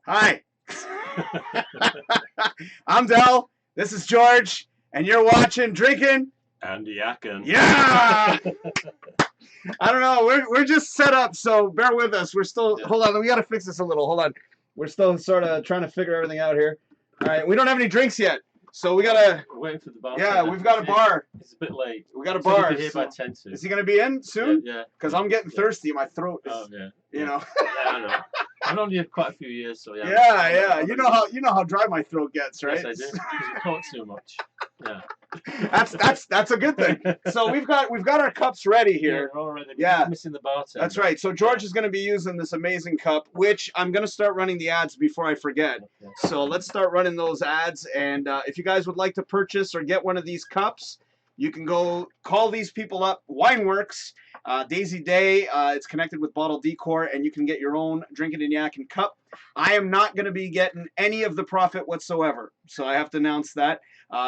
Hi. I'm Del. This is George, and you're watching Drinkin Yakkin. Yeah. I don't know. We're just set up, so bear with us. We're still. Hold on. We got to fix this a little. Hold on. We're still sort of trying to figure everything out here. All right. We don't have any drinks yet, so we gotta. We're waiting for the bar. Yeah, we've got a bar. It's a bit late. We got a bar. Here by 10 to. Is he gonna be in soon? Yeah. Because I'm getting thirsty. My throat is. Oh yeah. You know. Yeah, I know. I've known you quite a few years, so yeah. Yeah. You know how dry my throat gets, right? Yes, I do. Because you talk too much. Yeah. That's a good thing. So we've got our cups ready here. Yeah, already. Yeah. Missing the bartender. That's right. So George is going to be using this amazing cup, which I'm going to start running the ads before I forget. Okay. So let's start running those ads. And if you guys would like to purchase or get one of these cups, you can go call these people up. Wineworks, Daisy Day. It's connected with Bottle Decor, and you can get your own Drinkin Yakkin cup. I am not going to be getting any of the profit whatsoever. So I have to announce that.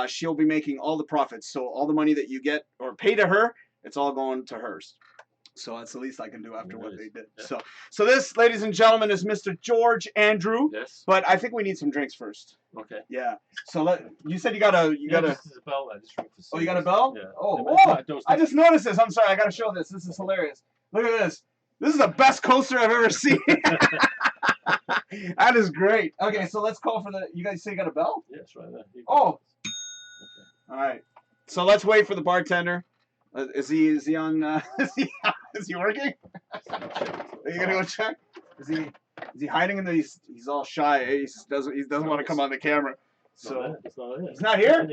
She'll be making all the profits. So all the money that you get or pay to her, it's all going to hers. So that's the least I can do after what they did. Yeah. So this, ladies and gentlemen, is Mr. George Andrew. Yes. But I think we need some drinks first. Okay. Yeah. So you said you got a This is a bell. Oh, you got a bell? Yeah. Oh, I just noticed this. I'm sorry. I got to show this. This is hilarious. Look at this. This is the best coaster I've ever seen. That is great. Okay, so let's call for the. You guys say you got a bell? Yes, right there. Oh. Okay. All right. So let's wait for the bartender. Is he on? Is he working? Are you gonna go check? Is he hiding in the? He's all shy. He doesn't want to come on the camera. So he's not here.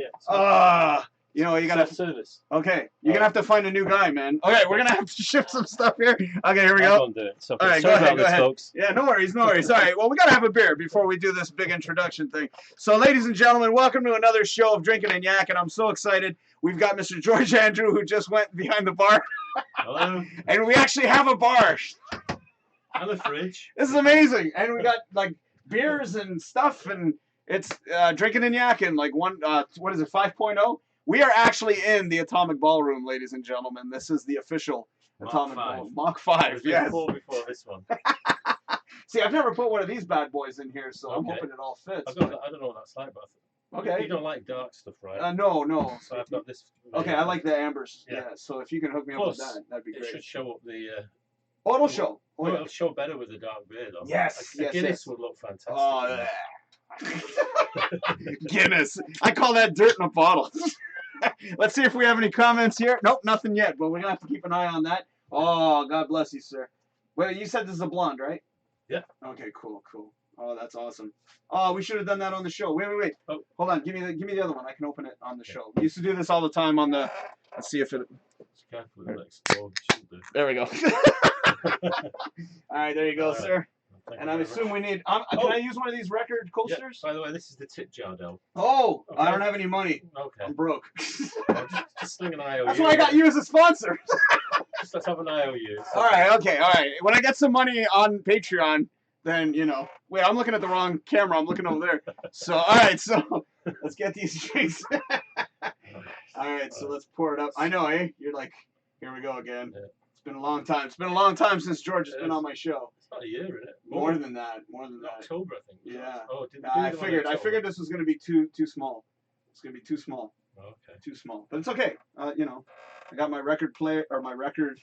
You know, you gotta service. Okay, you're gonna have to find a new guy, man. Okay, we're gonna have to shift some stuff here. Okay, here we go. All right, go ahead. Folks. Yeah, no worries. All right, well, we gotta have a beer before we do this big introduction thing. So, ladies and gentlemen, welcome to another show of Drinkin Yakkin. I'm so excited. We've got Mr. George Andrew, who just went behind the bar. Hello. And we actually have a bar. And a fridge. This is amazing. And we got like beers and stuff, and it's Drinkin Yakkin, like what is it, 5.0? We are actually in the Atomic Ballroom, ladies and gentlemen. This is the official Atomic Ballroom. Mach 5, yes. Before this one. See, I've never put one of these bad boys in here, so I'm hoping it all fits. I don't know what that's like, but okay. You don't like dark stuff, right? No. So I've got this. Okay, I like the ambers. Yeah. So if you can hook me up with that'd be great. It should show up the. Oh, it'll show. Oh, it'll show better with the dark beer, though. Yes. Guinness would look fantastic. Oh, Guinness. I call that dirt in a bottle. Let's see if we have any comments here. Nope, nothing yet, but we're going to have to keep an eye on that. Oh, God bless you, sir. Wait, you said this is a blonde, right? Yeah. Okay, cool. Oh, that's awesome. Oh, we should have done that on the show. Wait. Oh, hold on. Give me the other one. I can open it on the show. We used to do this all the time on the. Let's see if it. There we go. All right, there you go, sir. And I assume we need. Can I use one of these record coasters? Yeah, by the way, this is the tip jar, Del. Oh, okay. I don't have any money. Okay. I'm broke. Just sling an IOU. That's why I got you as a sponsor. Just let's have an IOU. All right. When I get some money on Patreon, then, you know. Wait, I'm looking at the wrong camera. I'm looking over there. So, all right. So, let's get these drinks. All right. So, let's pour it up. I know, eh? You're like, here we go again. Yeah. It's been a long time. It's been a long time since George has been on my show. It's about a year, isn't it? More than that. October, I think. Yeah. Oh, I figured this was going to be too small. It's going to be too small. Okay. Too small. But it's okay. You know, I got my record player or my record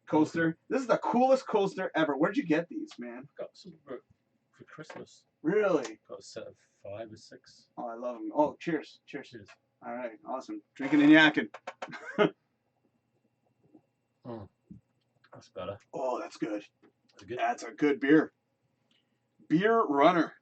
coaster. This is the coolest coaster ever. Where'd you get these, man? I got some for Christmas. Really? Got a set of 5 or 6. Oh, I love them. Oh, cheers. Cheers. All right. Awesome. Drinkin Yakkin. That's better. Oh, that's good. Good. That's a good beer. Beer runner.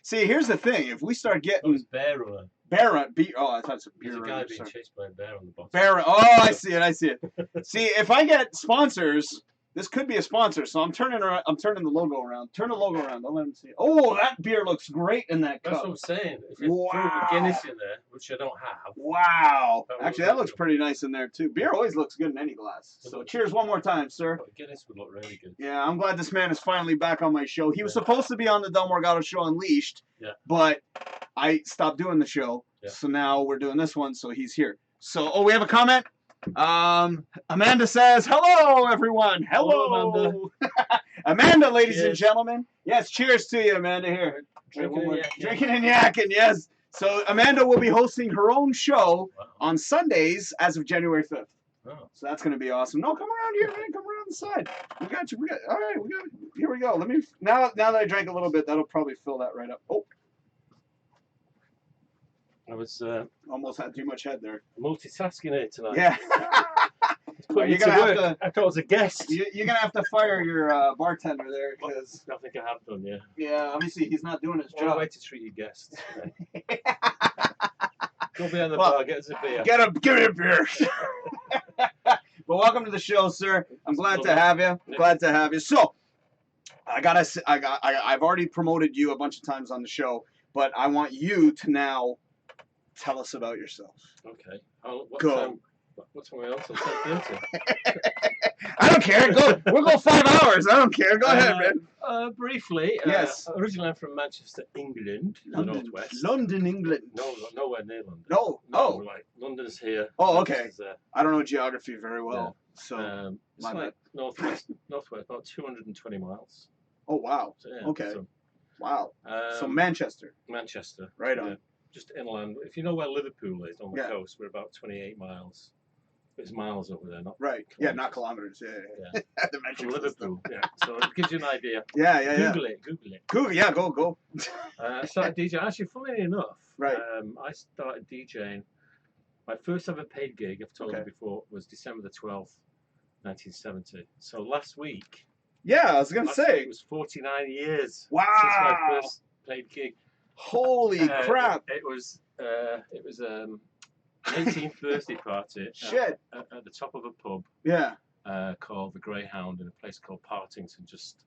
See, here's the thing. If we start getting... it's Bear Runner. Bear Runner. Oh, I thought it was a beer runner. There's a guy being chased by a bear on the bottom. Bear. Oh, I see it. See, if I get sponsors... This could be a sponsor, so I'm turning the logo around. Turn the logo around. Don't let them see it. Oh, that beer looks great in that cup. That's what I'm saying. If you throw the Guinness in there, which I don't have. Wow. Actually, that looks pretty nice in there, too. Beer always looks good in any glass. So cheers one more time, sir. Guinness would look really good. Yeah, I'm glad this man is finally back on my show. He was supposed to be on the Del Morgado show Unleashed, but I stopped doing the show. Yeah. So now we're doing this one, so he's here. So, we have a comment? Amanda says, hello, everyone. Hello, Amanda. Amanda, ladies and Cheers. gentlemen. Yes, cheers to you, Amanda. Here. Drinking and yakking. Drinking and yakking, yes. So Amanda will be hosting her own show on Sundays as of January 5th. Oh. So that's going to be awesome. No, come around here, man. Come around the side. We got you. All right. Here we go. Let me. Now that I drank a little bit, that'll probably fill that right up. Oh. I was Almost had too much head there. multitasking here tonight. Yeah. Putting You're it to gonna work. have to. I thought I was a guest. You're gonna have to fire your bartender there because. I think I have done, yeah. Yeah. Obviously, he's not doing his What a job. way to treat your guests. Go behind the bar, get us a beer. Give me a beer. But welcome to the show, sir. I'm glad to have you. Glad to have you. So, I've already promoted you a bunch of times on the show, but I want you to now tell us about yourself. Okay. Go. What's my answer? 10:30. I don't care. We'll go 5 hours. I don't care. Go ahead, man. Briefly, Yes. Originally I'm from Manchester, England, in the northwest. London, England. No, nowhere near London. No. Oh. Like London's here. Oh, okay. Manchester's there. I don't know geography very well, so. It's like northwest, about 220 miles. Oh wow. So, yeah, Okay. So, Wow. So Manchester. Manchester. Right on. Yeah, just inland. If you know where Liverpool is on the Yeah. coast, we're about 28 miles. It's miles over there, not Right. Yeah, not kilometers. Yeah. Yeah. The from metric Liverpool. Yeah. So it gives you an idea. Yeah. Google it. Cool. Yeah. Go. I started DJing. Actually, funnily enough, Right. I started DJing. My first ever paid gig, I've told you before, was December the 12th, 1970. So last week. Yeah, I was gonna say. It was 49 years. Wow. Since my first paid gig. Holy crap! It was an 18th birthday party. Shit. At the top of a pub. Yeah. Called the Greyhound in a place called Partington, just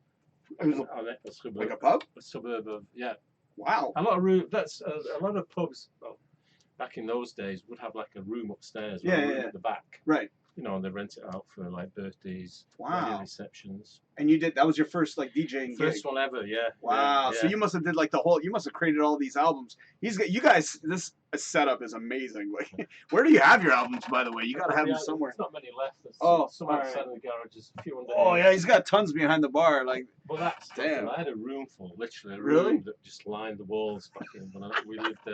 It was a suburb, like a pub. a suburb of Wow. a lot of room. That's a lot of pubs. Well, back in those days, would have like a room upstairs, or a room at the back. Right. You know, and they rent it out for like birthdays, Wow. wedding receptions. And that was your first like DJing First gig. one ever, yeah. Wow. Yeah, So you must have did like the whole. You must have created all these albums. You guys. This setup is amazing. Like, where do you have your albums, by the way? You gotta have them somewhere. There's not many left. There's some all outside right. in the garages, a few under Oh here. yeah, he's got tons behind the bar. Like, Well, that's Damn. I had a room full, literally a Really? room that just lined the walls back in when we lived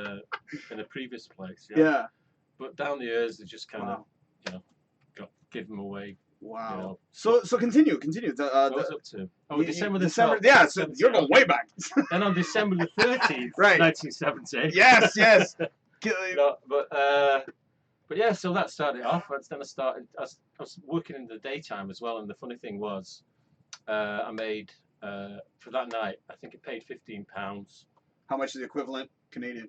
in a previous place. yeah. But down the years, they just kind Wow. of, give them away. Wow. You know. So continue. What was up to? Oh, December the 12th. Yeah. So you're going way back. Then on December the 13th, Right. 1970. Yes. No, but yeah, so that started off. Then I was working in the daytime as well, and the funny thing was, I made for that night. I think it paid £15. How much is the equivalent Canadian?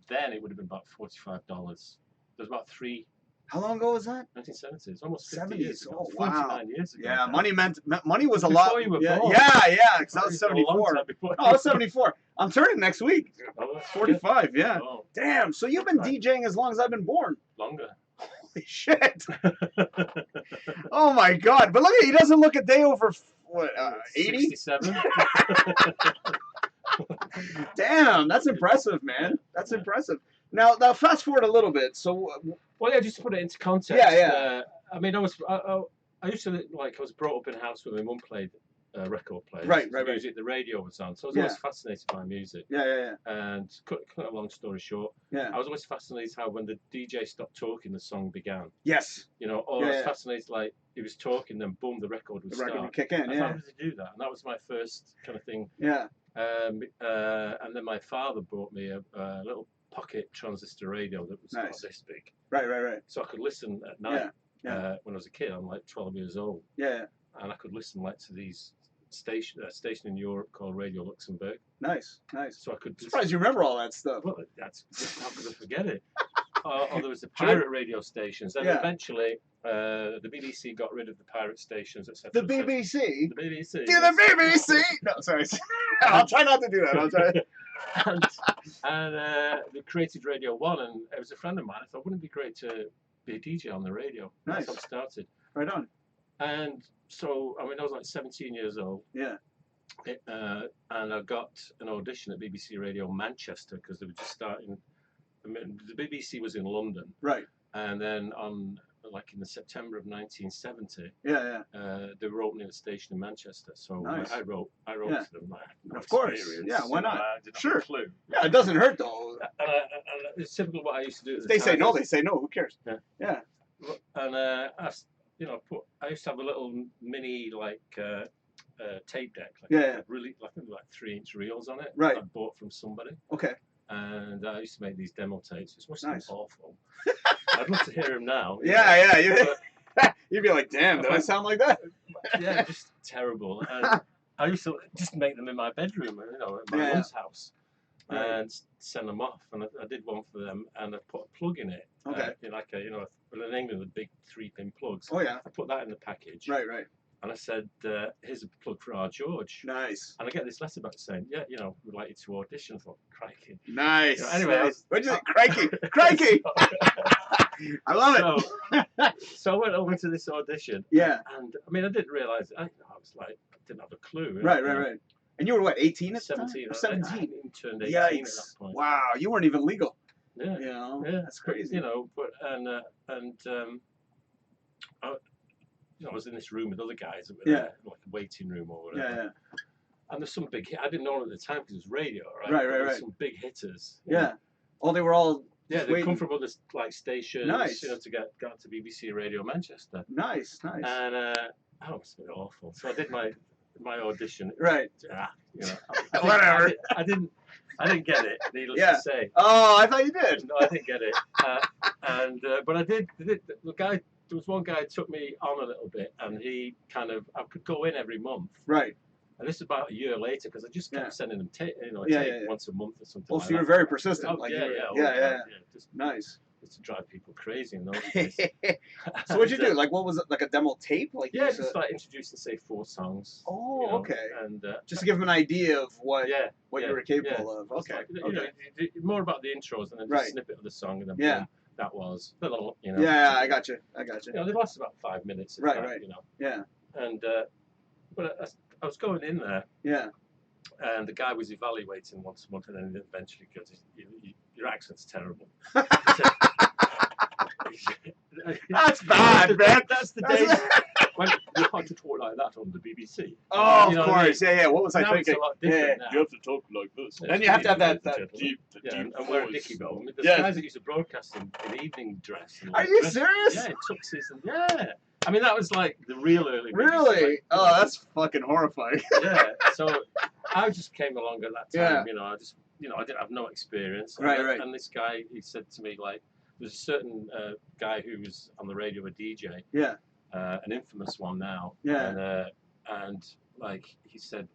Then it would have been about $45. There's about 3. How long ago was that? 1970s, almost 50 years 70s. ago. Oh, wow. 49 years ago. Yeah, now. money was a Before lot. you were yeah, born. yeah, because I was A long 74. time before Oh, I was 74. I'm turning next week. Oh, that's 45. good. Yeah. Oh, Damn. So you've been Right. DJing as long as I've been born. longer. Holy shit. Oh my God. But look at he doesn't look a day over what 80. 67. Damn, that's impressive, man. That's impressive. Now fast forward a little bit. So Well, yeah, just to put it into context. Yeah. I mean, I used to I was brought up in a house where my mum played record players. Right. Music, the radio was on, so I was Yeah. always fascinated by music. Yeah. And cut a long story short, Yeah. I was always fascinated how when the DJ stopped talking, the song began. Yes. You know, or I was fascinated like he was talking, then boom, the record would The record start. would kick in. And Yeah. how did he do that? And that was my first kind of thing. Yeah. And then my father bought me a little pocket transistor radio that was about Nice. this big, Right. so I could listen at night. Yeah. When I was a kid, I'm like 12 years old, Yeah. and I could listen like to these station in Europe called Radio Luxembourg. Nice. So I could. Surprised you remember all that stuff. Well, that's how could I forget it? Or there was the pirate radio stations. Then eventually, the BBC got rid of the pirate stations, etc. The BBC. The BBC. Do the BBC. No, sorry. I'll try not to do that. I'll try. and they created Radio 1, and it was a friend of mine. I thought, wouldn't it be great to be a DJ on the radio? Nice. That's how it started. Right on. And so, I mean, I was like 17 years old. Yeah. And I got an audition at BBC Radio Manchester because they were just starting. I mean, the BBC was in London. Right. And then on like in the September of 1970. Yeah, yeah. They were opening a station in Manchester, so Nice. I wrote Yeah. to them. I had no Of course. experience, Yeah, why you know, not? I didn't have Sure. a clue. Yeah, it doesn't hurt though. And it's typical what I used to do. At If the they say time no, is- they say no. Who cares? Yeah. Yeah. And I used to have a little mini like tape deck, like Yeah. really like 3-inch reels on it. Right. I bought from somebody, Okay. and I used to make these demo tapes. It must Nice. be awful. I'd love to hear him now. you know. Yeah, yeah. You'd be like, damn, did I sound like that? Yeah, just terrible. And I used to just make them in my bedroom, you know, at my mum's house, and send them off. And I did one for them, and I put a plug in it. Okay. Like a, in England, the big 3-pin plugs. Oh yeah. I put that in the package. Right, right. And I said, here's a plug for our George. Nice. And I get this letter back saying, yeah, we'd like you to audition. I thought, crikey. Nice. Anyway, nice. What'd you say? Crikey. Crikey. I love it. So I went over to this audition. Yeah. And I mean, I didn't realise. I was like, I didn't have a clue. Right. And you were what, 18 at 17. the time? 17. I hadn't even turned 18 Yikes. at that point. Wow, you weren't even legal. Yeah. You know? Yeah. That's crazy. But I was in this room with other guys that were there, like a waiting room or whatever. Yeah. And there's some big hit. I didn't know it at the time because it was radio, right? Right. There's some big hitters. Yeah. Oh, they were all. Yeah, just they waiting. come from other like stations, Nice. to get to BBC Radio Manchester. Nice. And that was awful. So I did my audition. Right. Whatever. I didn't get it. Needless to say. Oh, I thought you did. No, I didn't get it. But I did. There was one guy who took me on a little bit, and I could go in every month. Right. And this is about a year later because I just kept sending them tape, once a month or something. Oh, like so you were that. very persistent. Oh, like yeah. Just nice. to drive people crazy in those days. So what'd you do? Like, what was it? Like a demo tape? Like just like introducing, say, 4 songs. Oh, okay. And just to give them an idea of what you were capable of. It's Okay. like, more about the intros and then just a snippet of the song and then boom, that was little, Yeah, I got you. They last about 5 minutes. Right. Yeah. And but I was going in there. Yeah. And the guy was evaluating once a month, and then eventually goes, "Your accent's terrible." That's bad, man. That's the days when you had to talk like that on the BBC. Oh, of course. Yeah. What was I thinking? It's a lot different now. You have to talk like this. And you have to have that deep and voice. wear a dicky bow. I mean, there's guys that used to broadcast in evening dress. And Are you serious? Yeah, tuxes and I mean, that was like the real early. Really? Like, oh, that's fucking horrifying. Yeah. So I just came along at that time. Yeah. I didn't have no experience. Right. And this guy, he said to me like, there's a certain guy who was on the radio, a DJ. Yeah. An infamous one now. Yeah. And like he said,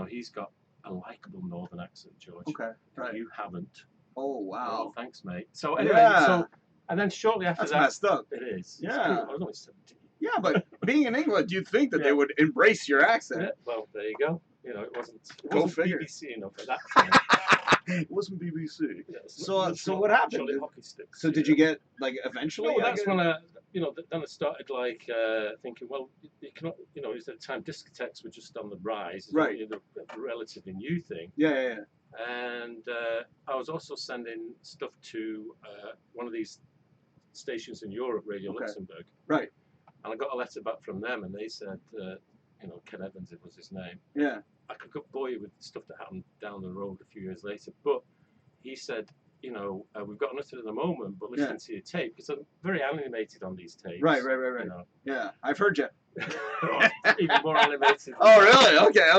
he's got a likable northern accent, George. Okay. Right. You haven't. Oh wow. Oh, thanks, mate. So anyway, and then shortly after that's that, messed up. it is. Yeah. It's cool. I was only 17. Yeah, but being in England, you'd think that they would embrace your accent. Yeah, well, there you go. It wasn't figure. BBC enough at that time. It wasn't BBC. Yeah, so what happened? Hockey sticks, So did you get like eventually? No, that's when then I started like thinking, well, you cannot, it was at the time discotheques were just on the rise. Right. A relatively new thing. Yeah. And I was also sending stuff to one of these stations in Europe, Radio Luxembourg. Right. And I got a letter back from them, and they said, Ken Evans, it was his name. Yeah. I could bore you with stuff that happened down the road a few years later, but he said, we've got nothing at the moment, but listen to your tape, because I'm very animated on these tapes. Right. Yeah, I've heard you. Even more animated. Oh, really? Okay.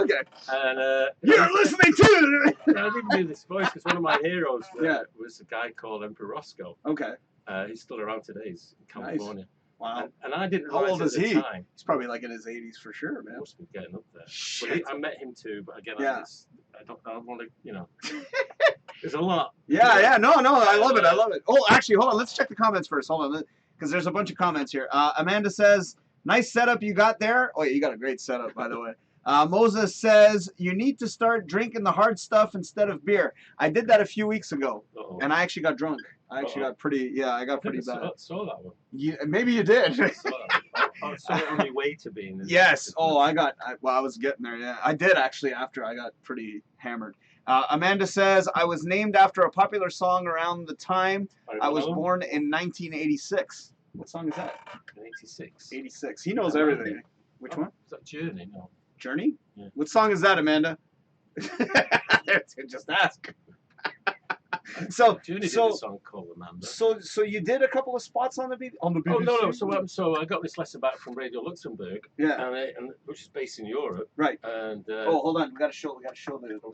And you're listening to it. I didn't do this voice because one of my heroes was a guy called Emperor Roscoe. Okay. He's still around today. He's in California. Nice. Wow. And I didn't How realize old is at the he? time. He's probably like in his 80s for sure, man. He must be getting up there. Shit. But I met him too, but again, Yeah. I don't want to, there's a lot. Yeah. No, I love it. Oh, actually, hold on. Let's check the comments first. Hold on, because there's a bunch of comments here. Amanda says, nice setup you got there. Oh, yeah, you got a great setup, by the way. Moses says, you need to start drinking the hard stuff instead of beer. I did that a few weeks ago, and I actually got drunk. I actually got pretty bad. I saw that one. Maybe you did. I saw that one. I saw it on my way to being. Yes. Oh, I was getting there. Yeah, I did actually after I got pretty hammered. Amanda says, I was named after a popular song around the time I was born in 1986. What song is that? In '86. 86. He knows everything. Which one? Is that Journey? No. Journey? Yeah. What song is that, Amanda? Just ask. So Journey did a song called Amanda. So you did a couple of spots on the BBC? Oh no. So I got this lesson back from Radio Luxembourg. Yeah. And which is based in Europe. Right. And oh, hold on. We got to show the logo.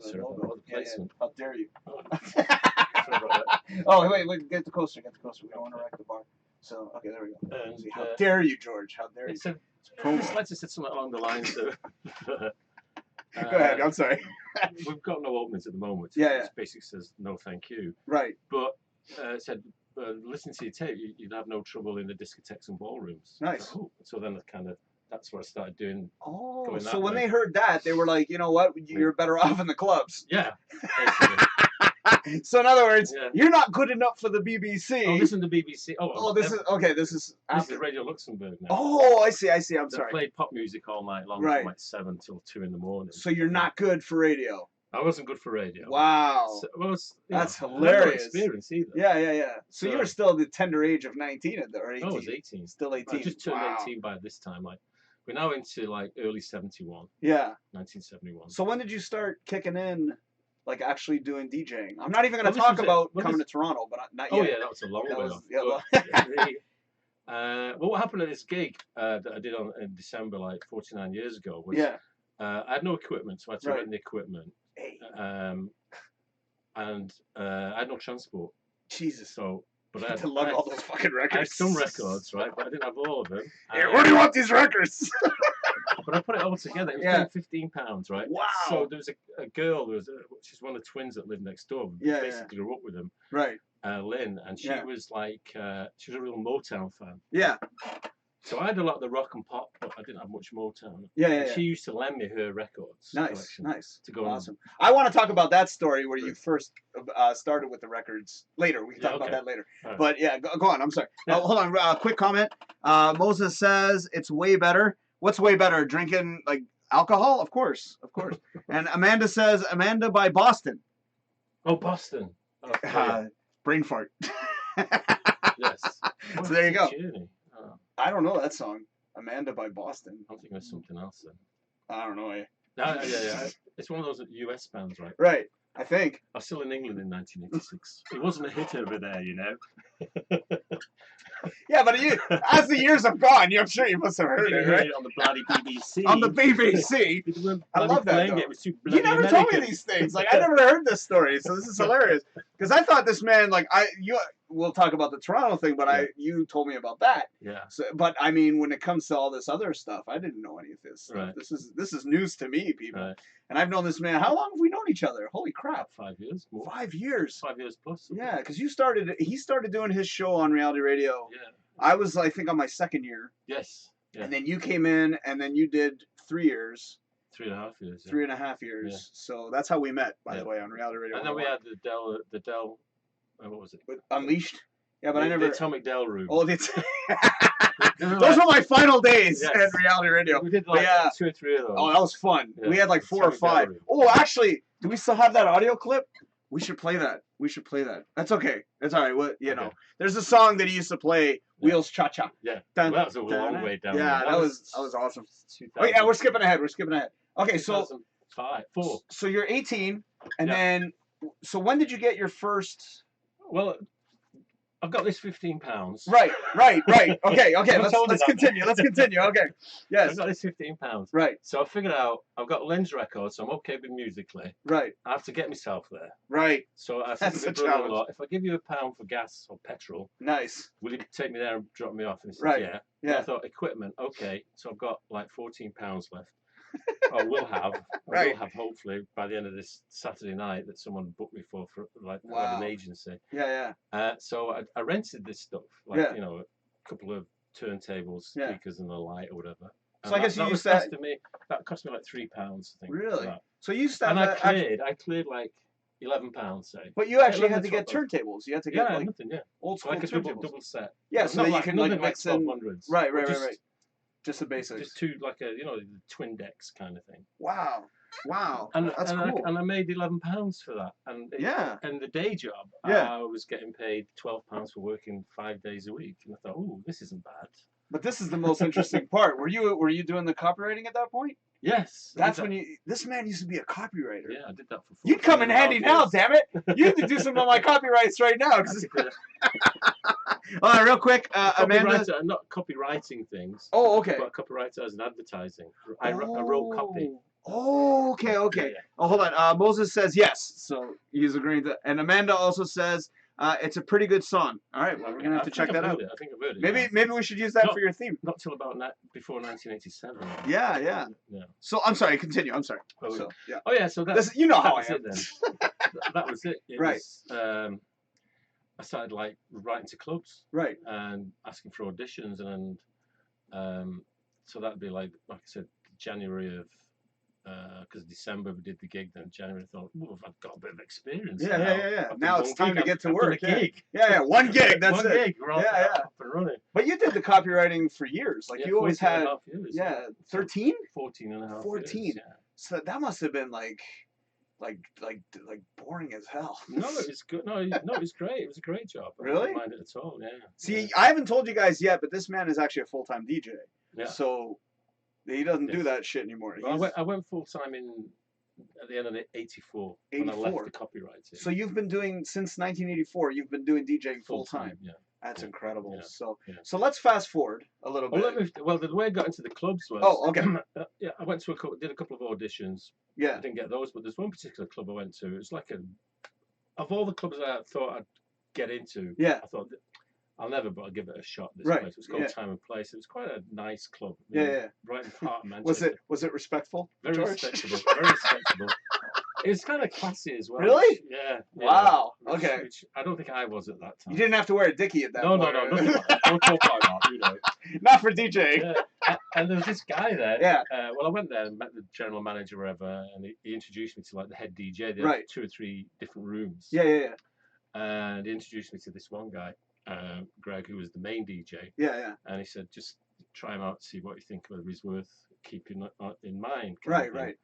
The placement. Yeah. How dare you? Oh. Wait. Get the coaster. We don't want to wreck the bar. So okay, there we go. And, how dare you, George? How dare you? This letter said something along the lines of. Go ahead. I'm sorry. We've got no openings at the moment. Yeah. It basically says no, thank you. Right. But it said, listen to your tape. You'd have no trouble in the discotheques and ballrooms. Nice. So then that's what I started doing. Oh, so when they heard that, they were like, you know what? You're better off in the clubs. Yeah. So in other words, you're not good enough for the BBC. Oh, this is the BBC. This is okay. This is Radio Luxembourg now. Oh, I see. I'm sorry. They played pop music all night long from like 7 till 2 in the morning. So you're not good for radio. I wasn't good for radio. Wow. So, that's hilarious. No experience either. Yeah. So you were still the tender age of 19 or 18. I was 18. Still 18. I just turned 18 by this time. Like we're now into like early 71. Yeah. 1971. So when did you start kicking in? Like actually doing DJing. I'm not even going to talk about coming to Toronto, but not yet. Oh yeah, that was a long way off. Yeah, well, what happened at this gig that I did in December, like 49 years ago, was I had no equipment, so I had to rent the equipment. And I had no transport. Jesus. But I had to lug all those fucking records. I had some records, right, but I didn't have all of them. Where do you want these records? But I put it all together. It was £15, right? Wow. So there was a girl, she's one of the twins that lived next door. Basically grew up with them. Right. Lynn, and she was like, she was a real Motown fan. Yeah. So I had a lot of the rock and pop, but I didn't have much Motown. Yeah. She used to lend me her records. Nice. To go awesome. I want to talk about that story where you first started with the records later. We can talk about that later. Right. But yeah, go on. I'm sorry. Yeah. Hold on. Quick comment. Moses says it's way better. What's way better? Drinking like alcohol? Of course. And Amanda says Amanda by Boston. Oh, Boston. Okay. Brain fart. Yes. So there you go. Journey? I don't know that song. Amanda by Boston. I'm thinking of something else then. I don't know. Yeah. It's one of those US bands, right? Right. I think. I was still in England in 1986. It wasn't a hit over there, you know. Yeah, but as the years have gone, I'm sure you must have heard it, right? On the bloody BBC. On the BBC. I love that. It was too you never told me these things. Like I never heard this story, so this is hilarious. Because I thought this man, like we'll talk about the Toronto thing, but you told me about that. Yeah. So, but I mean, when it comes to all this other stuff, I didn't know any of this stuff. Right. This is news to me, people. Right. And I've known this man. How long have we known each other? Holy crap! 5 years. More. 5 years. 5 years plus. Yeah, because he started doing his show on reality radio. Yeah. I was, I think, on my second year. Yes. Yeah. And then you came in, and then you did 3 years. 3.5 years. Yeah. 3.5 years. Yeah. So that's how we met, by the way, on reality radio. And then we had the Dell. What was it? Unleashed. Yeah, but I never. The Atomic Dell Room. Oh, those were my final days at reality radio. We did like 2 or 3 of those. Oh, that was fun. Yeah. We had like 4 or 5. Oh, actually, do we still have that audio clip? We should play that. That's okay. That's all right. You know, there's a song that he used to play, Wheels Cha Cha. Yeah. Well, that was a long way down. Yeah, that was awesome. Oh yeah, we're skipping ahead. Okay, so 4. So you're 18, and then so when did you get your first? Well, I've got this £15. Right. Okay. Let's continue. Okay. Yes. I've got this £15. Right. So I figured out I've got Lynn's record, so I'm okay with musically. Right. I have to get myself there. Right. So I said to my brother-in-law, if I give you £1 for gas or petrol, nice. Will you take me there and drop me off? And he said, yeah. Yeah. I thought equipment, okay. So I've got like £14 left. I will have hopefully by the end of this Saturday night that someone booked me for like an agency. Yeah. So I rented this stuff, like you know, a couple of turntables, speakers, and a light or whatever. And so I guess that cost me like £3, I think. Really? So you and I cleared like £11, say. But you actually had to get turntables. You had to get like nothing, old school like a turntables. double set. Yeah, so that you can like mix in. 1200s. Right. Just the basics. Just two, like the twin decks kind of thing. Wow. Wow, And that's cool. I made £11 for that. And Yeah. and the day job, Yeah. I was getting paid £12 for working 5 days a week. And I thought, oh, this isn't bad. But this is the most interesting part. Were you doing the copywriting at that point? Yes. That's when you. This man used to be a copywriter. Yeah, I did that for. You'd come in handy now, damn it! You need to do some of my copyrights right now. All right, real quick, Amanda. Not copywriting things. Oh, okay. But copywriter as an advertising. I wrote copy. Oh, okay, okay. Yeah, yeah. Oh, hold on. Moses says yes, so he's agreeing to. And Amanda also says it's a pretty good song. All right, well, we're gonna have to check that out. I think I've heard it. Maybe we should use that for your theme. Not till about before 1987. Yeah, yeah. So I'm sorry. Continue. I'm sorry. Oh, so yeah. Oh yeah. So that's you know how I am. It, then. That was it. Right. I started like writing to clubs. Right. And asking for auditions, and so that'd be like I said, January of. Because December we did the gig, then January I thought, oh, I've got a bit of experience. Yeah. Now it's time to get to work. Gig. Yeah, one gig. That's one it. Gig. We're up and running. But you did the copywriting for years. Like you always had. years, 13? 14 and a half 14. Years, yeah. So that must have been like boring as hell. No, it was good. No, it was great. It was a great job. Really? I didn't mind it at all. Yeah. See, I haven't told you guys yet, but this man is actually a full-time DJ. Yeah. So he doesn't do that shit anymore. Well, I went full-time at the end of '84 when I left the copywriting. So you've been doing since 1984. You've been doing DJing full-time. Yeah. That's incredible. Yeah. So let's fast forward a little bit. Well, the way I got into the clubs was. Oh, okay. Yeah, I went to did a couple of auditions. Yeah. I didn't get those, but there's one particular club I went to. It was like of all the clubs I thought I'd get into. Yeah. I thought I'll never, but I'll give it a shot. This right. place. It was called Time and Place. It was quite a nice club. Yeah. Right in the heart of Manchester. Was it respectful? Very respectable. Very respectable. It was kind of classy as well. Really? Yeah. Wow. Okay. Which I don't think I was at that time. You didn't have to wear a dickie at that point. No. Don't talk about that, you know. Not for DJing. Yeah. And there was this guy there. Yeah. Well, I went there and met the general manager, wherever, and he introduced me to like the head DJ. They had 2 or 3 different rooms. Yeah. And he introduced me to this one guy, Greg, who was the main DJ. Yeah. And he said, just try him out, see what you think, whether he's worth keeping in mind. Right.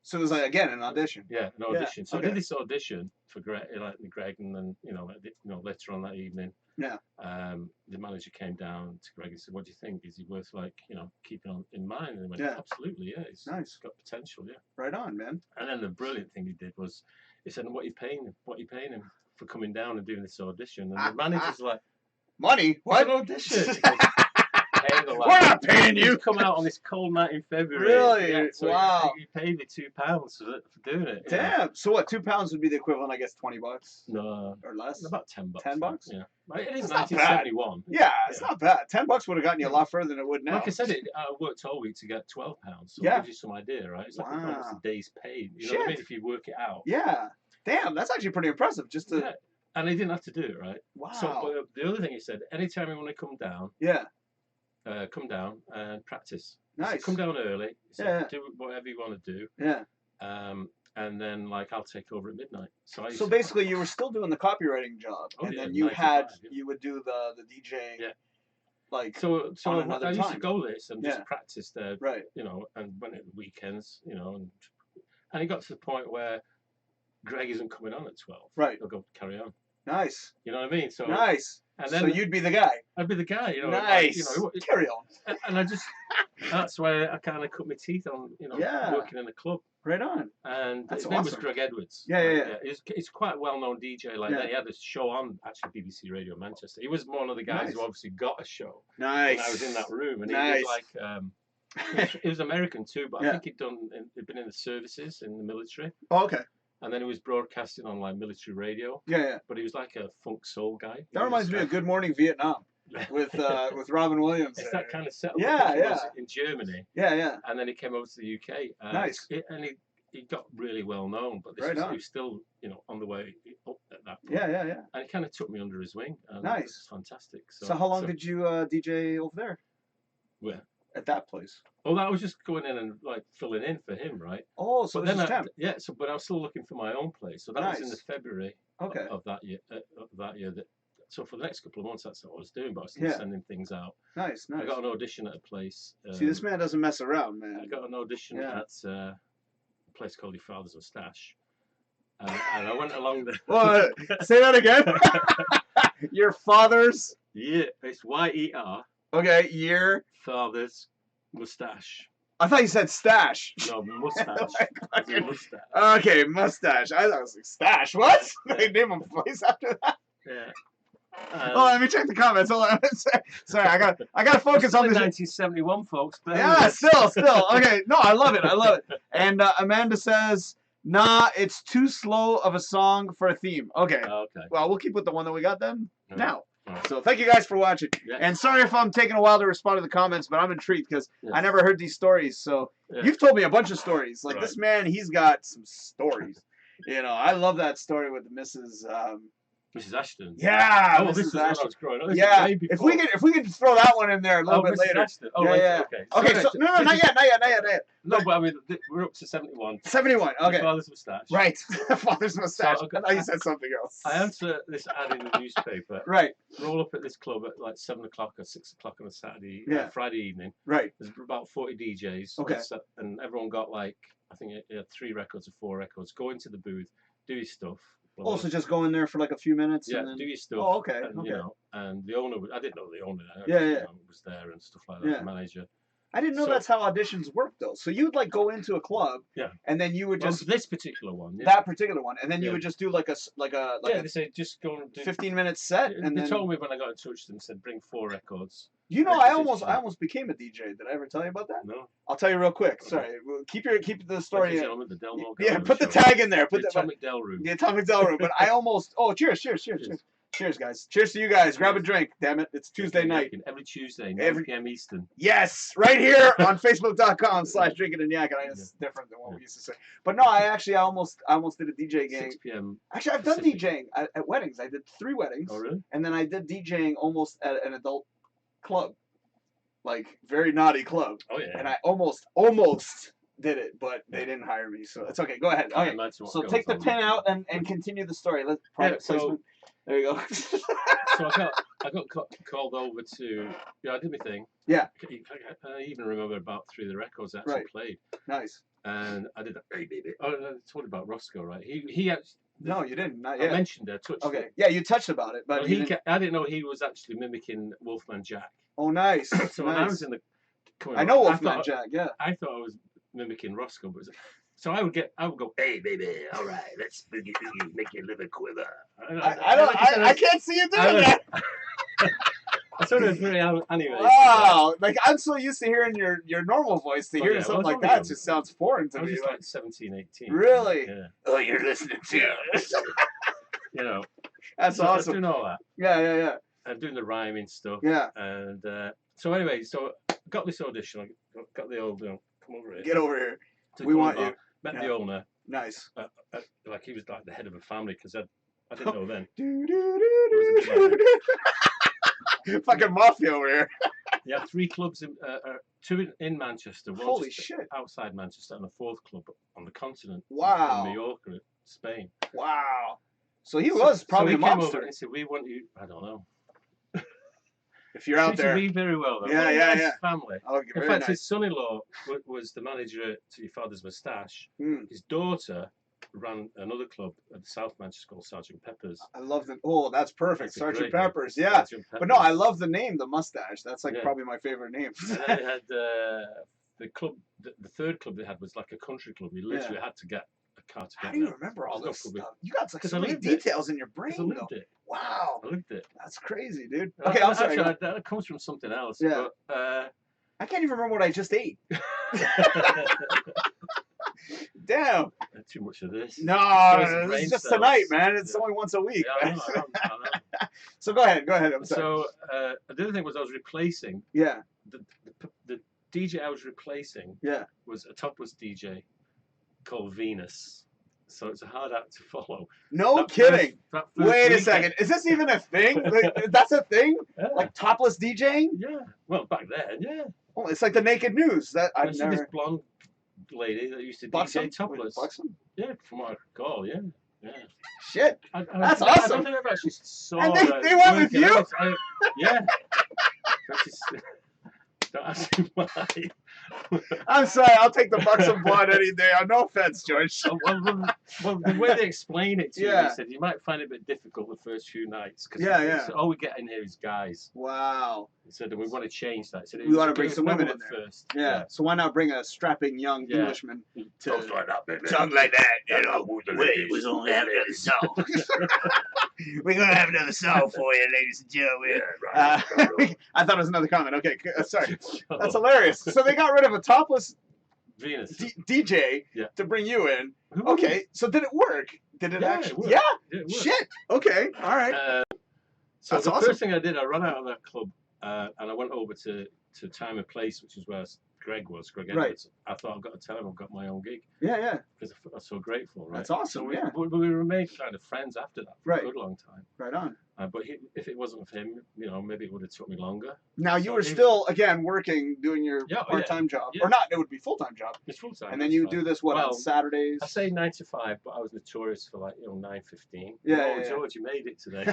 So it was like again an audition. Yeah, an audition. So I did this audition for Greg, and then later on that evening, the manager came down to Greg and said, "What do you think? Is he worth keeping on in mind?" And he went, "Absolutely, yeah. He's got potential, yeah." Right on, man. And then the brilliant thing he did was, he said, "What are you paying him? What are you paying him for coming down and doing this audition?" And the manager's like, "Money? What an audition?" We're not paying you. Come out on this cold night in February. Really? Yeah, so wow. He paid me £2 for doing it. Damn. Yeah. So what? £2 would be the equivalent, I guess, $20. No. Or less. About $10. $10? Yeah. It is 1971. Yeah, it's not bad. $10 would have gotten you a lot further than it would now. Like I said, I worked all week to get £12. So it gives you some idea, right? It's like almost a day's pay. You know what I mean? If you work it out. Yeah. Damn, that's actually pretty impressive. Just to. Yeah. And he didn't have to do it, right? Wow. So the other thing he said, anytime you want to come down. Yeah. Come down and practice. Nice. So come down early. So do whatever you want to do. Yeah. And then I'll take over at midnight. So basically, you were still doing the copywriting job, and then you would do the DJ. Yeah. So I used to go this and just practice there. Right. And when it weekends, and it got to the point where Greg isn't coming on at 12. Right. He'll go carry on. Nice. You know what I mean? So nice. And then you'd be the guy. I'd be the guy. Nice. Carry on. And that's where I kind of cut my teeth on, working in a club. Right on. And his name was Greg Edwards. Yeah. He's quite a well-known DJ like that. He had a show on actually BBC Radio Manchester. He was one of the guys who obviously got a show. Nice. When I was in that room, and he was like, he was American too, but I think he'd been in the services in the military. Oh, okay. And then he was broadcasting on military radio. Yeah. But he was like a funk soul guy. That reminds me of Good Morning Vietnam with Robin Williams. It's that kind of setup. Yeah. In Germany. Yeah. And then he came over to the UK. Nice. And he got really well known, but he was still on the way up at that point. Yeah. And he kind of took me under his wing. And nice. It was fantastic. So how long did you DJ over there? Where? At that place. Oh, that was just going in and filling in for him, right? Oh, so then but I was still looking for my own place. So that was in the February of that year. So for the next couple of months, that's what I was doing. But I was still sending things out. Nice. I got an audition at a place. See, this man doesn't mess around, man. I got an audition at place called Your Father's Moustache. And I went along there. What? Say that again. Your father's. Yeah, it's Y-E-R. Okay, your father's moustache. I thought you said stash. No, mustache. Like, mustache. Okay, mustache. I thought it was like stash. What? Yeah. They name a place after that? Yeah. Oh, let me check the comments. Hold on. Sorry, I got to focus on this. 1971, folks. But yeah, still. Okay, no, I love it. And Amanda says, "Nah, it's too slow of a song for a theme." Okay. Okay. Well, we'll keep with the one that we got then. All Now. right. So thank you guys for watching. Yeah. And sorry if I'm taking a while to respond to the comments, but I'm intrigued because I never heard these stories. So you've told me a bunch of stories. Like this man, he's got some stories. You know, I love that story with Mrs. Mrs. Ashton. Yeah. Oh, Mrs. this was when I was growing up. This yeah. way If we could throw that one in there a little bit Mrs. later. Ashton. Oh, yeah. Okay. Okay. So, no, not yet. No, but I mean, we're up to 71. 71. Okay. Father's moustache. Right. Father's moustache. So, I thought you said something else. I answer this ad in the newspaper. Right. Roll up at this club at like 7 o'clock or 6 o'clock on a Saturday, Friday evening. Right. There's about 40 DJs. Okay. And everyone got like, I think it had 3 records or 4 records. Go into the booth, do your stuff. Also, just go in there for like a few minutes. Yeah, and then... do your stuff. Oh, okay. And, you know, and the owner, I didn't know the owner. Was there and stuff like that. Yeah. The manager. I didn't know that's how auditions work though. So you'd like go into a club, and then you would just this particular one, that particular one, and then you would just do like a they say just go and do 15-minute set, and they then told me when I got in touch with them, said bring 4 records. You know, I almost became a DJ. Did I ever tell you about that? No. I'll tell you real quick. Sorry, keep the story. The put the tag in there. Put the Atomic Del Room. The Atomic Del Room. But I almost. Oh, cheers, guys. Cheers to you guys. Grab a drink. Damn it, it's Tuesday night. Every Tuesday, 9 p.m. Eastern. Yes, right here on Facebook.com/DrinkinNYakkin. It's different than what we used to say. But no, I almost did a DJ gang. 6 p.m. Actually, I've done DJing at weddings. I did 3 weddings. Oh, really? And then I did DJing almost at an adult club. Like very naughty club. Oh yeah. And I almost did it, but they didn't hire me, so it's okay. Go ahead. Okay. So take the pen out and continue the story. Let's private placement. There you go. So I got called over to I did my thing. Yeah. I even remember about 3 of the records I actually played. Nice. And I did that. Hey baby. Oh, I told you about Roscoe, right? He actually. No, you didn't. Not yet. I mentioned it. I touched it. Yeah, you touched about it, but I didn't know he was actually mimicking Wolfman Jack. Oh, nice. So when I was in the, I know Wolfman Jack. Yeah. I thought I was mimicking Roscoe, but so I would go, hey baby, all right, let's boogie, make your liver quiver. I can't see you doing that. I sort of very anyway. Wow, like I'm so used to hearing your normal voice to hearing something like that just sounds foreign to me. I was just like 17, 18. Really? Yeah. Oh, you're listening to. You know. That's awesome. I was doing all that. Yeah. And doing the rhyming stuff. Yeah. And so anyway, I got this audition. I got the old, come over here. Get over here. We want you. Met the owner. Nice. Like he was like the head of a family because I didn't know then. Fucking mafia over here. He had 3 clubs, 2 in Manchester, one Holy shit. outside Manchester, and a 4th club on the continent. Wow. In Mallorca, Spain. Wow. So he was probably a came mobster. Over and said, "We want you." I don't know. If you're out there, me very well. Though. Yeah. Family. In fact, his son-in-law was the manager to Your Father's Moustache. His daughter ran another club at South Manchester called Sergeant Pepper's. I love the. Oh, that's perfect, Sergeant Pepper's. Yeah, but no, I love the name, the Mustache. That's like probably my favorite name. And then they had the club. The 3rd club they had was like a country club. You literally had to get a car to get. How do you remember all this stuff? You got like so many details in your brain. I lived it. Wow. I lived it. That's crazy, dude. Okay, I'm sorry. Actually, that comes from something else. Yeah. But, I can't even remember what I just ate. Damn. Too much of this. No, it's just tonight, man. It's only once a week. Yeah, I know. So go ahead. I'm sorry. So the other thing was I was replacing. Yeah. The DJ I was replacing. Yeah. Was a topless DJ called Venus. So it's a hard act to follow. No kidding. Wait a second. Is this even a thing? That's a thing? Yeah. Like topless DJing? Yeah. Well, back then, yeah. Oh, it's like the naked news. That I've never. This blonde lady that used to DJ topless. Buxom? Yeah, from what I recall, yeah. Shit. That's awesome. I don't think I've actually saw and they went with you? Yeah. Don't ask me why. I'm sorry, I'll take the Buxom Blonde any day. No offense, George. Well, the way they explain it to you, Yeah. they said you might find it a bit difficult the first few nights because all we get in here is guys. Wow. He said, we want to change that. He said, We want to bring some women in there. First. Yeah. So why not bring a strapping young Englishman to talk like that, baby. Talk like that, you know. Wait, we're gonna have another song. We're gonna have another song for you, ladies and gentlemen. Yeah, right. I thought it was another comment. Okay, sorry. That's hilarious. So they got rid of a topless Venus DJ to bring you in. Okay, so did it work? Did it actually? Yeah. It Shit. Okay. All right. So that's the awesome. first thing I did, I ran out of that club and I went over to Time and Place, which is where Greg Edwards. Right. I thought I've got to tell him I've got my own gig. Yeah. Because I'm so grateful, right? That's awesome. So we remained kind of friends after that for a good long time. Right on. But if it wasn't for him, maybe it would have took me longer. Now you were still working, doing your part-time job, or not? It would be full-time job. It's full-time. And then you do this on Saturdays? I say 9 to 5, but I was notorious for 9:15. Yeah. George, you made it today.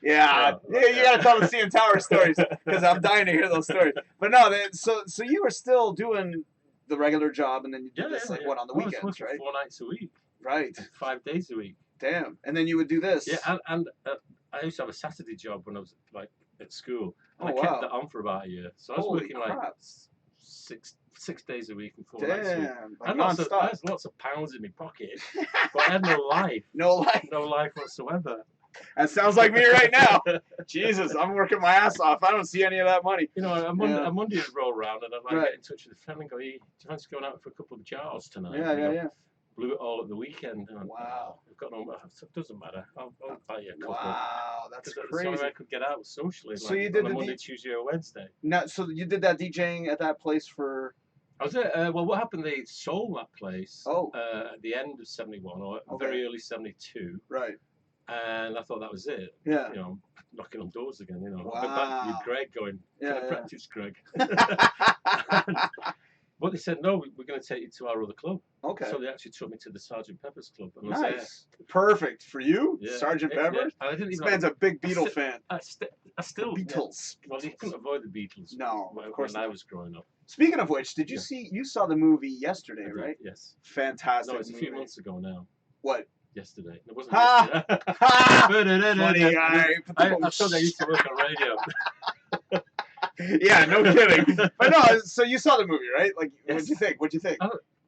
Yeah, you gotta tell the CN Tower stories because I'm dying to hear those stories. But no, so you were still doing the regular job, and then you do this on the weekends, right? 4 nights a week. Right. 5 days a week. Damn. And then you would do this. Yeah, and I used to have a Saturday job when I was at school. And I kept that on for about a year. So I was working six days a week and 4 nights a week. I had lots of pounds in my pocket, but I had no life. No life whatsoever. That sounds like me right now. Jesus, I'm working my ass off. I don't see any of that money. A Monday would roll around and I'd get in touch with a friend and go, hey, do you fancy going out for a couple of jars tonight? Yeah. Blew it all at the weekend. And wow. I've got it doesn't matter. I'll buy you a couple. Wow, that's crazy. That's the only way I could get out socially. So you did on a Monday, Tuesday, or Wednesday. No, so you did that DJing at that place for... I was there. Well, what happened? They sold that place at the end of '71 or very early '72. Right. And I thought that was it. Yeah. Knocking on doors again. Wow. I went back with Greg going, can I practice, Greg? But they said, no, we're going to take you to our other club. Okay. So they actually took me to the Sgt. Pepper's Club. And nice. Perfect. For you? Yeah. Sgt. Pepper's? Yeah. This man's a big Beatle fan. I still... Beatles. Well, you couldn't avoid the Beatles. No, of course when I was growing up. Speaking of which, did you you saw the movie yesterday, right? Yes. Fantastic. No, it's a few months ago now. What? Yesterday. It wasn't yesterday. Funny guy. I thought I used to work on radio. Yeah, no kidding. But no, so you saw the movie, right? Like, what'd you think?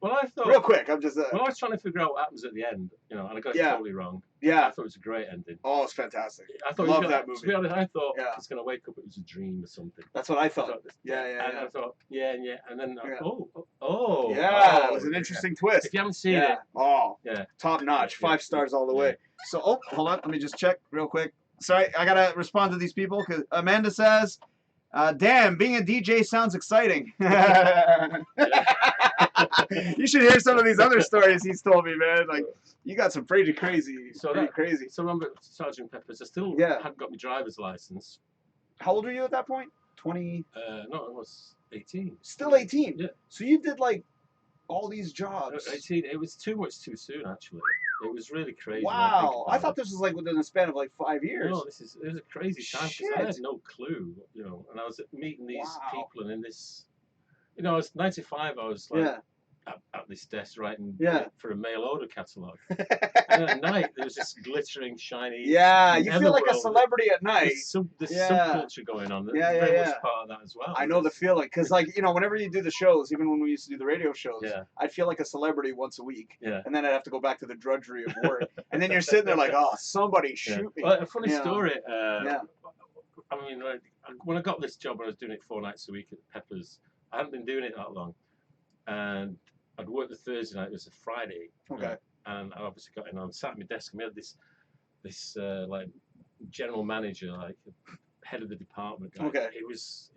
Well, I thought... Real quick, I'm just... Well, I was trying to figure out what happens at the end, and I got it totally wrong. Yeah. I thought it was a great ending. Oh, it's fantastic. I thought love that movie. To be honest, I thought he's going to wake up, it was a dream or something. That's what I thought. Yeah. And I thought, and then, it was an interesting twist. If you haven't seen it... Top notch. 5 stars all the way. So, hold on, let me just check real quick. Sorry, I got to respond to these people, because Amanda says... damn, being a DJ sounds exciting. You should hear some of these other stories he's told me, man. Like, you got some pretty crazy. So remember, Sgt. Pepper's, I still hadn't got my driver's license. How old were you at that point? 20? No, I was 18. Still 18? Yeah. So you did, like, all these jobs. 18. It was too much too soon, actually. It was really crazy. Wow. I thought this was like within a span of like 5 years. No, it was a crazy time because I had no clue, and I was meeting these people and in this, I was 95, I was like at this desk writing for a mail order catalogue. And at night there was this glittering, shiny. Yeah, you feel like a celebrity at night. There's subculture going on. Yeah. Much part of that as well. I know the feeling because, like, whenever you do the shows, even when we used to do the radio shows, I'd feel like a celebrity once a week. Yeah. And then I'd have to go back to the drudgery of work. And then you're sitting there like, oh, somebody shoot me. Well, a funny story. I mean, when I got this job, when I was doing it 4 nights a week at Pepper's, I hadn't been doing it that long, and I'd worked the Thursday night. It was a Friday. Okay. And I obviously got in on, sat at my desk, and we had this like general manager, like head of the department guy. Okay. He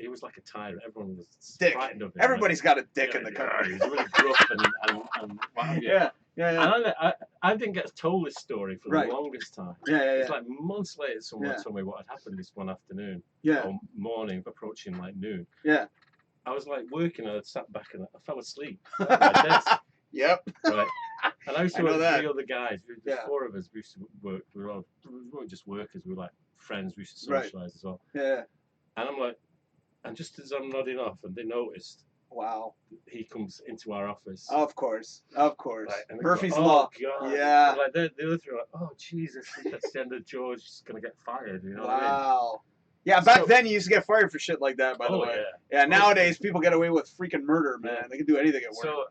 was like a tyrant. Everyone was dick. Frightened of him. Everybody's got a dick in the company. He was really gruff and what have you. Yeah. And I didn't get told this story for the longest time. It's like months later, someone told me what had happened this one afternoon. Or morning, approaching like noon. Yeah. I was like working, and I sat back and I fell asleep at my desk. Yep. Right. And I used to work with 3 other guys. There's 4 of us. We used to work. We weren't just workers. We were like friends. We used to socialise as well. Yeah. And I'm like, And just as I'm nodding off, and they noticed, Wow. he comes into our office. Of course. Of course. Like, and they Murphy's go, Law. God. Yeah. And like the other three are like, oh Jesus, that's the end of George. He's gonna get fired. You know what I mean? Wow. Yeah, back So- then you used to get fired for shit like that, by the way. Yeah, nowadays people get away with freaking murder, man. Yeah. They can do anything at work. So,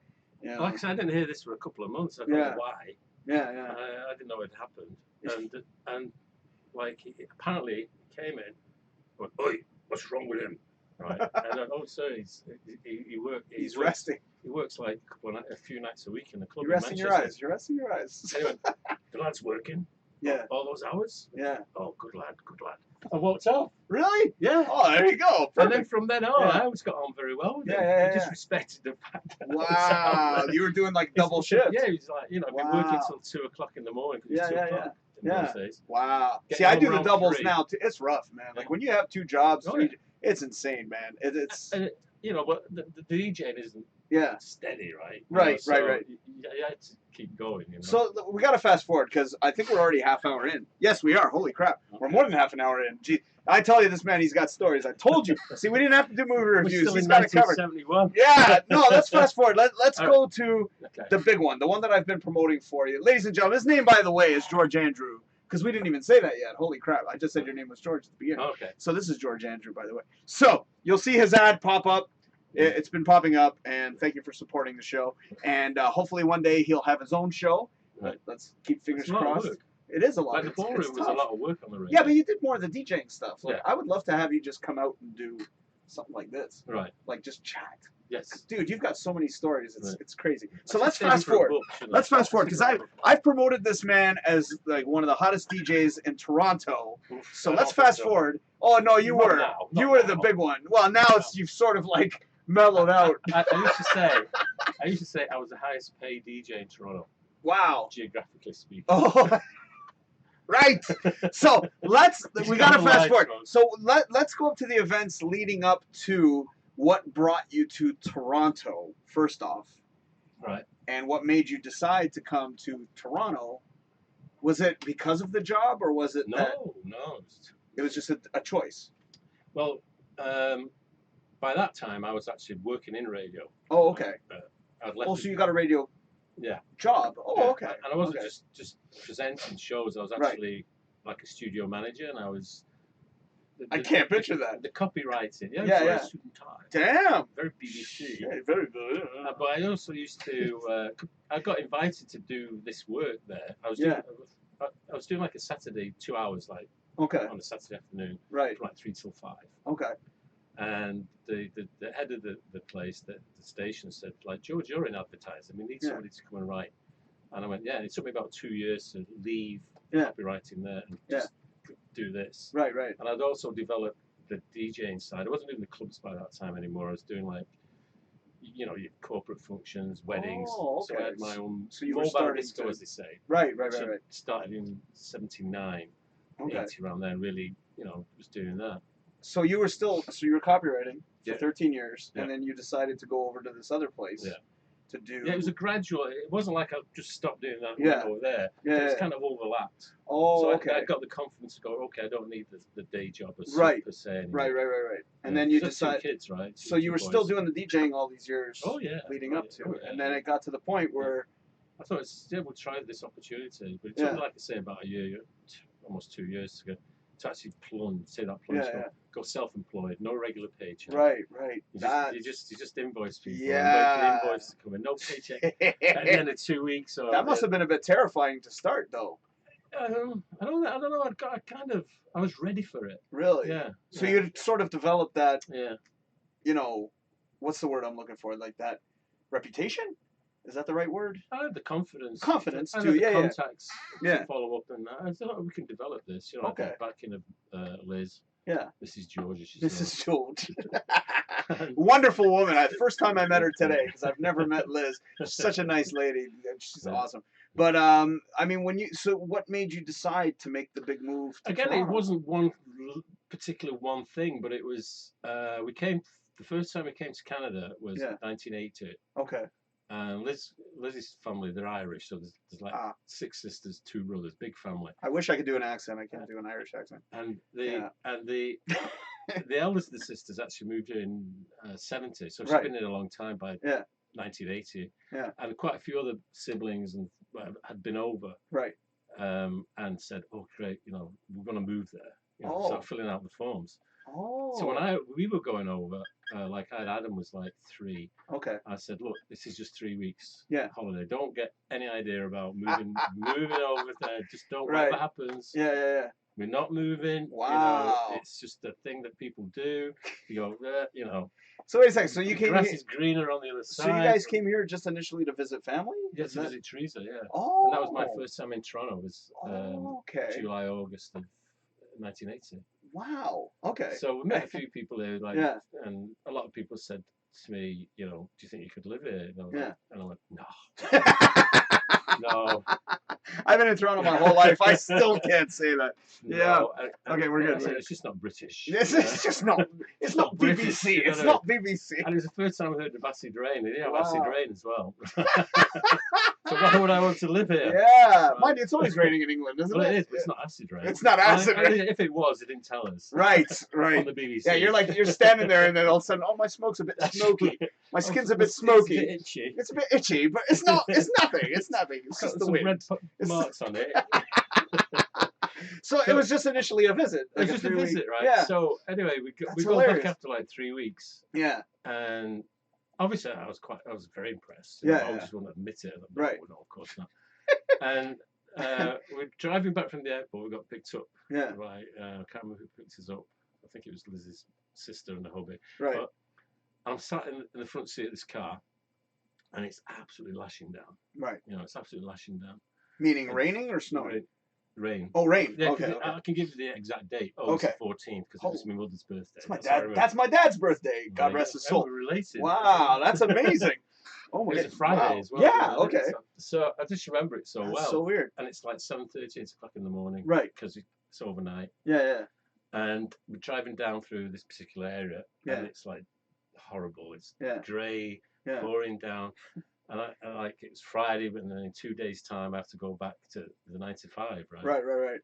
Yeah. like I said, I didn't hear this for a couple of months. I don't know why. Yeah, yeah. I didn't know it happened. And like, apparently he came in, went, oi, what's wrong with him? Right. And I, oh, sir, He's resting. He works like a few nights a week in the club. You're resting your eyes. You're resting your eyes. Anyway, the lad's working. Yeah. All those hours? Yeah. Oh, good lad, good lad. I walked off. Really? Yeah. Oh, there you go. Perfect. And then from then on, I always got on very well with him. He just respected the fact that I was out. You were doing like double shift. Yeah, he was like, you know, I've been working till 2 o'clock in the morning. Yeah. Those days. Wow. Getting See, I do home the around doubles 3. now too. It's rough, man. Like when you have 2 jobs, Oh, 3, it's insane, man. It's you know, but the DJing isn't steady, right? Right, right. You had to keep going, you know. So we got to fast forward because I think we're already half hour in. Yes, we are. Holy crap. Okay. We're more than half an hour in. Gee, I tell you, this man, he's got stories. I told you. See, we didn't have to do movie reviews. We're He's still got it covered. 1971. Yeah, no, let's fast forward. Let's go to Okay. the big one, the one that I've been promoting for you. Ladies and gentlemen, his name, by the way, is George Andrew, because we didn't even say that yet. Holy crap. I just said your name was George at the beginning. Okay. So this is George Andrew, by the way. So you'll see his ad pop up. It's been popping up, and thank you for supporting the show. And hopefully one day he'll have his own show. Right. Let's keep fingers It's a lot of crossed. work. It is a lot. Like the It's ballroom was a tough. lot of work on the radio. Yeah, but you did more of the DJing stuff. Like, Yeah. I would love to have you just come out and do something like this. Right. Like just chat. Yes. Dude, you've got so many stories. Right. It's crazy. So I let's should save fast it for a forward. book, shouldn't I? Let's fast forward because I've promoted this man as like one of the hottest DJs in Toronto. So I let's don't think fast so. forward. Oh no, you Not were. now, You not were the now. big one. Well, now it's you've sort of like mellowed out. I used to say I was the highest paid DJ in Toronto, Wow. geographically speaking. Oh. Right. So we gotta got fast the forward. lights, So let's go up to the events leading up to what brought you to Toronto first off, Right. and what made you decide to come to Toronto. Was it because of the job, or was it that No. it was just a choice? Well, by that time I was actually working in radio. Oh, okay. I'd left. Oh, so you got a radio Yeah. job. Oh, Yeah. okay. And I wasn't Okay. just presenting shows. I was Right. actually like a studio manager, and I was. I can't picture that. The copywriting. Yeah. Yeah, for yeah. a suit and tie. Damn. Very BBC. Yeah, very good. But I also used to. I got invited to do this work there. I was Yeah. doing. I was doing like a Saturday, 2 hours, like Okay. on a Saturday afternoon, Right. from like 3 till 5. Okay. And the head of the place, the station, said, like, George, you're in advertising. We need somebody to come and write. And I went, yeah. And it took me about 2 years to leave copywriting there and just do this. Right. Right. And I'd also developed the DJing side. I wasn't doing the clubs by that time anymore. I was doing like, you know, your corporate functions, weddings. Oh, okay. So I had my own So you were mobile starting disco, to- as they say. Right. Right. Which Right. I Right. started in 79, Okay. 80 around there. Really, you know, was doing that. So you were copywriting for Yeah. 13 years, Yeah. and then you decided to go over to this other place Yeah. to do. Yeah, it was a gradual. It wasn't like I just stopped doing that and Yeah. went over there. Yeah, It was yeah. kind of overlapped. Oh, So okay. I got the confidence to go, okay, I don't need the day job as Right. per se anymore. Right. And Yeah. then you So decide. 2 kids, right? So you Two were still boys. doing the DJing all these years. Oh yeah. Leading up to Oh, it, yeah. and then it got to the point where. I thought we'll try this opportunity, but it Yeah. took me, like I say, about a year, almost 2 years to actually plunge, Yeah. go self-employed, no regular paycheck. Right. You just invoice people. Yeah. And wait for the invoice to come in. No paycheck at the end of 2 weeks. Or That must have been a bit terrifying to start, though. I don't know. I was ready for it. Really. Yeah. So yeah. you sort of developed that. Yeah. You know, what's the word I'm looking for? Like that reputation. Is that the right word? I had the confidence. Confidence I had too. the Yeah. contacts Yeah. to follow up, and I thought we can develop this. You know, Okay. back in Liz. Yeah. This is George. This is George. Wonderful woman. First time I met her today because I've never met Liz. She's such a nice lady. She's Yeah. awesome. But I mean, what made you decide to make the big move to Again, Toronto? it wasn't one particular one thing, but it was the first time we came to Canada was 1980. Okay. And Liz's family, they're Irish, so there's like 6 sisters, 2 brothers, big family. I wish I could do an accent. I can't do an Irish accent. And the the eldest of the sisters actually moved here in 70, so she's Right. been here a long time by Yeah. 1980. Yeah. And quite a few other siblings and had been over Right. and said, "Oh, great, you know, we're going to move there." You know, Oh. start filling out the forms. Oh. So when we were going over, like Adam was like 3. Okay. I said, "Look, this is just 3 weeks Yeah. holiday. Don't get any idea about moving over there. Just don't. Right. Whatever happens, Yeah. we're not moving. Wow. You know, it's just a thing that people do. You go, you know." So wait a second. So you the came grass here. is greener on the other side. So you guys came here just initially to visit family? Yeah, Is to that- visit Teresa, yeah. Oh. And that was my first time in Toronto. Was Okay. July, August of 1980. Wow. Okay. So we met a few people here, like, Yeah. and a lot of people said to me, you know, "Do you think you could live here?" And I was Yeah. like, and I went, "No, no." I've been in Toronto my whole life. I still can't say that. Yeah. No. Okay, we're good, I said, we're good. It's just not British. This you know? is just not. It's not British, BBC. you know It's what I not BBC. And it was the first time I heard of acid rain. They didn't have Wow. acid rain as well. So why would I want to live here? Yeah. So- Mind you, it's always raining in England, isn't Well, it? it is, but it's not acid rain. It's not acid And rain. if it was, they didn't tell us. Right. On Right. the BBC. Yeah, you're standing there, and then all of a sudden, oh, my smoke's a bit smoky. My skin's a bit It's smoky. a bit itchy. It's a bit itchy, but it's not. It's nothing. It's nothing. It's Got just the some wind. red It's- marks on it. So it was just initially a visit. It was like just a 3-week visit, right? Yeah. So anyway, we That's got back hilarious. after like 3 weeks, Yeah. and obviously I was very impressed. Yeah, I yeah. just wouldn't admit it. Like, Right. No, of course not. And we're driving back from the airport. We got picked up Yeah. by I can't remember who picked us up. I think it was Liz's sister and the hubby. Right. But I'm sat in the front seat of this car, and it's absolutely lashing down. Right. You know, it's absolutely lashing down. Meaning raining or snowing? Rain. Oh, rain. Yeah, Okay. 'cause Okay. I can give you the exact date. August Okay. 14th, because it was my mother's birthday. That's my dad's birthday. God rest his soul. We're related. Wow, that's amazing. Oh my It god. was a Friday Wow. as well. Yeah. wasn't it? Okay. So I just remember it so That's well. so weird. And it's like 7:30, 8 o'clock in the morning. Right. Because it's overnight. Yeah. And we're driving down through this particular area. Yeah. And it's like horrible. It's Yeah. grey, Yeah. pouring down. And I like it was Friday, but then in 2 days' time I have to go back to the 9 to 5, right? Right.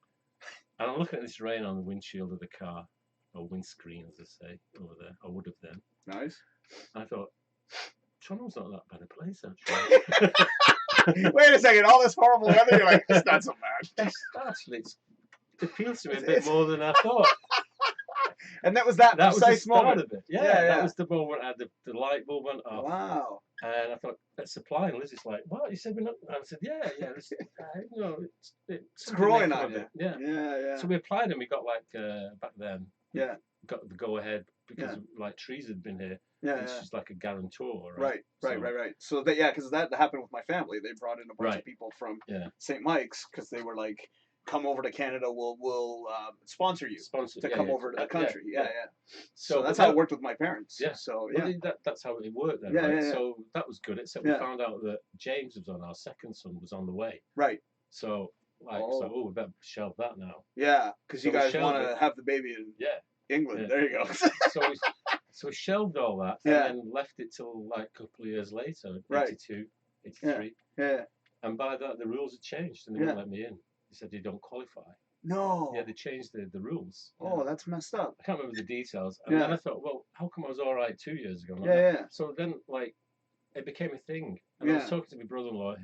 And I'm looking at this rain on the windshield of the car, or windscreen, as they say, over there. I would have then. Nice. And I thought, Toronto's not that bad a place, actually. Wait a second. All this horrible weather. You're like, it's not so bad. It appeals to me a bit more than I thought. And that was that That was the precise start moment. of it. Yeah, Yeah. that was the moment I had the light bulb went off. Wow. And I thought, let's apply. And Liz is like, what? You said we're not. And I said, yeah. You know, it's growing making on of you. it. Yeah. Yeah. So we applied and we got like, back then, Yeah. got the go ahead because like trees had been here. Yeah. It's just like a guarantor, right? Right. So that because that happened with my family. They brought in a bunch of people from St. Mike's because they were like, "Come over to Canada. We'll sponsor you to come over to the country." Yeah. So that's how it worked with my parents. Yeah. So well, that's how it worked then. Right? So that was good. Except we found out that James was on our second son was on the way. Right. So oh, we better shelve that now. Yeah, because you guys want to it. have the baby in England. There you go. So we shelved all that and then left it till like a couple of years later, 82, 83. Yeah. And by that, the rules had changed and they wouldn't let me in. They said you don't qualify. No. Yeah, they changed the rules. Oh, that's messed up. I can't remember the details. And then I thought, well, how come I was all right 2 years ago? Yeah. So then, like, it became a thing. And I was talking to my brother-in-law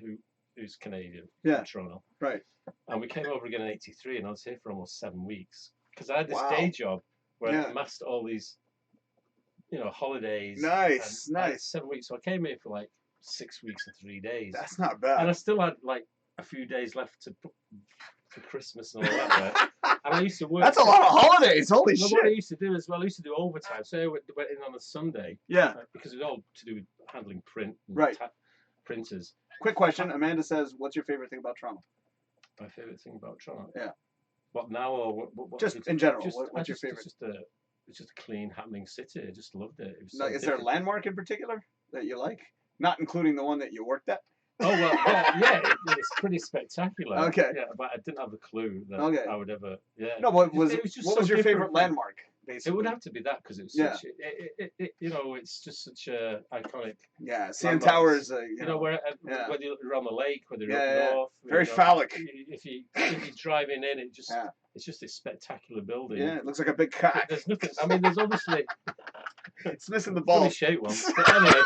who's Canadian from Toronto. Right. And we came over again in 83 and I was here for almost 7 weeks. Because I had this day job where I amassed all these, holidays. Nice. 7 weeks. So I came here for like 6 weeks and 3 days. That's not bad. And I still had like a few days left for Christmas and all that, right? And I used to work. That's a lot of holidays. Holy shit. What I used to do as well, I used to do overtime. So I went in on a Sunday. Yeah. Because it was all to do with handling print and printers. Quick question. Amanda says, what's your favorite thing about Toronto? My favorite thing about Toronto? Yeah. What now or what just in general? Just, what's your favorite? It's just a clean, happening city. I just loved it. It was is there a landmark in particular that you like? Not including the one that you worked at? Oh, well, yeah, it's pretty spectacular. Okay. Yeah, but I didn't have a clue that I would ever, No, what was just your so favorite different. landmark basically. It would have to be that because it was such. You know, it's just such a iconic. Yeah, CN Tower is a. You know, whether you're on the lake, whether you're up north. Very phallic. If you're driving in, it's just this spectacular building. Yeah, it looks like a big cock. There's nothing. I mean, there's obviously. It's missing the ball. Funny shaped one. But anyway.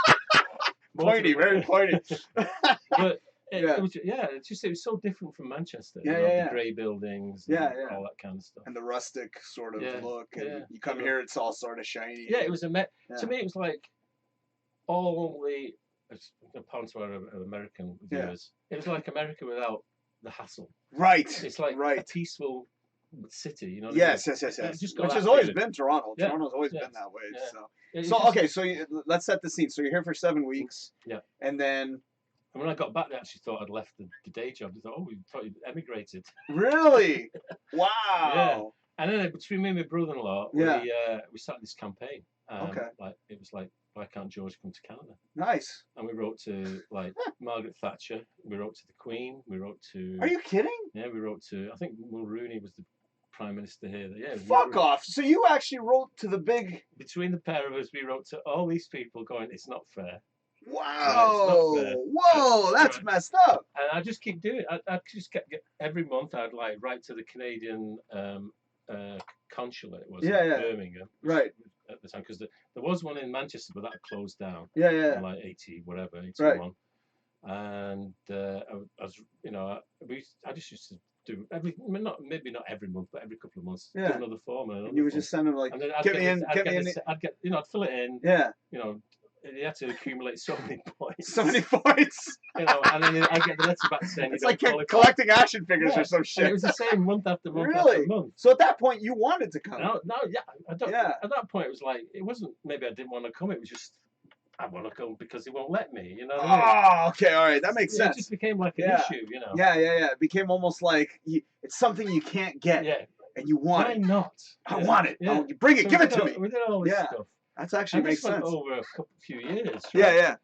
Pointy, very pointy. But it was so different from Manchester. The grey buildings, and all that kind of stuff, and the rustic sort of look. And you come here, it's all sort of shiny. Yeah, it was to me, it was like all the pounds to our American viewers. It was like America without the hassle. Right. It's like a peaceful city, you know. Yes. Which has always been Toronto. Yeah. Toronto's always been that way. Yeah. So let's set the scene. So you're here for 7 weeks. Yeah. And then. And when I got back, they actually thought I'd left the day job. They thought, we thought you'd emigrated. Really? Wow. Yeah. And then between me and my brother-in-law, we started this campaign. It was like, why can't George come to Canada? Nice. And we wrote to Margaret Thatcher. We wrote to the Queen. We wrote to. Are you kidding? Yeah, we wrote to. I think Mulrooney was the Prime Minister here. Yeah. Fuck off. So you actually wrote to the big. Between the pair of us, we wrote to all these people, going, "It's not fair." Wow! It's not fair. Whoa, that's messed up. And I just keep doing it. I just kept every month. I'd write to the Canadian consulate. Was in Birmingham. Right. At the time, because there was one in Manchester, but that closed down. Yeah. In like 81. Right. And I was, I just used to do maybe not every month, but every couple of months. Do another form. And you were just sending like, get me in. I'd fill it in. Yeah. You had to accumulate so many points. So many points. And then I get the letter back saying it's like collecting action figures or some shit. And it was the same month after month after month. So at that point, you wanted to come. No, At that point, it was like it wasn't. Maybe I didn't want to come. It was just I want to come because he won't let me. You know. Oh, okay, all right, that makes sense. It just became like an issue, you know. Yeah. It became almost like it's something you can't get. Yeah. And you want Why it. not? I want it. Yeah. Bring it. Give it to me. We did all this stuff. That's actually makes sense. Over a few years. Right? Yeah.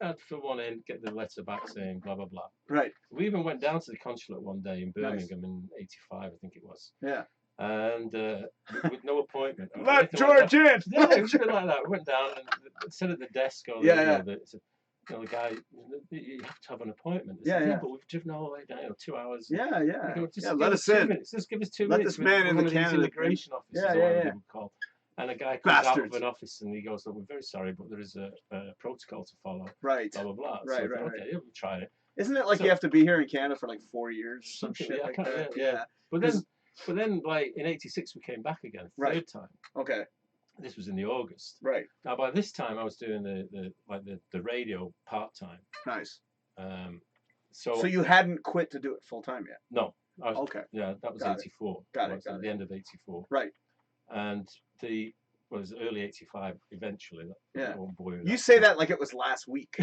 I had for one end get the letter back saying blah blah blah. Right. We even went down to the consulate one day in Birmingham in '85, I think it was. Yeah. And with no appointment. Let George in. Yeah, it was a bit like that. We went down and said at the desk, the guy, you have to have an appointment. Said, but we've driven all the way down, 2 hours. Yeah. Let us in. Just give us 2 Let minutes. this man in the Canada immigration office. Yeah. And a guy comes out of an office and he goes, "We're very sorry, but there is a protocol to follow." Right. Blah blah blah. Right. Okay, we'll try it. Isn't it like you have to be here in Canada for like 4 years or some shit like that? Yeah. But then, like in '86, we came back again, third time. Okay. This was in the August. Right. Now by this time, I was doing the radio part time. Nice. So you hadn't quit to do it full time yet? No. Okay. Yeah, that was '84. Got it. At the end of '84. Right. And was early '85 eventually. Oh boy, you say that like it was last week.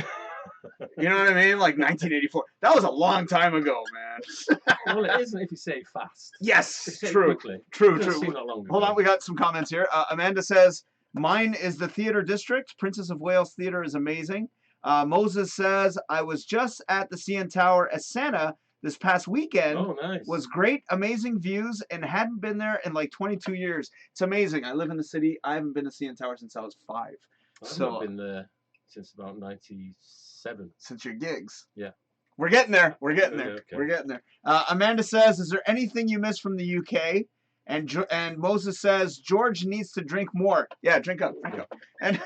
You know what I mean? Like 1984. That was a long time ago, man. Well, it isn't if you say it fast. Yes, true. True. Hold on, we got some comments here. Amanda says, mine is the theater district. Princess of Wales Theater is amazing. Moses says, I was just at the CN Tower as Santa this past weekend. Oh, nice. Was great, amazing views, and hadn't been there in like 22 years. It's amazing. I live in the city. I haven't been to CN Tower since I was 5. I've been there since about 97. Since your gigs. Yeah. We're getting there. We're getting there. Okay. We're getting there. Amanda says, is there anything you miss from the UK? And Moses says, George needs to drink more. Yeah, drink up. And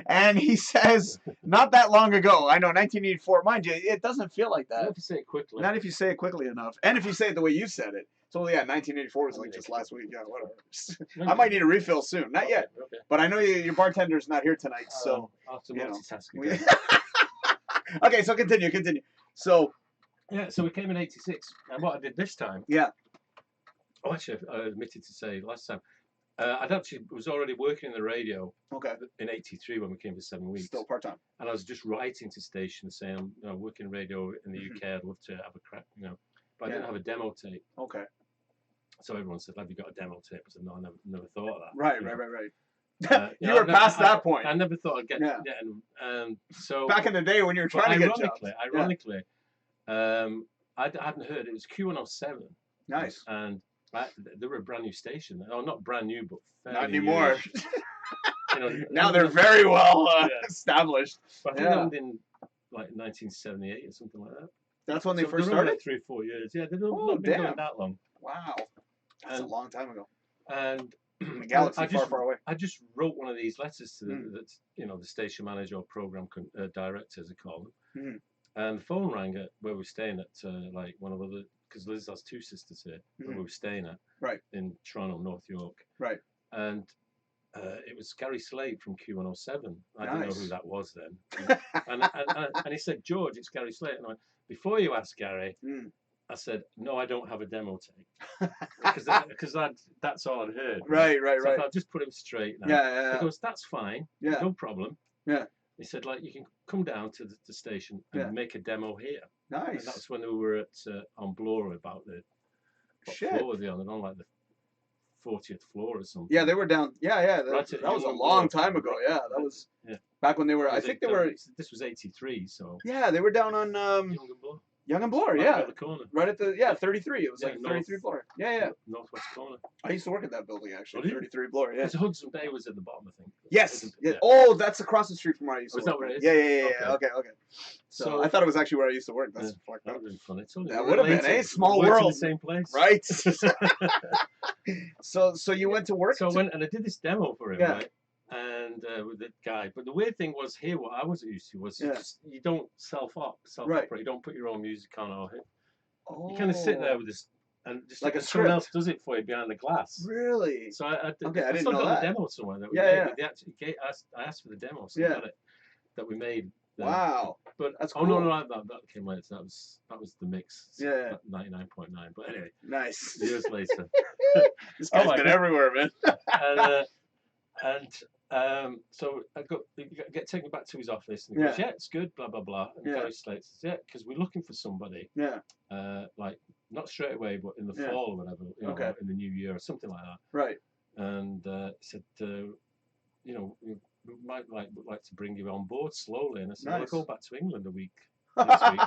and he says, not that long ago. I know, 1984. Mind you, it doesn't feel like that. Not if you say it quickly. Not if you say it quickly enough. And if you say it the way you said it. So, 1984 was like just last week. Yeah, whatever. I might need a refill soon. Not yet. Okay. But I know your bartender's not here tonight, so. I'll have to multitask again. Okay, so continue. So. Yeah, so we came in '86. And what I did this time. Yeah. Oh, actually, I admitted to say last time. I was already working in the radio. Okay. In '83 when we came for 7 weeks. Still part time. And I was just writing to stations saying, I'm working radio in the UK. I'd love to have a crack, But I didn't have a demo tape. Okay. So everyone said, "Have you got a demo tape?" I said, "No, I never thought of that." Right. You were past that point. I never thought I'd get. Yeah. And so back in the day when you were trying to get jobs. Ironically, I hadn't heard it was Q107. Nice. And They were a brand new station. Oh, not brand new, but Not fairly anymore. newish. You know, Now they're very well established. But I think they opened in like 1978 or something like that. That's when they So first they were started? like 3 or 4 years. Yeah, they've not been damn. going that long. Wow. That's a long time ago. And the galaxy far away. I just wrote one of these letters to the station manager or program director, as they call them. And the phone rang at where we were staying at, like one of the, because Liz has 2 sisters here, where we were staying at, in Toronto, North York. Right. And it was Gary Slade from Q107. I didn't know who that was then. and he said, George, it's Gary Slade. And I went, before you ask Gary, I said, no, I don't have a demo tape. Because that's all I'd heard. Right. So I thought, I'll just put him straight now. He goes, that's fine. No problem. Yeah. He said, like, you can come down to the station and make a demo here. Nice. And that's when we were at on Blora, about the floor were they on? They're on like the 40th floor or something. Yeah, they were down. Yeah. That was a long time ago. Yeah, that was back when they were. I think they were. This was '83, so. Yeah, they were down on Young and Bloor, right the corner. Right at the 33. It was like 33 floor. Yeah. Northwest corner. I used to work at that building actually. 33 Bloor. Yeah. Because Hudson Bay was at the bottom, I think. Yes. Oh, that's across the street from where I used to work. Is that where it is? Yeah. Okay. So I thought it was actually where I used to work. That's fucked up. That would have been funny. That would have been a small world. In the same place. Right. So you went to work. So I went and I did this demo for him, right? And with the guy, but the weird thing was here, what I wasn't used to was you don't self-operate. You don't put your own music on or hit. You kind of sit there with this, and just like someone else does it for you behind the glass. Really? So I didn't know that. got a demo somewhere that we made. I asked for the demo, so I got it, that we made. Wow. But that's cool. no, that came later. That was the mix. 99.9. But anyway. Nice. Years later. This guy's been everywhere, man. So I get taken back to his office, and he goes, "Yeah, it's good." Blah blah blah. And Gary Slate says, "Yeah, because we're looking for somebody. Like not straight away, but in the fall or whatever, or in the new year or something like that." Right. And he said, we might like to bring you on board slowly. And I said, I'll go back to England a week next week.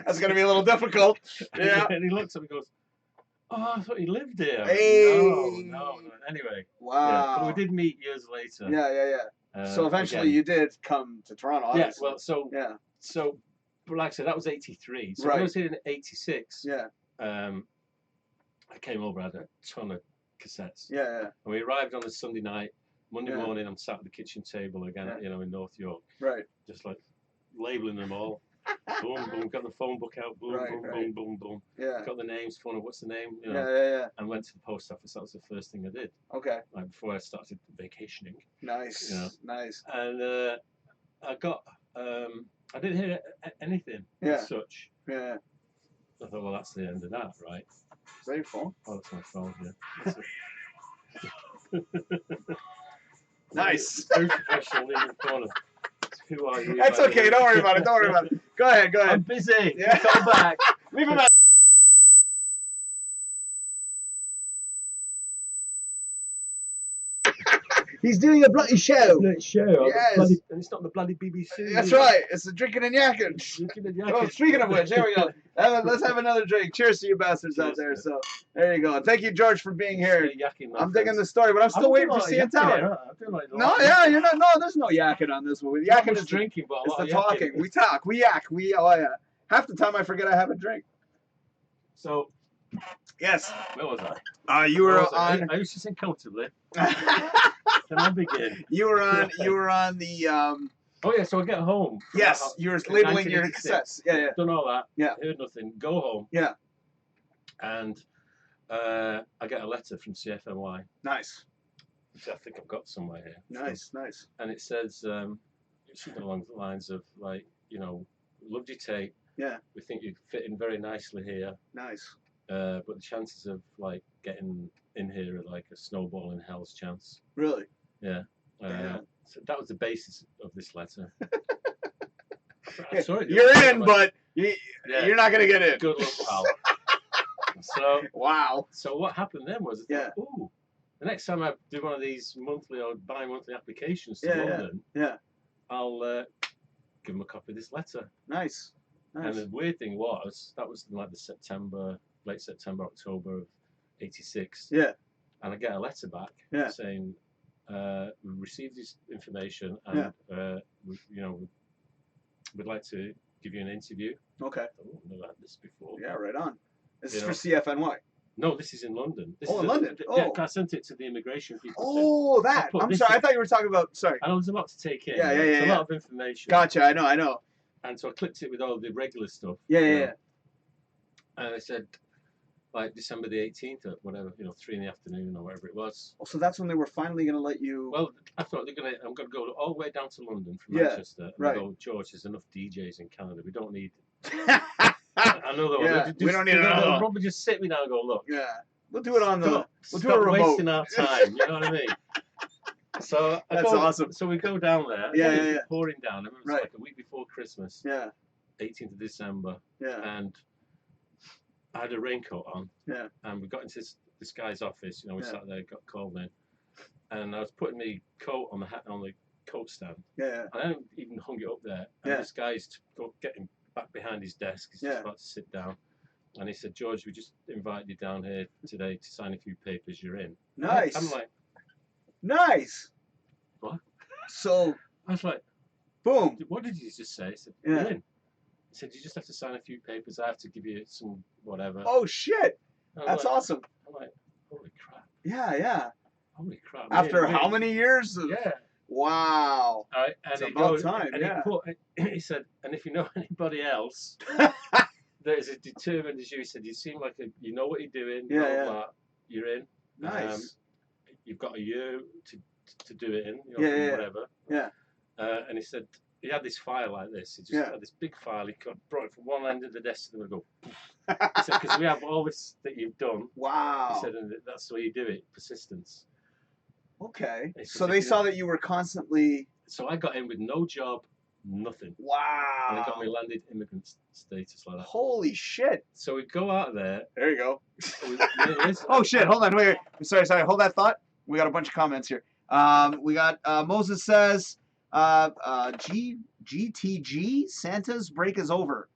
That's going to be a little difficult. Yeah. And he looks at me and goes, "Oh, I thought you lived here." Hey. No. Anyway. Wow. Yeah, but we did meet years later. Yeah. So eventually you did come to Toronto, obviously. So, but like I said, that was '83. So when I was here in '86, I came over, I had a ton of cassettes. Yeah. And we arrived on a Sunday night. Monday morning, I'm sat at the kitchen table again, in North York. Right. Just like labeling them all. Boom, boom. Got the phone book out. Boom, boom. Yeah. Got the names. Phone. What's the name? And went to the post office. That was the first thing I did. Okay. Like before I started vacationing. Nice. Nice. And I got. I didn't hear anything as such. Yeah. I thought, well, that's the end of that, right? Is that your phone? Oh, that's my phone. Yeah. Nice. Very professional in the corner. Who are you? That's okay. Don't worry about it. Go ahead. I'm busy. Yeah. Come back. Leave him out. He's doing a bloody show. Yes. And it's not the bloody BBC. That's right. It's the Drinkin Yakkin. Drinkin Yakkin. Oh, speaking of which, here we go. Let's have another drink. Cheers to you bastards out there. So there you go. Thank you, George, for being here. I'm digging the story, but I'm still waiting for CN Tower. No, you're not. No, there's no yakking on this one. Yakking is drinking, but it's the talking. We talk. We yak. Half the time I forget I have a drink. So. Yes. Where was I? You were on. I used to sing comfortably. Can I begin? You were on the. Oh yeah, so I get home. Yes, you were labeling your cassettes. Yeah. Done all that. Yeah. Heard nothing. Go home. Yeah. And I get a letter from CFNY. Nice. Which I think I've got somewhere here. Nice. And it says something along the lines of like, loved your tape. Yeah. We think you'd fit in very nicely here. Nice. But the chances of like getting in here are like a snowball in hell's chance. Really? Yeah. So that was the basis of this letter. I'm sorry, you're in, but you're not gonna get in. Good luck, pal. So wow. So what happened then was, ooh, the next time I do one of these monthly or bi-monthly applications to London, I'll give them a copy of this letter. Nice. And the weird thing was, that was like the late September, October of '86. Yeah. And I get a letter back saying, we received this information and we'd like to give you an interview. Okay. I've never had this before. Yeah, right on. This is for CFNY. No, this is in London. This in London. Yeah, I sent it to the immigration people. Oh, that. I'm sorry. I thought you were talking about. Sorry. And I was about to take it. Yeah. It's a lot of information. Gotcha. I know. And so I clicked it with all the regular stuff. Yeah. And I said, like December the 18th or whatever, 3 in the afternoon or whatever it was. Oh, so that's when they were finally going to let you. Well, I thought I'm going to go all the way down to London from Manchester. And go, George, there's enough DJs in Canada. We don't need. Another one. We don't need another one. Probably just sit me down and go, look. Yeah. We'll do it on the. We'll do it remote. Wasting our time. You know what I mean? So that's awesome. So we go down there. Yeah. Pouring down. It was like a week before Christmas. Yeah. 18th of December. Yeah. And I had a raincoat on. Yeah. And we got into this guy's office. We sat there, got called in, and I was putting the coat on the coat stand. Yeah. And I hadn't even hung it up there. And this guy's getting back behind his desk. He's just about to sit down. And he said, George, we just invited you down here today to sign a few papers. You're in. Nice. I'm like, nice. What? So I was like, boom. What did you just say? He said, you're in. He said, you just have to sign a few papers. I have to give you some whatever. Oh, shit. That's awesome. I'm like, holy crap. Yeah. Holy crap. After how many years? Yeah. Wow. And it's about time. And he said, and if you know anybody else that is as determined as you, he said, you seem like you know what you're doing. Blah, blah, you're in. Nice. You've got a year to do it in. Whatever. Yeah. And he said, he had this file like this. He just had this big file. He brought it from one end of the desk to the other. Go. He said, because we have all this that you've done. Wow. He said, and that's the way you do it. Persistence. Okay. Said, so they saw that you were constantly. So I got in with no job, nothing. Wow. And they got me landed immigrant status like that. Holy shit. So we go out of there. There you go. Oh shit! Hold on. Wait. Sorry. Hold that thought. We got a bunch of comments here. We got Moses says. GTG Santa's break is over.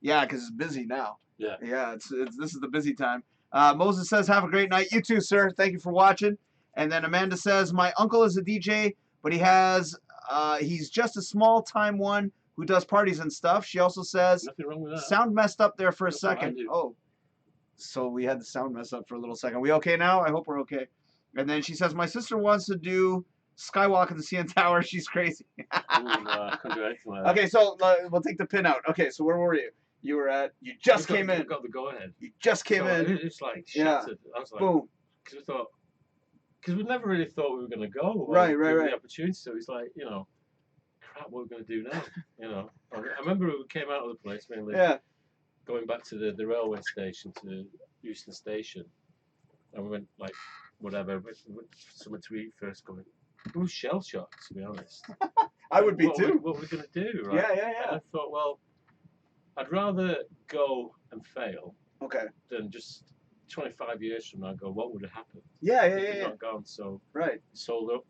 Yeah, because it's busy now. Yeah. It's this is the busy time. Moses says, "Have a great night." You too, sir. Thank you for watching. And then Amanda says, "My uncle is a DJ, but he's just a small time one who does parties and stuff." She also says, "Nothing wrong with that." Sound messed up there for a second. Oh, so we had the sound mess up for a little second. We okay now? I hope we're okay. And then she says, "My sister wants to do Skywalk at the CN Tower. She's crazy." Okay, so we'll take the pin out. Okay, so where were you? You were at. You just came in. You got the go ahead. You just came in. It's like shattered. I was like, boom. Because we never really thought we were going to go. Right. The opportunity. So it's like, crap, what are we going to do now? I remember we came out of the place mainly. Going back to the railway station to Euston Station, and we went like whatever. Somewhere to eat first. Going. We were shell shocked, to be honest. I would be too. What were we going to do, right? Yeah. And I thought, well, I'd rather go and fail than just 25 years from now go, what would have happened? Yeah. Not gone, so sold up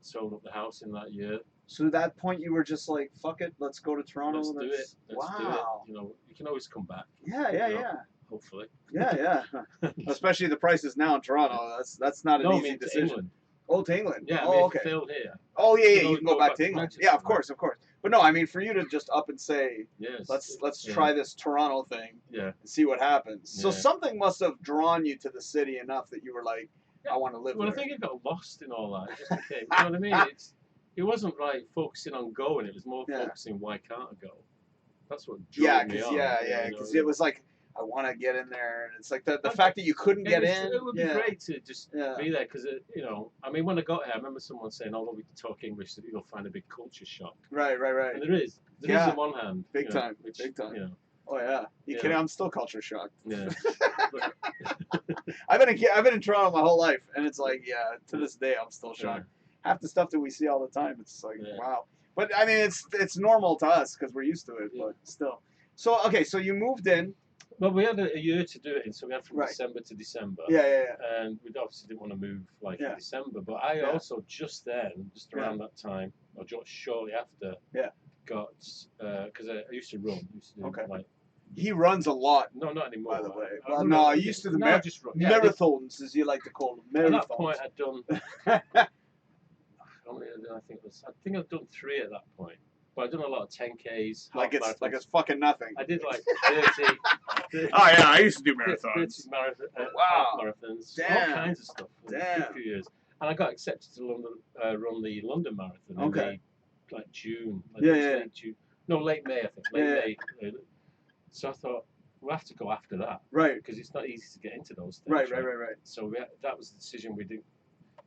the house in that year. So at that point, you were just like, fuck it, let's go to Toronto. Let's do it. Wow. You can always come back. Yeah. Hopefully. Yeah. Especially the prices now in Toronto. That's not an easy decision. To England. Oh, to England. Yeah, okay. If you failed here. Oh, yeah. You can go back to England. Yeah, of course. But no, I mean, for you to just up and say, let's try this Toronto thing and see what happens. So something must have drawn you to the city enough that you were like, I want to live there. Well, I think I got lost in all that. It just became, you know what I mean? It wasn't like focusing on going. It was more focusing, why can't I go? That's what drove me on. Because it was like, I want to get in there, and it's like the fact that you couldn't get in. It would be great to just be there, because I mean, when I got here, I remember someone saying, "Although we talk English, that you'll find a big culture shock." Right. And there is on one hand, big time. Oh yeah, you kidding? I'm still culture shocked. Yeah. I've been in Toronto my whole life, and it's like, to this day, I'm still shocked. Half the stuff that we see all the time, it's like, wow. But I mean, it's normal to us because we're used to it, but still. So so you moved in. Well, we had a year to do it in, so we had from December to December. Yeah. And we obviously didn't want to move in December, but I also just around that time, or just shortly after, got because I used to run, do He runs a lot, No, not anymore. by the way. I Well, run no, a- I used to the no, I just run. Yeah, I did. marathons, as you like to call them. At that Marathons. point, I'd done. How many did I think it was? I think I'd done 3 at that point. But I'd done a lot of 10Ks. like half it's marathons. fucking nothing. I did like 30. Oh yeah, I used to do 30 marathons. half marathons. Damn. All kinds of stuff. For a Damn. few years. And I got accepted to London, run the London Marathon Okay. in the, like June. Like Yeah, it was yeah. late June. No, late May, I think. Late May. So I thought, we'll have to go after that. Right. Because it's not easy to get into those things. Right. So that was the decision. We didn't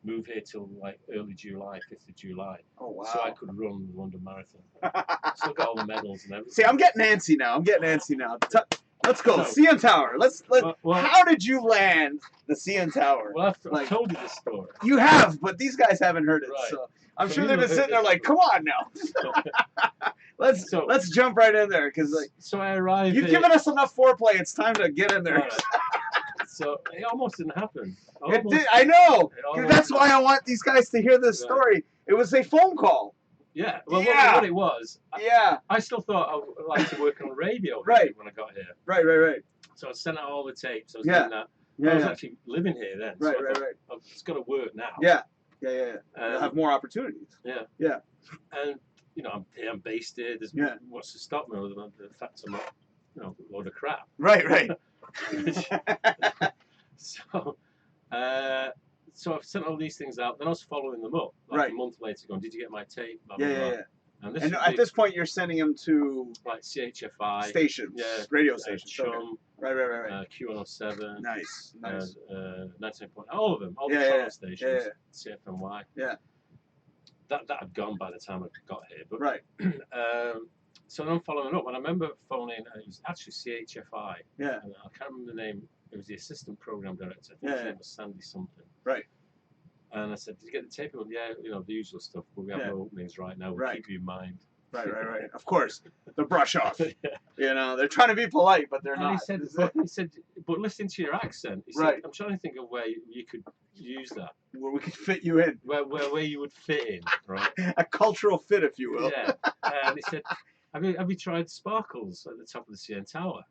move here till like early July, 5th of July. Oh wow. So I could run the London Marathon. Still got all the medals and everything. See, I'm getting antsy now. Let's go. So- CN Tower. Well, How did you land the CN Tower? well, I've like- told you this story. You have, but these guys haven't heard it. Right. So I'm So sure you they've been know sitting there like, come on now. Let's jump right in there because like So I arrived. you've given us enough foreplay. It's time to get in there. Alright. So it almost didn't happen. It did. I know. It almost- That's why I want these guys to hear this Right. story. It was a phone call. Yeah. Well, Yeah. what it was, Yeah. I still thought I would like to work on radio Right. when I got here. Right. So I sent out all the tapes. I was Yeah. doing that. Yeah. I was yeah. actually living here then. Right. So I thought, I've just got to work now. Yeah. You'll have more opportunities. And I'm based here. There's Yeah. what's to stop me other than the fact I'm not, a load of crap. Right. So, so I've sent all these things out. Then I was following them up Right. a month later, going, "Did you get my tape?" Blah, Yeah. blah, blah. And, And at this point, you're sending them to like CHFI, stations, yeah, radio stations. Chum, Okay. Right. Q107, Nice. 19 point, all of them, all the Yeah, Toronto stations, yeah. CFNY. Yeah. That had gone by the time I got here, but Right. so then I'm following up, and I remember phoning. It was actually CHFI. Yeah. And I can't remember the name. It was the assistant program director. I think Yeah, his yeah. name was Sandy something. Right. And I said, "Did you get the tape?" He went, "Yeah, the usual stuff, but we have Yeah. no openings right now. We'll Right. keep you in mind." Right. Of course, the brush off. Yeah. They're trying to be polite, but they're And not. he said, "But listen to your accent." He said, Right. "I'm trying to think of where you could use that, Where we can fit you in, where you would fit in, right?" a cultural fit, if you will. Yeah. And he said, "Have you tried sparkles at the top of the CN Tower?"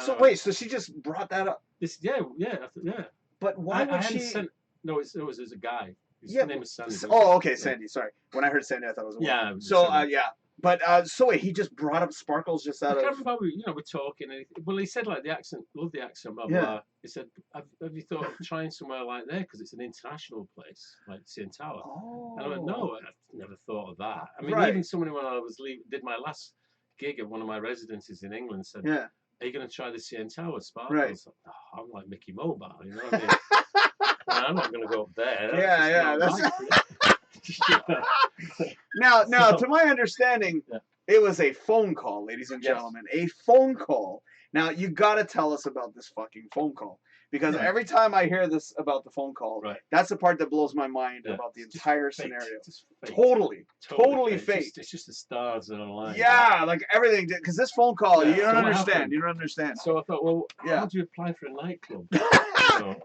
So wait, so she just brought that up, Yeah. but why I would hadn't she? sent- No, it was a guy. His Yeah, name was Sandy. Oh, okay, Yeah. Sandy. Sorry, when I heard Sandy, I thought it was a woman. Yeah. So Sandy. yeah, but so wait, he just brought up sparkles just I out can't of. remember. We're talking. And he said like the accent. Love the accent. Blah Yeah. blah. He said, "Have you thought of trying somewhere like there? Because it's an international place, like CN Tower." Oh. And I went, "No, I've never thought of that." I mean, Right. even someone when I did my last gig at one of my residences in England said, Yeah. "Are you going to try the CN Tower sparkles?" Right. Oh, I'm like Mickey Mobile, you know what I mean? I'm not going to go up there. Yeah, That's just not right. Now, So- to my understanding, Yeah. it was a phone call, ladies and Yes. gentlemen. A phone call. Now, you got to tell us about this fucking phone call. Because Yeah. every time I hear this about the phone call, Right. that's the part that blows my mind Yeah. about the It's just entire fake, scenario. just fake. Totally fake. It's just the stars that are aligned. Yeah, like everything. Because this phone call, Yeah, you don't so what understand. happened? You don't understand. So I thought, well, Yeah. how do you apply for a nightclub?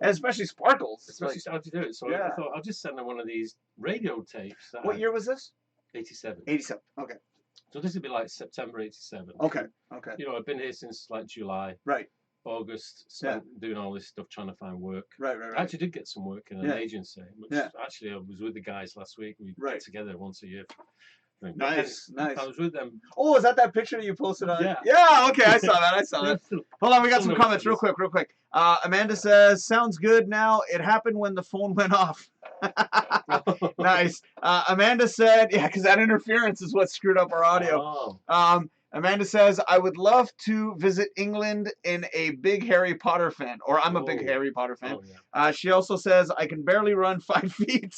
And especially sparkles. Especially how do you do it? So Yeah. I thought I'll just send them one of these radio tapes. What year was this? 87. 87. Okay. So this would be like September 87. Okay. I've been here since like July, Right. August, spent doing all this stuff trying to find work. Right. I actually did get some work in an Yeah. agency, which Yeah. actually I was with the guys last week. We Right. get together once a year. Nice. I was with them. Oh, is that picture that you posted on? Yeah. Yeah, okay, I saw that. Hold on, we got some Still comments real noticing quick. Amanda says, sounds good now. It happened when the phone went off. Nice. Amanda said, yeah, because that interference is what screwed up our audio. Oh. Amanda says, I would love to visit England in a big Harry Potter fan. Or I'm a big Oh. Harry Potter fan. Oh, yeah. She also says, I can barely run 5 feet.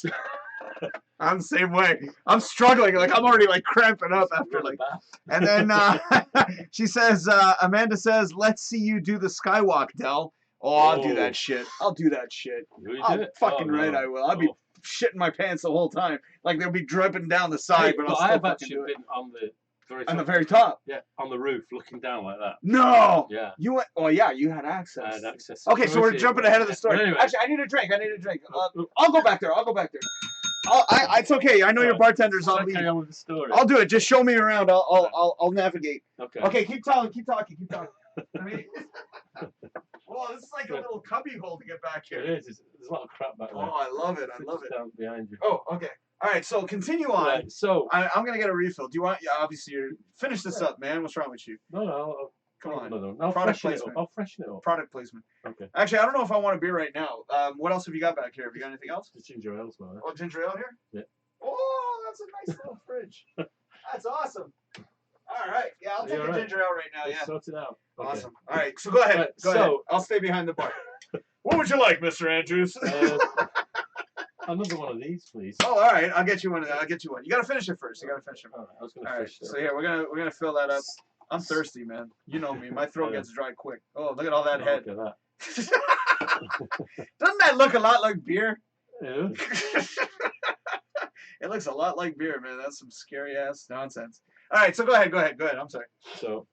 I'm the same way. I'm struggling. Like, I'm already, like, cramping up after, like... And then she says, Amanda says, let's see you do the skywalk, Del. Oh, I'll do that shit. I'll do that shit. Really Oh, did it? fucking Oh, right no. I will. I'll be Oh. shitting my pants the whole time. Like, they'll be dripping down the side, Hey, but I'll I still have fucking actually do it. been on the very On the top. very top. Yeah, on the roof, looking down like that. No! Yeah. You went... Oh, yeah, you had access. I had access. Okay, so we're jumping ahead of the story. But anyway. Actually, I need a drink. I'll go back there. It's okay. I know your bartenders. So I'll I leave. carry on with the story. I'll do it. Just show me around. I'll navigate. Okay. Okay, keep talking. I mean, well, this is like a little cubby hole to get back here. It is. There's a lot of crap back there. Oh, I love it. I love it. Down behind you. Oh, okay. All right, so continue on. Right, so I'm gonna get a refill. Do you want? Yeah, obviously, finish this up, man. What's wrong with you? No. Come on. I'll Product freshen it up. placement. I'll freshen it up. Product placement. Okay. Actually, I don't know if I want a beer right now. What else have you got back here? Have you got anything else? Just ginger ale as well. Oh, ginger ale here? Yeah. Oh, that's a nice little fridge. That's awesome. All right. Yeah, I'll take a ginger ale right now. Let's Yeah. sort it out. Okay. Awesome. All right. So go ahead. Right, Go ahead. I'll stay behind the bar. What would you like, Mr. Andrews? Another one of these, please. Oh, all right. I'll get you one. I'll get you one. You gotta finish it first. You gotta finish it. All right, I was gonna All right. finish it. So here we're gonna fill that up. I'm thirsty, man. You know me. My throat gets dry quick. Oh, look at all that head. Look at that. Doesn't that look a lot like beer? Yeah. It looks a lot like beer, man. That's some scary ass nonsense. All right, so go ahead. I'm sorry. So,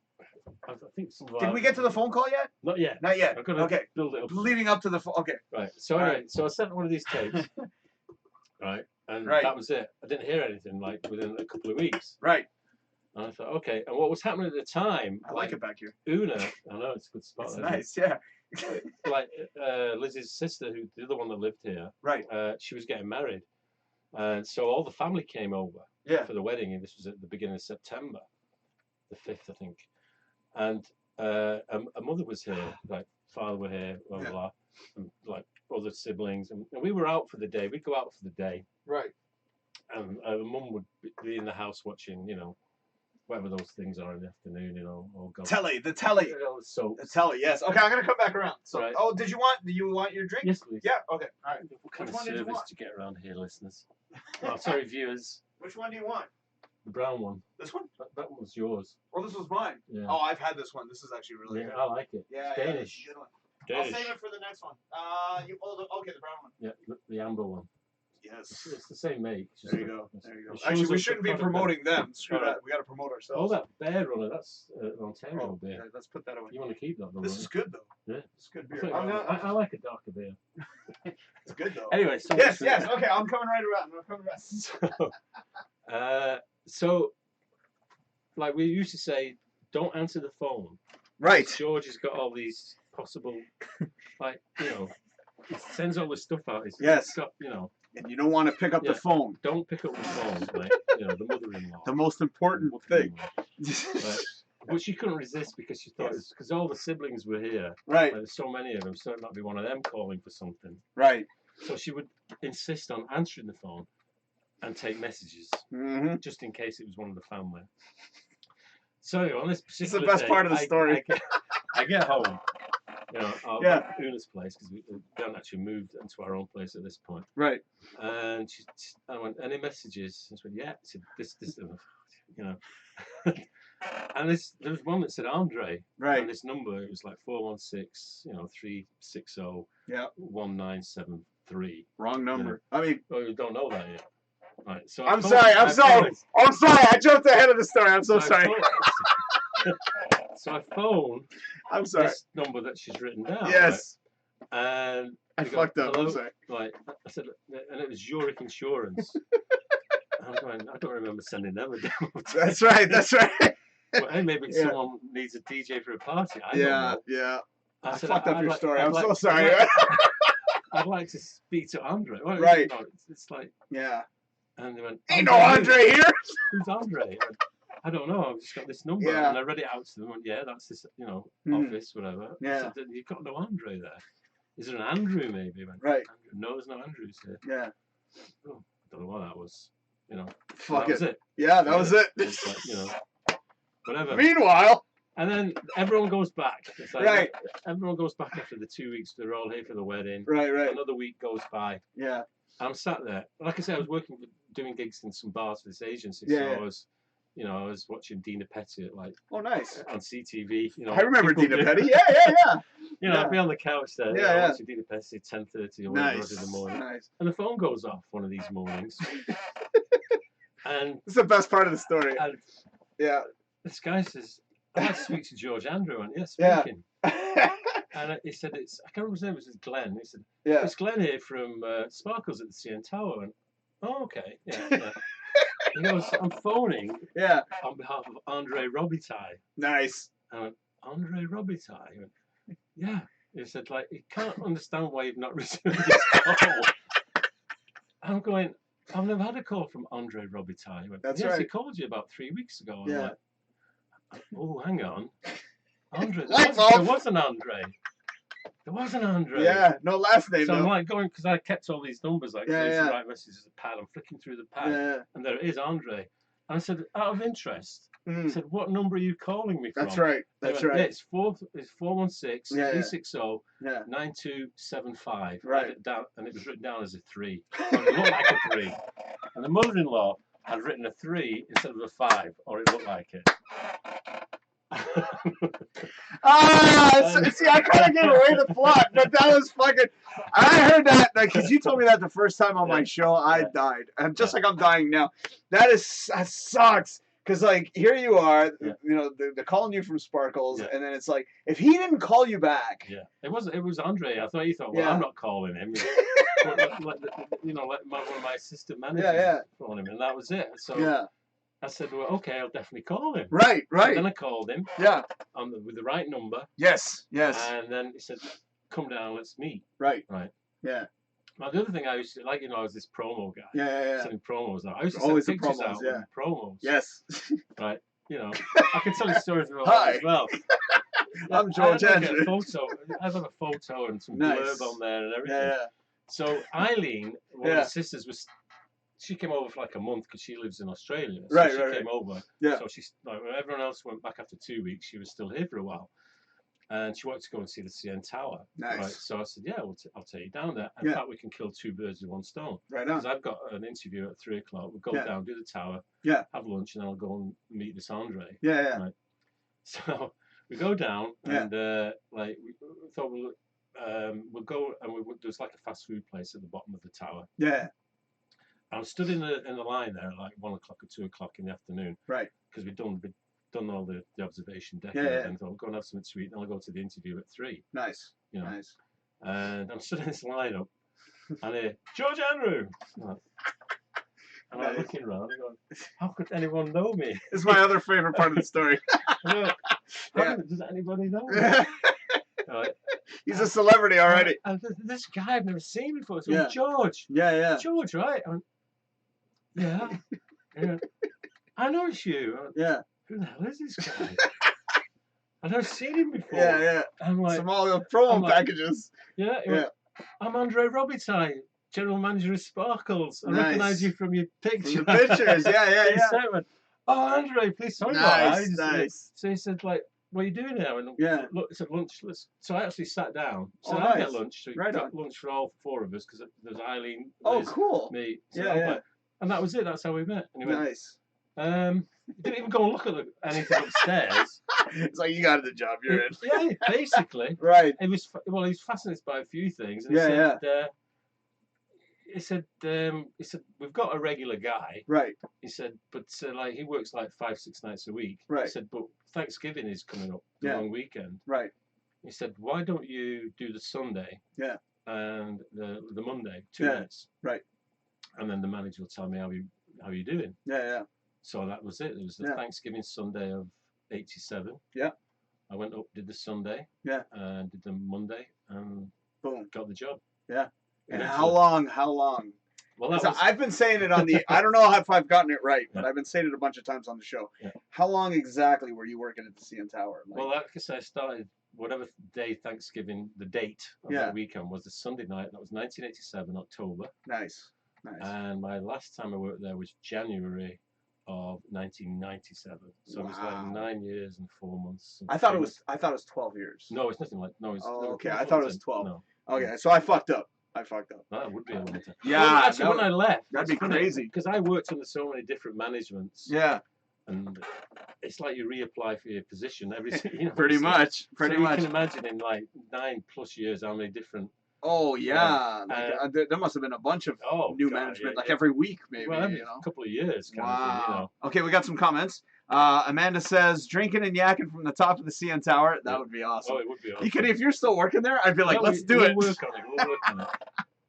I think Did we get to the phone call yet? Not yet. Not yet. I've got to Okay. build it up. Leading up to the phone. Okay. Right. So anyway, so I sent one of these tapes. Right. And that was it. I didn't hear anything like within a couple of weeks. Right. And I thought, okay. And what was happening at the time? I like it back here. Una, I know it's a good spot. It's nice, yeah. Like Lizzie's sister, who the other one that lived here. Right. She was getting married, and so all the family came over. Yeah. For the wedding, and this was at the beginning of September, the 5th, I think. And a mother was here, like father were here, blah blah blah, and like other siblings, and we were out for the day. We'd go out for the day. Right. And mum would be in the house watching, you know, whatever those things are in the afternoon, you know, or go. The telly. So the telly, yes. Okay, I'm gonna come back around. So, right. do you want your drink? Yes, please. Yeah. Okay. All right. What kind Which of one did you service want? do you get around here, listeners? Oh, sorry, viewers. Which one do you want? The brown one. This one? That one was yours. Oh, this was mine. Yeah. Oh, I've had this one. This is actually really Yeah, good. I like it. Yeah, it's yeah, Danish. good one. Danish. I'll save it for the next one. Okay, the brown one. Yeah, the amber one. Yes. It's the same make. There you go. Actually, we shouldn't be promoting them. Screw that. We got to promote Oh, ourselves. that Bear Runner, that's Ontario beer. Yeah, let's put that away. You want to keep that, though? This is good, though. Yeah. It's good beer. I like a darker beer. It's good, though. Anyway, so yes. Okay, I'm coming right around. So, like we used to say, don't answer the phone. Right. George has got all these possible, like, you know, he sends all this stuff out. He's got, you know. And you don't want to pick up the phone. Don't pick up the phone, like, you know, the mother-in-law. The most important thing. Right. But she couldn't resist because she thought, because all the siblings were here. Right. Like, there's so many of them, so it might be one of them calling for something. Right. So she would insist on answering the phone and take messages, just in case it was one of the family. So anyway, on this particular It's the best part of the story. I get home. You know, at Una's place, because we haven't actually moved into our own place at this point. Right. And I went, any messages? And she went, yeah. I said, this, you know. And there was one that said Andre. Right. And this number, it was like 416, 360 1973. Wrong number. You know? I mean, oh, you don't know that yet. Right. So I'm sorry. I'm sorry. I jumped ahead of the story. I'm so sorry. So I phoned this number that she's written down. Yes. Right? And I fucked up. Hello? I'm sorry. Like, I said, and it was Zurich Insurance. I'm going, I don't remember sending them a demo. That's right. That's right. Well, hey, maybe someone needs a DJ for a party. I don't know. Yeah. I said, fucked up your story. I'm so sorry. sorry. I'd like to speak to Andre. Well, right. It's like. Yeah. And they went, ain't no Andre here. Who's Andre? I don't know. I've just got this number, and I read it out to them. And yeah, that's this, office, whatever. Yeah. I said, you've got no Andre there. Is there an Andrew maybe? I went, right. Andrew. No, there's no Andrews here. Yeah. Oh, I don't know what that was. Fuck that was it. Yeah, that was it. It's like, whatever. Meanwhile. And then everyone goes back. It's like, right. Everyone goes back after the 2 weeks. They're all here for the wedding. Right. Another week goes by. Yeah. I'm sat there. Like I said, I was doing gigs in some bars for this agency. Yeah. So I was watching Dina Petty at nice. on CTV. I remember Dina Petty. Yeah. I'd be on the couch there. Watching Dina Petty at 10:30 or whatever in the morning. Nice. And the phone goes off one of these mornings. And it's the best part of the story. And this guy says, "I'd like to speak to George Andrew." And yes, speaking. And he said, I can't remember his name, it was Glenn. He said, it's Glenn here from Sparkles at the CN Tower. And, oh, okay. Yeah. He goes, I'm phoning on behalf of Andre Robitaille. Nice. And I went, Andre Robitaille? He went, yeah. He said, like, he can't understand why you've not returned his call. I'm going, I've never had a call from Andre Robitaille. He went, That's yes, right. he called you about 3 weeks ago. I'm Yeah. like, oh, hang on. Andre, Light there bulb. was an Andre. There was an Andre. Yeah, no last name. So I'm though. like going, because I kept all these numbers, like, Yeah, I used to yeah. write messages at the pad. I'm flicking through the pad, Yeah. and there it is, Andre. And I said, out of interest, I Mm. said, what number are you calling me from? That's right. They That's went, right. yeah, it's 416 Yeah, yeah. 360 Yeah. 9275. Right. Write it down, and it was written down as a 3. So it looked like a 3. And the mother-in-law had written a 3 instead of a 5, or it looked like it. See, I kind of gave away the plot, but that was fucking. I heard that because you told me that the first time on my show. I died, and just like I'm dying now. That sucks. Because like here you are, you know, they're calling you from Sparkles, and then it's like if he didn't call you back. Yeah, it was Andre. I thought you thought, well, I'm not calling him. Let one of my assistant managers phone him, and that was it. So I said, well, okay, I'll definitely call him. Right. So then I called him. Yeah. With the right number. Yes. And then he said, come down, let's meet. Right. Yeah. Now the other thing I used to like, you know, I was this promo guy. Yeah. Selling promos out. I used to always send pictures promos, out with promos. Yes. Right. You know, I can tell you stories about Hi. that as well. I'm George Andrew. I have a photo and some Nice. blurb on there and everything. Yeah. So Eileen, one of the sisters, she came over for like a month because she lives in Australia. So Right. she came over. Yeah. So she's like, when everyone else went back after 2 weeks, she was still here for a while. And she wanted to go and see the CN Tower. Nice. Right. So I said, yeah, I'll take you down there. In fact, we can kill 2 birds with 1 stone. Right on. Because I've got an interview at 3 o'clock. We'll go down, do the tower, have lunch, and then I'll go and meet this Andre. Yeah. Right. So we go down, and like we thought we'll go, and there's like a fast food place at the bottom of the tower. Yeah. I was stood in the line there at like 1 o'clock or 2 o'clock in the afternoon. Right. Because we'd done all the observation deck and thought, we'll go and have something to eat, and I'll go to the interview at 3. Nice. You know. Nice. And I'm stood in this lineup, and I hear, George Andrew! And I'm looking around and going, how could anyone know me? This is my other favorite part of the story. Does anybody know me? Right. He's a celebrity already. And this guy I've never seen before. So George. Yeah. George, right? Yeah. I know it's you. Who the hell is this guy? I've never seen him before. Yeah. I'm like, some all the promo packages. Went, I'm Andre Robitaille, General Manager of Sparkles. I recognise you from your picture. From the pictures, yeah. Went, oh, Andre, please sorry about that. Nice. So he said, like, what are you doing now? And look, it's at lunch. So I actually sat down. So I'll get lunch. So we got lunch for all 4 of us because there's Eileen, Liz, cool. me. So and that was it. That's how we met. And he went, nice. Didn't even go and look at anything upstairs. It's like, you got the job, you're in. Yeah, basically. Right. He was fascinated by a few things. And he said, we've got a regular guy. Right. He said, but like he works like 5-6 nights a week. Right. He said, but Thanksgiving is coming up, the long weekend. Right. He said, why don't you do the Sunday? Yeah. And the Monday, 2 nights. Right. And then the manager will tell me how you're doing. Yeah. So that was it. It was the Thanksgiving Sunday of '87. Yeah. I went up, did the Sunday. Yeah. And did the Monday, and boom, got the job. Yeah. And how long? Well, I've been saying it on the. I don't know if I've gotten it right, but I've been saying it a bunch of times on the show. Yeah. How long exactly were you working at the CN Tower? Like, well, like I said, I started whatever day Thanksgiving, the date of that weekend was the Sunday night. That was 1987, October. Nice. And my last time I worked there was January of 1997. So it was like 9 years and 4 months. I thought it was 12 years. No, it's nothing like okay, I thought it was 12. No. Okay, so I fucked up. That would be a long time. Yeah, well, actually, when I left, that'd be crazy because I worked under so many different managements. Yeah. And it's like you reapply for your position every. Pretty much. You can imagine in like 9+ years how many different. Oh yeah, there must have been a bunch of new management, like every week maybe. Well, every couple of years. Kind of thing, Okay, we got some comments. Amanda says, "Drinkin and yakkin from the top of the CN Tower." That would be awesome. Oh, it would be awesome. If you're still working there, I'd be like, let's do it. We'll work on it.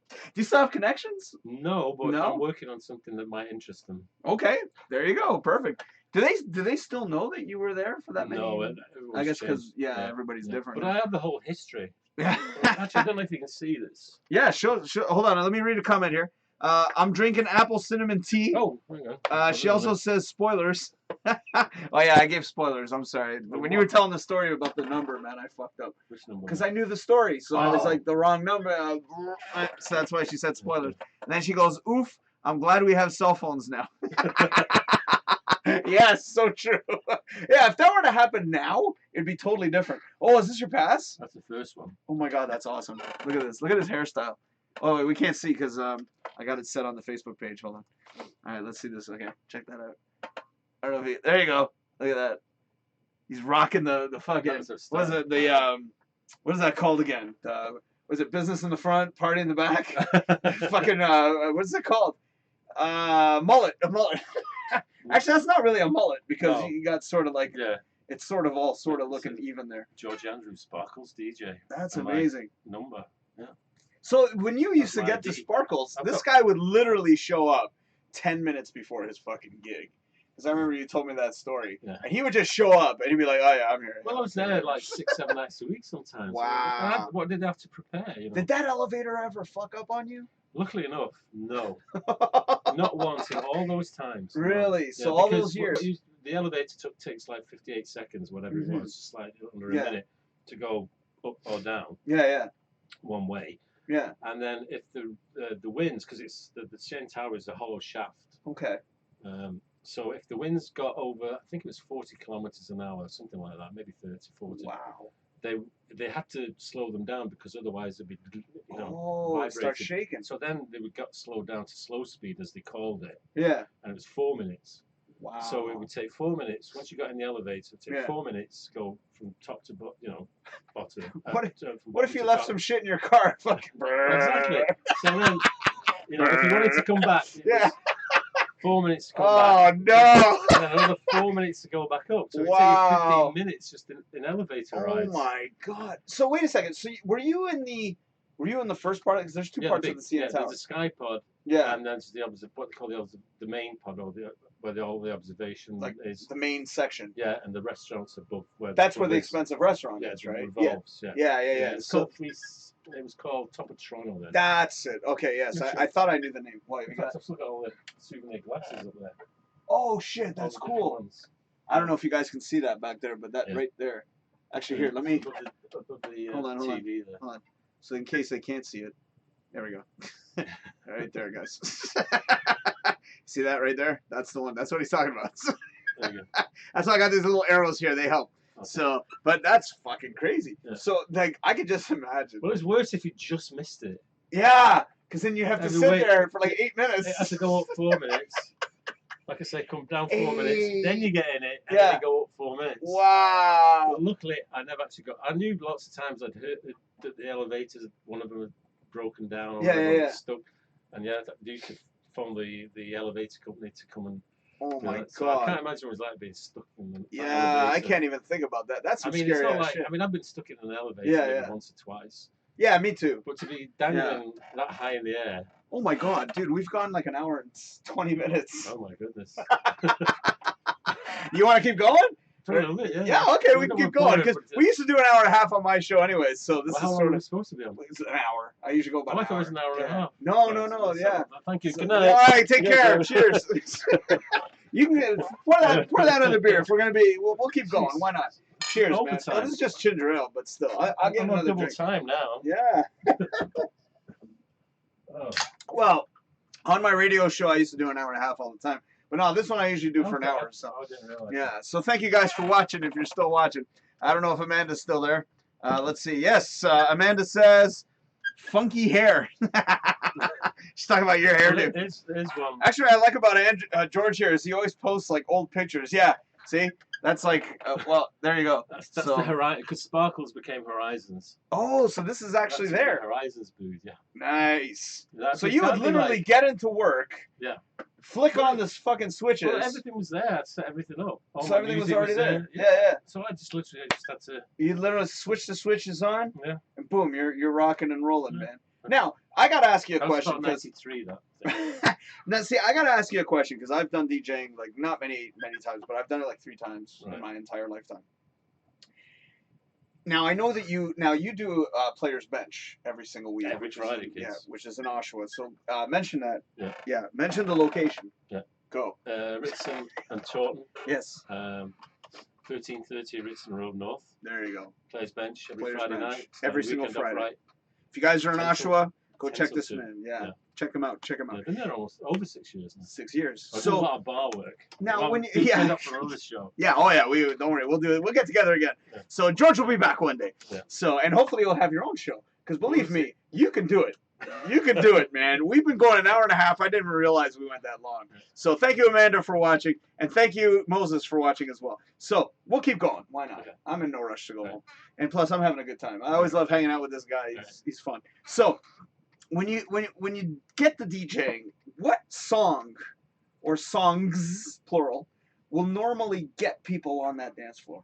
Do you still have connections? No, but I'm working on something that might interest them. Okay, there you go. Perfect. Do they still know that you were there for that many? No, it I guess changed. because everybody's different. But I have the whole history. Yeah. Actually, I don't know if you can see this. Yeah, sure. Hold on, let me read a comment here. I'm drinking apple cinnamon tea. Oh, hang on. She also says spoilers. Oh yeah, I gave spoilers. I'm sorry. When you were telling the story about the number, man, I fucked up. Which number? Because I knew the story, so I was like the wrong number. So that's why she said spoilers. And then she goes, "Oof! I'm glad we have cell phones now." Yes, so true. Yeah, if that were to happen now, it'd be totally different. Oh, is this your pass? That's the first one. Oh my God, that's awesome. Look at this. Look at his hairstyle. Oh wait, we can't see because I got it set on the Facebook page. Hold on. All right, let's see this. Okay, check that out. I don't know if he, there you go. Look at that. He's rocking the fucking. What is it? The what is that called again? Was it business in the front, party in the back? Fucking what is it called? Mullet. A mullet. Actually, that's not really a mullet because you got sort of like it's sort of all sort of looking even there. George Andrew Sparkles DJ. That's amazing. Number. Yeah. So when you used to get to Sparkles, this guy would literally show up 10 minutes before his fucking gig. Because I remember you told me that story. Yeah. And he would just show up and he'd be like, "Oh yeah, I'm here." Well, I was there like 6-7 nights a week sometimes. Wow. What did they have to prepare? You know? Did that elevator ever fuck up on you? Luckily enough, no. Not once in all those times. Really? So all those years? The elevator takes like 58 seconds, whatever it was, slightly under a minute, to go up or down. Yeah. One way. Yeah. And then if the winds, because it's the Shane Tower is a hollow shaft. Okay. So if the winds got over, I think it was 40 kilometers an hour, something like that, maybe 30, 40. Wow. They had to slow them down because otherwise they'd be, vibrating. Start shaking. So then they would get slowed down to slow speed, as they called it. Yeah. And it was 4 minutes. Wow. So it would take 4 minutes. Once you got in the elevator, it would take 4 minutes to go from top to bottom. What if you left some shit in your car? Exactly. So then, if you wanted to come back, 4 minutes to come back. Oh no! And then another 4 minutes to go back up. So it would take you 15 minutes just in elevator rides. Oh my God! So wait a second. So were you in the first part? Because there's two parts of the CN Tower. There's a sky pod. Yeah. And then there's what they call the main pod, or where all the observation is. The main section. Yeah, and the restaurants above. That's where the expensive restaurant is, right? Revolves, yeah. It was called Top of Toronto then. That's it. Okay, yes. I thought I knew the name. Wait, I've got all the souvenir glasses up there. Oh shit, that's cool. I don't know if you guys can see that back there, but that right there. Actually, here, let me. Hold on. So in case they can't see it, there we go. Right there, guys. See that right there? That's the one. That's what he's talking about. There you go. That's why I got these little arrows here. They help. Okay. So, but that's fucking crazy. Yeah. So, like, I could just imagine. Well, it's worse if you just missed it. Yeah, because then you have to sit there for like 8 minutes. It has to go up 4 minutes. Like I say, come down 4 minutes, then you get in it, and then you go up 4 minutes. Wow. But luckily, I never actually got. I knew lots of times I'd heard that the elevators, one of them had broken down or stuck, and they used to phone the elevator company to come and. Oh my God! So I can't imagine what it's like being stuck in the elevator. I can't even think about that. That's some scary it's not like, shit. I mean, I've been stuck in an elevator once or twice. Yeah, me too. But to be dangling that high in the air. Oh my God, dude, we've gone like an hour and 20 minutes. Oh my goodness. You want to keep going? Yeah, okay, we can keep going because we used to do an hour and a half on my show anyway, so this is sort of supposed to be on. It's an hour. I usually go about. I like it was an hour and a half. No, yeah. Thank you. Good night. All right, take care. Cheers. You can pour that in the beer. If we're gonna be, we'll keep going. Why not? Cheers, man. Oh, this is just ginger ale, but still, I'll get another double drink. Time now. Yeah. Well, on my radio show, I used to do an hour and a half all the time. But no, this one I usually do for an hour. So I didn't realize. Yeah. So thank you guys for watching. If you're still watching, I don't know if Amanda's still there. Let's see. Yes, Amanda says, "Funky hair." She's talking about your hair, dude. There's one. Actually, I like about George here is he always posts like old pictures. Yeah. See, that's like well, there you go. That's the Horizon, because Sparkles became Horizons. Oh, so this is actually there. The Horizons booth, yeah. Nice. So you would literally get into work. Yeah. Flick on this fucking switches. Well, everything was there. I'd set everything up. So everything was already there. Yeah. So I just literally had to. You literally switch the switches on. Yeah. And boom, you're rocking and rolling, man. Now I gotta ask you a question. That was 93, though. thing. Now, see, I gotta ask you a question because I've done DJing like not many times, but I've done it like 3 times in my entire lifetime. Now I know that you do Players Bench every single week. Every Friday, kids. Yeah, which is in Oshawa. So mention that. Yeah. Yeah. Mention the location. Yeah. Go. Ritson and Taunton. Yes. 1330 Ritson Road North. There you go. Players Bench every Players Friday Bench. night. Every single Friday. Right. If you guys are in 10 Oshawa, go 10 check till this 2. man. Yeah. Yeah. Check him out. Check him out. They've been there almost over 6 years now. 6 years. I do a lot of bar work. Now, when you up for another show. Yeah, oh yeah, we don't worry, we'll do it. We'll get together again. Yeah. So George will be back one day. Yeah. So and hopefully you'll have your own show. Because believe me, you can do it. You can do it, man. We've been going an hour and a half. I didn't even realize we went that long. So thank you, Amanda, for watching, and thank you, Moses, for watching as well. So we'll keep going. Why not? Okay. I'm in no rush to go home, and plus I'm having a good time. I always love hanging out with this guy. He's fun. So when you get the DJing, what song or songs plural will normally get people on that dance floor?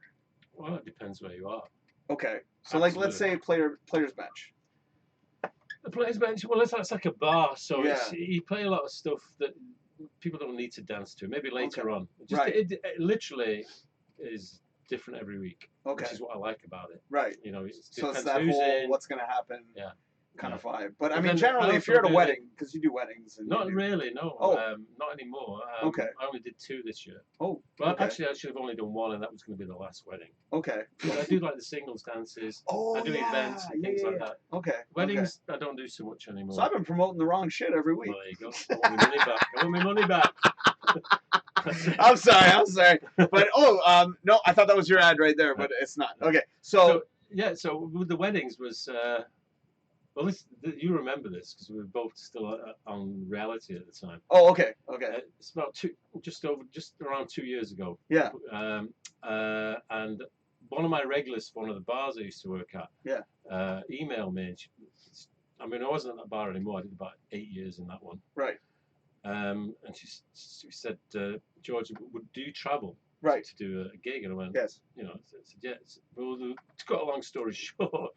Well, it depends where you are. Okay, so like let's say Players Bench. The Players Bench, well, that's like a bar, so Yeah. you play a lot of stuff that people don't need to dance to. Maybe later on. Right. It literally is different every week, Okay. which is what I like about it. Right. You know, it's So it's depends that who's whole in. what's gonna happen kind of vibe. But I But mean, then generally, I if you're at a also do wedding, because you do weddings. And Not really, no. Oh. Not anymore. Okay. I only did 2 this year. Oh. Well, okay. actually, I should have only done 1, and that was going to be the last wedding. Okay. But I do like the singles dances. Oh, I do events and things like that. Okay. Weddings, I don't do so much anymore. So I've been promoting the wrong shit every week. Well, there you go. I want my money back. I want my money back. I'm sorry. But no, I thought that was your ad right there, but it's not. Okay. So So with the weddings was well, you remember this because we were both still on reality at the time. oh, okay. It's about just around 2 years ago. Yeah. And one of my regulars for one of the bars I used to work at. Yeah. Emailed me. I mean, I wasn't at that bar anymore. I did about 8 years in that one. Right. And she said, George, do you travel? Right. To do a gig, and I went, yes. You know, I said, yes. Well, to cut a long story short,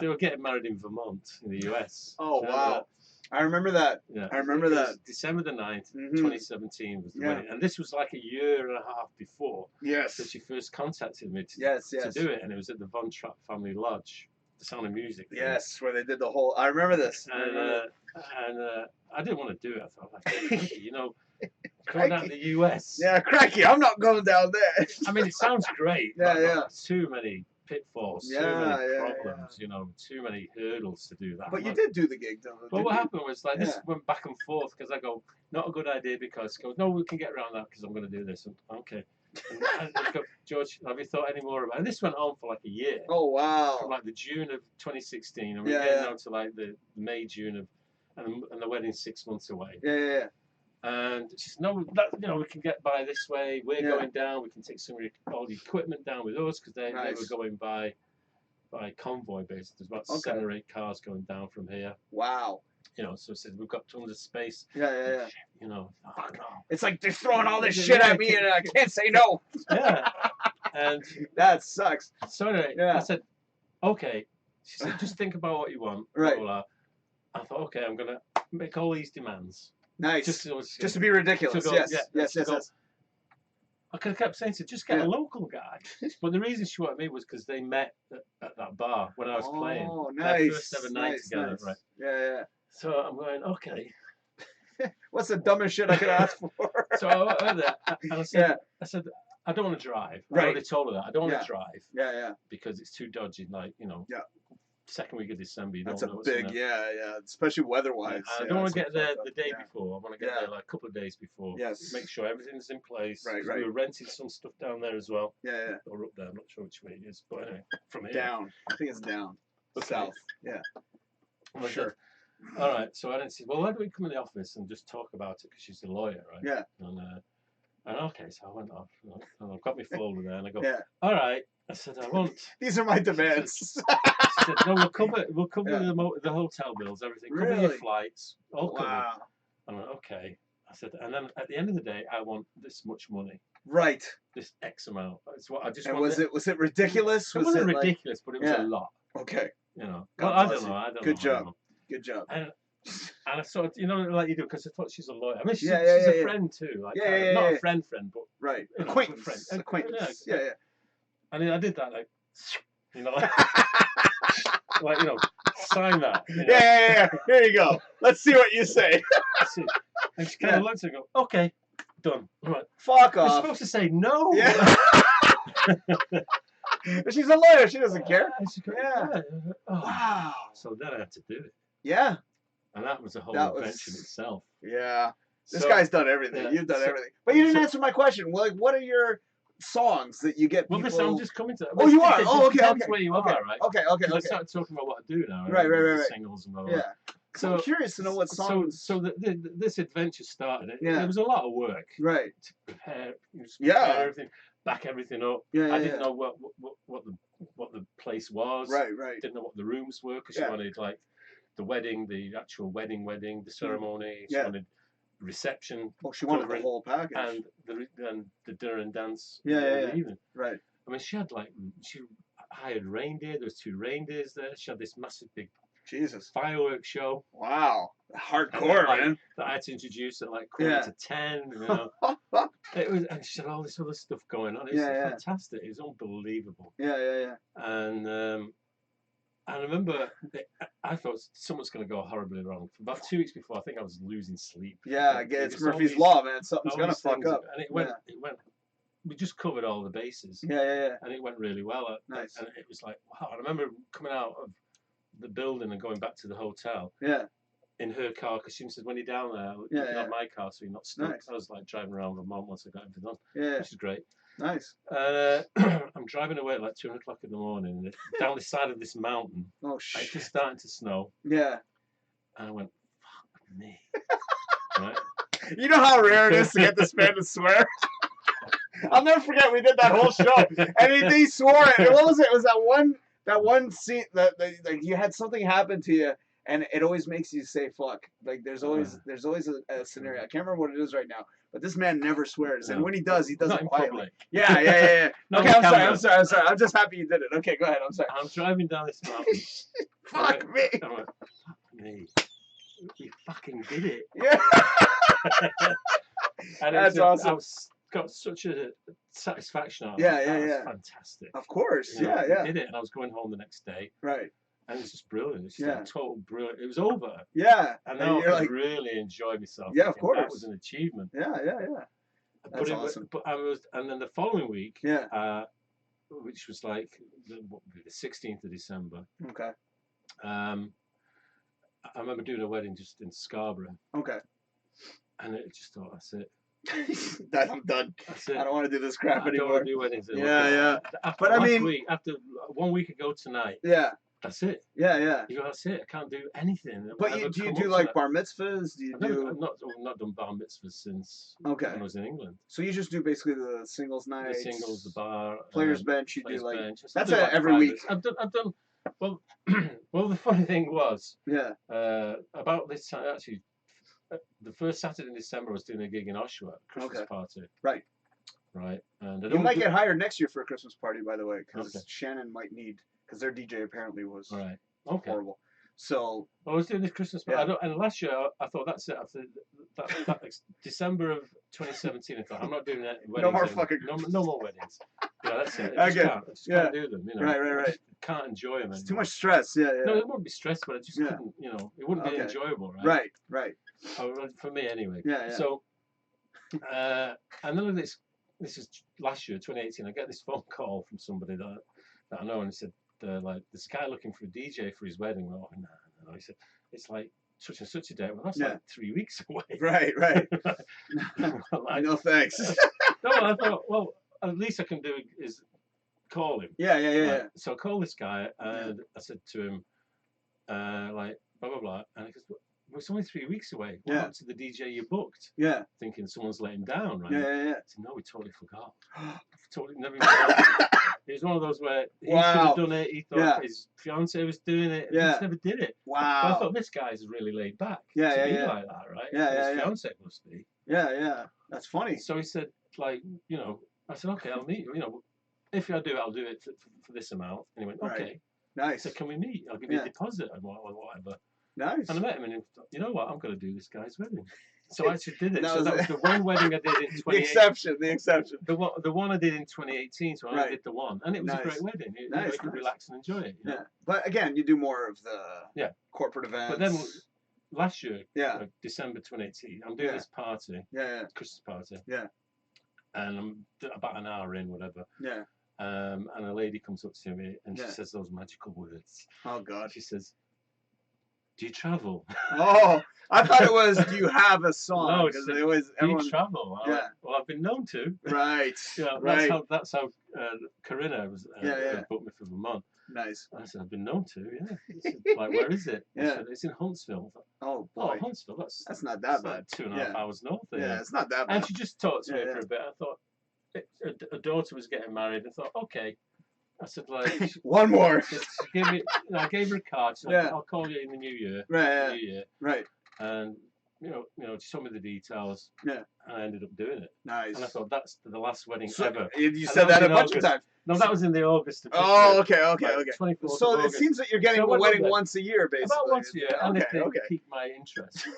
they were getting married in Vermont, in the US. Oh, wow. I remember that. Yeah. I remember that. December the 9th, 2017 was the Yeah. wedding. And this was like a year and a half before Yes. that she first contacted me to do it. And it was at the Von Trapp Family Lodge, the Sound of Music. Yes, where they did the whole. I remember this. And I didn't want to do it. I thought, like, you know, going out to the US. Yeah, crikey, I'm not going down there. I mean, it sounds great. Yeah, but yeah. Too many pitfalls, too many problems, you know, too many hurdles to do that. But you did do the gig, though. But what happened was, like, this went back and forth because I go, not a good idea, because goes, no, we can get around that because I'm going to do this. And, okay. And I go, George, have you thought any more about it? And this went on for like a year. Oh, wow. From like the June of 2016, and we're getting down to like the May, June of, and the wedding's 6 months away. Yeah. And she said, no, you know, we can get by this way. We're going down. We can take all the equipment down with us because they were going by convoy basically. There's about 7 or 8 cars going down from here. Wow. You know, so I said, we've got tons of space. Yeah. You know, oh no. It's like they're throwing all this shit at me and I can't say no. Yeah. And that sucks. So anyway, I said, okay. She said, just think about what you want. Right. Blah, blah. I thought, okay, I'm going to make all these demands. Nice. Just to be ridiculous. Yes. I could have kept saying to just get a local guy. But the reason she wanted me was because they met at that bar when I was playing. Oh, nice. Their first ever night together, right? Yeah. So I'm going, okay. What's the dumbest shit I could ask for? So I went there and I said, I don't want to drive. I already told her that. I don't want to drive. Yeah. Because it's too dodgy, like, you know. Yeah. Second week of December, you That's don't know a big, especially weather-wise. I don't want to get there the day before. I want to get there like a couple of days before. Yes. Make sure everything's in place. Right. We were renting some stuff down there as well. Yeah. Or up there. I'm not sure which way it is, but anyway, from here. Down. I think it's down. South. Yeah. Well, sure. All right. So I didn't say, well, why don't we come in the office and just talk about it because she's a lawyer, right? Yeah. And okay, so I went off and I've got my folder there and I go, yeah. All right. I said, I want. These are my demands. She said, no, we'll cover the hotel bills, everything, cover your flights, all covered. I went, okay. I said, and then at the end of the day, I want this much money. Right. This X amount. That's what I just and wanted. Was it ridiculous? It wasn't ridiculous, but it was a lot. Okay. You know. I don't know. Good job. Good job. And And I sort of, you know, like you do, because I thought she's a lawyer. I mean, she's, Yeah, she's yeah, a yeah. friend too. Like, Yeah, not yeah. a friend, but Right. You know, Acquaintance. friend. Acquaintance. Yeah, yeah. And I did that, like, you know, like you know, sign that. You know? Yeah. Here you go. Let's see what you say. See. And she kind of looked at me and go, okay, done. I'm like, fuck you're off. supposed to say no. Yeah. She's a lawyer. She doesn't care. Yeah. Oh. Wow. So then I had to do it. Yeah. And that was a whole adventure in itself. Yeah. This guy's done everything. Yeah. You've done everything. But you didn't answer my question. Well, like, what are your songs that you get people... Well, listen, I'm just coming to that. Oh, you are? Oh, okay. Where you are, right? Okay. I started talking about what I do now. Right. Singles and blah, blah, blah. Yeah. So I'm curious to know what songs... So this adventure started. It was a lot of work. Right. To prepare everything, back everything up. Yeah, I didn't know what the place was. Right. Didn't know what the rooms were, because she wanted, like, the wedding, the actual wedding, the ceremony. She wanted reception. Oh, she wanted the whole package. And the dinner and dance. Yeah. Evening. Right. I mean, she hired reindeer. There was 2 reindeers there. She had this massive big fireworks show. Wow. Hardcore, man. That I had to introduce at like 9:45, you know. It was, and she had all this other stuff going on. It was fantastic. It was unbelievable. Yeah. And I remember, I thought someone's going to go horribly wrong. For about 2 weeks before, I think I was losing sleep. Yeah, it's Murphy's Law, man. Something's going to fuck up. And it went, we just covered all the bases. Yeah. And it went really well. Nice. And it was like, wow. I remember coming out of the building and going back to the hotel. Yeah. In her car, because she said, when you're down there, you can have my car, so you're not stuck. Nice. I was like driving around with Mum once I got everything done. Yeah. Which is great. Nice. I'm driving away at like 2 o'clock in the morning down the side of this mountain. Oh shit! It's just starting to snow. Yeah. And I went, fuck me. Right? You know how rare it is to get this man to swear. I'll never forget. We did that whole show, and he swore it. What was it? It was that one scene that like you had something happen to you, and it always makes you say fuck. Like there's always a scenario. I can't remember what it is right now. But this man never swears, and when he does it quietly. Public. Yeah. Okay, I'm sorry. I'm just happy you did it. Okay, go ahead. I'm sorry. I'm driving down this mountain. Fuck me. I went, fuck me. We fucking did it. Yeah. And that's awesome. I got such a satisfaction out of it. Yeah. That was fantastic. Of course. You know, yeah. We did it, and I was going home the next day. Right. And it was just brilliant. It was just like total brilliant. It was over. Yeah. And now I could really enjoy myself. Yeah, of course. That was an achievement. Yeah. That's awesome. But and then the following week, which was like the 16th of December. Okay. I remember doing a wedding just in Scarborough. Okay. And it just thought, that's it. I'm done. That's it. I don't want to do this crap anymore. anymore. I don't want to do weddings anymore. Yeah. After 1 week ago tonight. Yeah. That's it. Yeah. You go, that's it. I can't do anything. But do you do like bar mitzvahs? I've not done bar mitzvahs since when I was in England. So you just do basically the singles night. The singles, the bar. Players bench. You do like bench. that's every week. I've done. Well, the funny thing was. Yeah. About this time actually. The first Saturday in December, I was doing a gig in Oshawa, Christmas party. Right. And you might get hired next year for a Christmas party, by the way, because Shannon might need, because their DJ apparently was horrible. So I was doing this Christmas party, and last year I thought that's it. After that December of 2017, I thought I'm not doing that. No more fucking no more weddings. Yeah, that's it. I just can't do them. You know, right. Can't enjoy them. It's too much stress. Yeah. No, it wouldn't be stressful, but I just couldn't. You know, it wouldn't be enjoyable, right? Right. For me, anyway. Yeah. So, and then this is last year, 2018. I get this phone call from somebody that I know, and he said, like, this guy looking for a DJ for his wedding. Well, no. He said, it's like such and such a date. Well, that's like 3 weeks away. Right. Like, no thanks. No, I thought, well, at least I can do is call him. Yeah. So I called this guy, and I said to him, like, blah, blah, blah. And he goes, well, it's only 3 weeks away. What happened to the DJ you booked? Yeah. Thinking someone's let him down, right? Yeah. I said, no, we totally forgot. Never even thought. It was one of those where he should have done it. He thought his fiance was doing it. And he just never did it. Wow. But I thought, this guy's really laid back. To be like that, right? His fiance must be. Yeah. That's funny. So he said, like, you know, I said, okay, I'll meet you. You know, if I do it, I'll do it for this amount. And he went, okay. Nice. So can we meet? I'll give you a deposit and whatever. Nice. And I met him, and he thought, you know what? I'm going to do this guy's wedding. So I actually did it. That So was that was the one wedding I did in 2018. The exception. The exception. The one I did in 2018. So I Right. did the one, and it was a Nice. great wedding. You Nice, know, you could nice. relax and enjoy it. You know? Yeah. But again, you do more of the corporate events. But then last year, December 2018, I'm doing this party, Christmas party. Yeah. And I'm about an hour in, whatever. Yeah. And a lady comes up to me and she says those magical words. Oh God. She says, "Do you travel?" Oh, I thought it was, "Do you have a song?" No, because it was "Do everyone. you travel?" I went, well, I've been known to. Right. Yeah, right. That's how Corinna was booked me for Vermont. Nice. I said, "I've been known to." Yeah. Said, like, where is it? I said, "It's in Huntsville." I thought, oh boy. Oh, Huntsville. That's not that bad. Like 2.5 hours north. Yeah, it's not that bad. And she just talked to me for a bit. I thought her daughter was getting married. I thought, okay. I said, like, one more. She gave me, I gave her a card. She said, I'll call you in the new year. Right. New year. Right. And you know, she told me the details. Yeah. And I ended up doing it. Nice. And I thought that's the last wedding ever. You said that a bunch of times. No, that was in the August. Oh, okay. 24th So it seems that you're getting a wedding once a year, basically. About once a year, and if they pique my interest,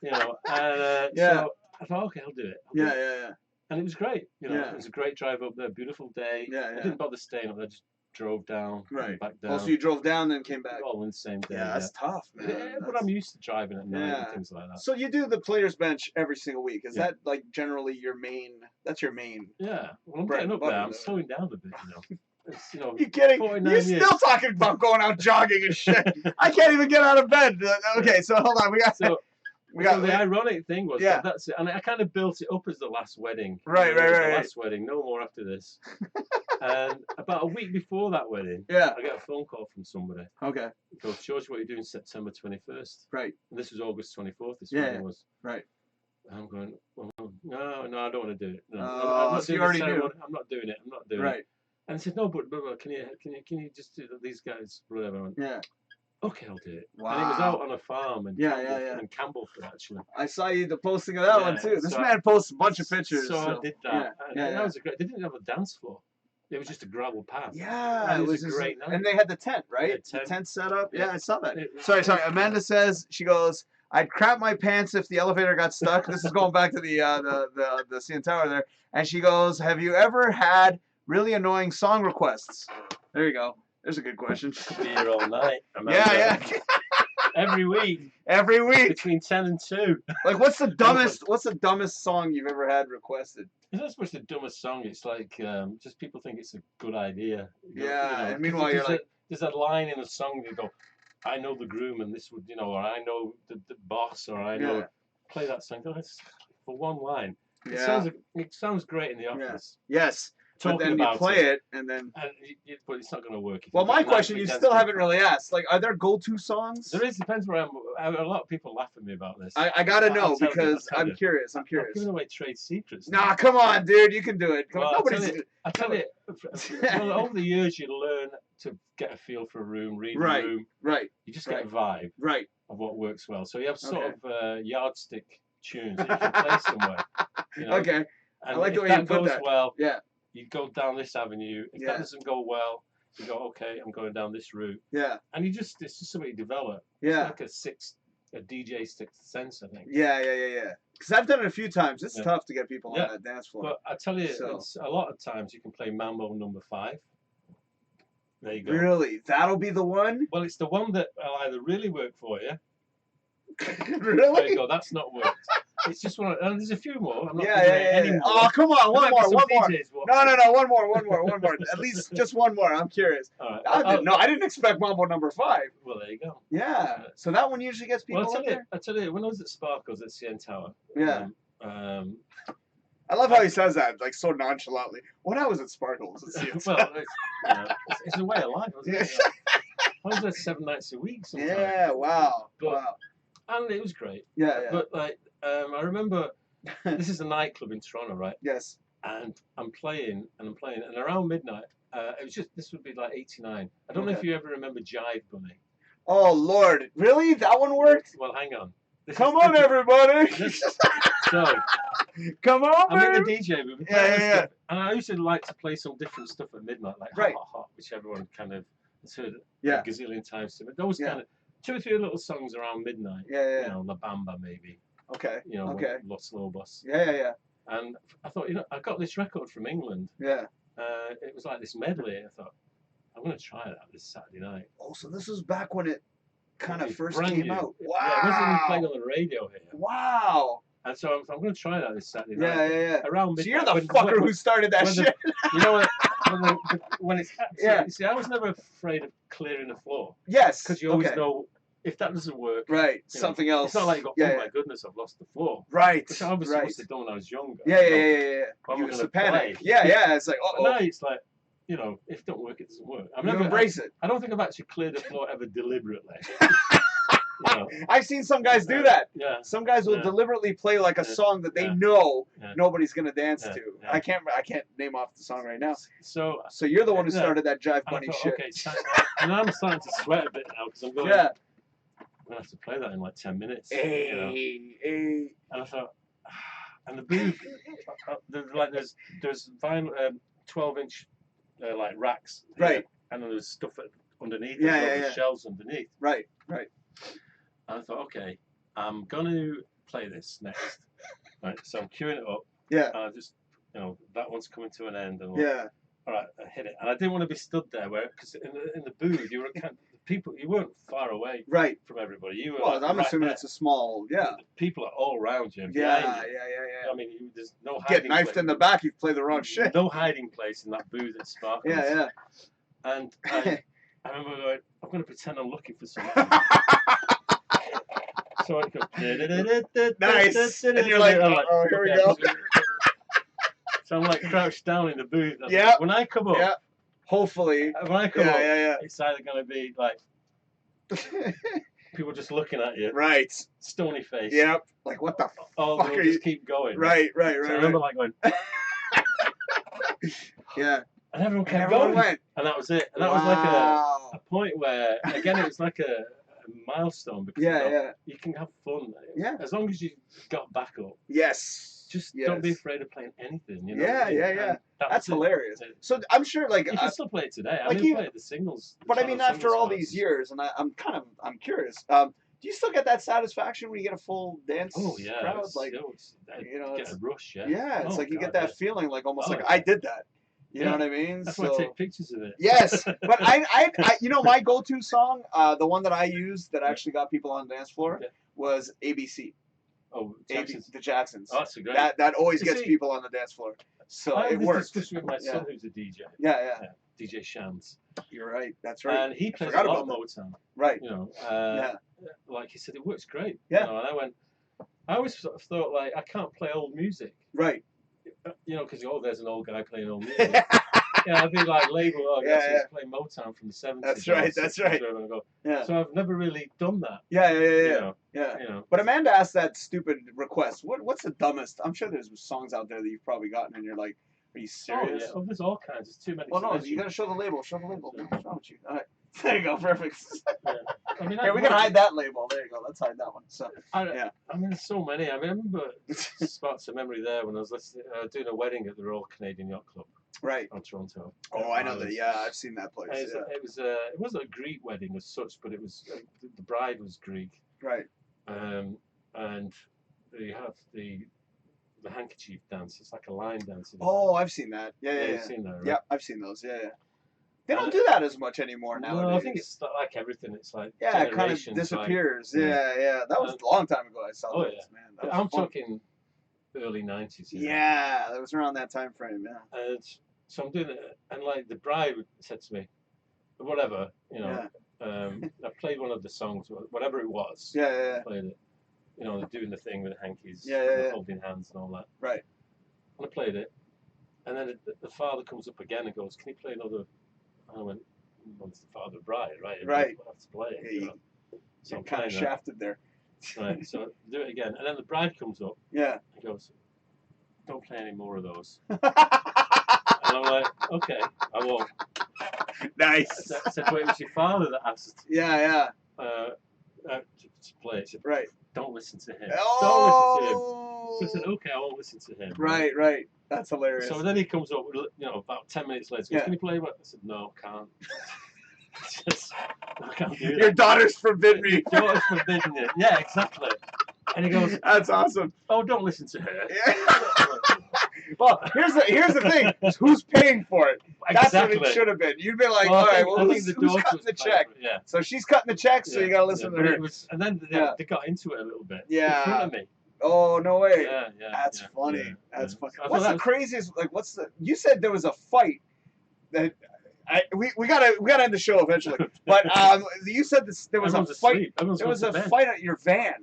you know. And so I thought, okay, I'll do it. Yeah. And it was great. You know, it was a great drive up there, beautiful day. Yeah. I didn't bother staying up there. Just drove down, back down. Also, you drove down, then came back. All in the same day. Yeah, that's tough, man. Yeah, but I'm used to driving at night and things like that. So you do the players bench every single week. Is that like generally your main? That's your main. Yeah. Well, I'm getting up there. I'm slowing down a bit, you know. It's, you know, you kidding? You're still talking about going out jogging and shit. I can't even get out of bed. Okay, so hold on. We got the ironic thing was that's it, and I kind of built it up as the last wedding. Right. The last wedding, no more after this. And about a week before that wedding, I get a phone call from somebody. Okay. He goes, "George, what are you doing September 21st?" Right. And this was August 24th. This wedding was. Right. And I'm going, well, no, I don't want to do it. No, I'm not doing it. I'm not doing it. I'm not doing it. And I said, no, but can you just do that? These guys, whatever. I went, okay, I'll do it. Wow. And it was out on a farm in Campbellford, actually. I saw you the posting of that one too. This man posts a bunch of pictures. So I did that. And that was a great. They didn't have a dance floor. It was just a gravel path. Yeah, and it was a great night. And they had the tent, right? The tent set up. Yeah, I saw that. Sorry. Amanda says, she goes, "I'd crap my pants if the elevator got stuck." This is going back to the CN Tower there. And she goes, "Have you ever had really annoying song requests?" There you go. There's a good question. Could be here all night. Yeah. Every week. Every week. Between 10 and 2. Like, what's the dumbest song you've ever had requested? It's not so much the dumbest song. It's like just people think it's a good idea. And meanwhile you're like, there's that line in a song you go, "I know the groom and this would, you know," or "I know the boss," or "I know." Play that song. For one line. It sounds great in the office. Yes. But then you play it, and then. But it's not going to work. Well, my question, you still haven't really asked. Like, are there go-to songs? There is. Depends where I'm. A lot of people laugh at me about this. I gotta know because I'm curious. I'm giving away trade secrets. Nah, come on, dude. You can do it. Come on. I tell you. Well, over the years, you learn to get a feel for a room, read the room. Right. You just get a vibe. Right. Of what works well. So you have sort of yardstick tunes that you can play somewhere. You know? Okay. And I like the way you put that. Well, you go down this avenue. If that doesn't go well, you go, okay, I'm going down this route. Yeah. And it's just something you develop. Yeah. It's like a DJ sixth sense, I think. Yeah. Because I've done it a few times. It's tough to get people on that dance floor. But I tell you, it's a lot of times you can play Mambo number 5. There you go. Really? That'll be the one? Well, it's the one that will either really work for you. Really? There you go. That's not worked. It's just one. And there's a few more. I'm not any more. Oh, come on, one more. No, one more. At least just one more. I'm curious. All right. I didn't expect Mambo number 5. Well, there you go. Yeah. So that one usually gets people up there? I tell you, when I was at Sparkles at CN Tower. Yeah. I love how he says that, like so nonchalantly. When I was at Sparkles at CN Tower. It's a way of life, wasn't it? I was there 7 nights a week sometimes. Yeah, wow. And it was great. Yeah. But like, I remember, this is a nightclub in Toronto, right? Yes. And I'm playing, and around midnight, this would be like 89. I don't know if you ever remember Jive Bunny. Oh, Lord. Really? That one worked? Well, hang on. Come on, everybody. Come on, I'm in the DJ booth. Yeah. And I used to like to play some different stuff at midnight, like Hot, which everyone kind of has heard a gazillion times. But those kind of, 2 or 3 little songs around midnight. Yeah. You know, La Bamba maybe. Okay. You know, Okay. Los Lobos. Yeah. And I thought, you know, I got this record from England. Yeah. It was like this medley. I thought, I'm going to try that this Saturday night. Oh, so this was back when it kind of first brand came new. out. Wow. Yeah, it wasn't even playing on the radio here. Wow. And so I'm going to try that this Saturday night. Yeah. Around So midnight. you're the fucker who started that shit. You know when it's Yeah. You see, I was never afraid of clearing the floor. Yes. Because you always know if that doesn't work. Right. Something else. It's not like you go, oh my goodness, I've lost the floor. Right. Which I obviously must have done when I was younger. Yeah. I'm You going to panic. play. Yeah. It's like, But now it's like, you know, if it don't work, it doesn't work. You embrace it. I don't think I've actually cleared the floor ever deliberately. You know. I've seen some guys do that. Yeah. Some guys will deliberately play like a song that they know nobody's gonna dance to. Yeah. I can't name off the song right now. So you're the one who started that Jive Bunny shit. Okay, and I'm starting to sweat a bit now because I'm going. Yeah. I'm gonna have to play that in like 10 minutes. Hey. And I thought, and the booth, there's vinyl 12-inch like racks. Right. And then there's stuff underneath. Yeah. Shelves underneath. Right. And I thought, okay, I'm gonna play this next. Right. So I'm queuing it up. Yeah. And I just, you know, that one's coming to an end. And Yeah. All right, I hit it. And I didn't want to be stood there because in the booth you were people, you weren't far away. Right. From everybody. You were. Well, like I'm assuming it's a small. Yeah. People are all around you. Yeah. I mean, there's no hiding. Get knifed in the back, you play the wrong shit. No hiding place in that booth at Sparkles. Yeah. And I remember going, I'm going to pretend I'm looking for something. So I go, nice. And you're like, oh, here we go. So I'm like crouched down in the booth. Yeah. When I come up, hopefully. When I come up, yeah. It's either going to be like people just looking at you. Right. Stony face. Yep. Like, what the fuck are you? Just keep going. Right. So I remember like going. Yeah. And everyone kept going. Went. And that was it. And that was like a point where, again, it was like a milestone because you can have fun. Yeah. As long as you got back up. Yes. Just don't be afraid of playing anything. You know? Yeah. That's hilarious. So I'm sure, like, you can still play it today. Like I mean, play the singles. But I mean, after all these years, and I'm curious. Do you still get that satisfaction when you get a full dance crowd? Like, you know, get a rush. Yeah, it's like you get that feeling, like almost like I did that. You know what I mean? That's why I take pictures of it. Yes, but I you know, my go-to song, the one that I used that actually got people on the dance floor was ABC. Oh, the Jacksons. Oh, that's a great. That always gets people on the dance floor. So I it works. Discussion with my son, who's a DJ. Yeah. DJ Shams. You're right. That's right. And he plays a lot of Motown. Right. You know. Like he said, it works great. Yeah. You know, and I always sort of thought like I can't play old music. Right. You know, because there's an old guy playing old music. I'd be like label. Oh, he's playing Motown from the 70s. That's right. That's right. So I've never really done that. Yeah. You know. But Amanda asked that stupid request. What's the dumbest? I'm sure there's songs out there that you've probably gotten, and you're like, are you serious? Oh, there's all kinds. There's too many. Well, no, you gotta show the label. Show the label. What's wrong with you? All right. There you go. Perfect. I mean, we can hide that label. There you go. Let's hide that one. So, I mean, there's so many. I remember sparks of memory there when I was doing a wedding at the Royal Canadian Yacht Club. Right. On Toronto. Oh, I know that. Yeah, I've seen that place. It wasn't a Greek wedding as such, but it was the bride was Greek. Right. And you have the handkerchief dance. It's like a line dance. Oh, I've seen that. Yeah. You've seen that, right? Yeah, I've seen those. Yeah. They don't do that as much anymore nowadays. No, I think it's like everything. It's like it kind of disappears. Like, yeah. That was a long time ago. I saw those, man. I'm talking early 90s. Yeah, that was around that time frame. Yeah. And so I'm doing it, and like the bride said to me, whatever, you know. I played one of the songs, whatever it was. Yeah. I played it. You know, doing the thing with the hankies, holding hands and all that. Right. And I played it, and then the father comes up again and goes, "Can you play another?" And I went, "Well, it's the father of the bride, right? Right. I have to play it." Yeah, so I'm kind of shafted there. Right. So do it again, and then the bride comes up. Yeah. And goes, "Don't play any more of those." And I'm like, "Okay, I won't." Nice. I said, "But it was your father that asked." Yeah. To play it. Said, right. Don't listen to him. Oh. Don't listen to him. So I said, "Okay, I won't listen to him." Right. That's hilarious. So then he comes up, about 10 minutes later. Goes, "Can you play what?" I said, "No, can't." Just, I can't do Your that. daughters forbid me. Your daughter's forbidden it. Yeah, exactly. And he goes, That's awesome. oh, don't listen to her. Yeah. Well, here's the thing. Who's paying for it? That's Exactly. what it should have been. You'd be like, Well, all right, well, I think who's the daughter cutting was the paying check? for it, yeah. So she's cutting the check, so you got to listen to but her. it was, and then they got into it a little bit. Yeah. In front of me. Oh, no way. Yeah. That's funny. Yeah, That's funny. So What's the craziest? Like, you said there was a fight that. We gotta end the show eventually. But you said there was Everyone's a fight. asleep. Everyone's There was a gone to bed. fight at your van.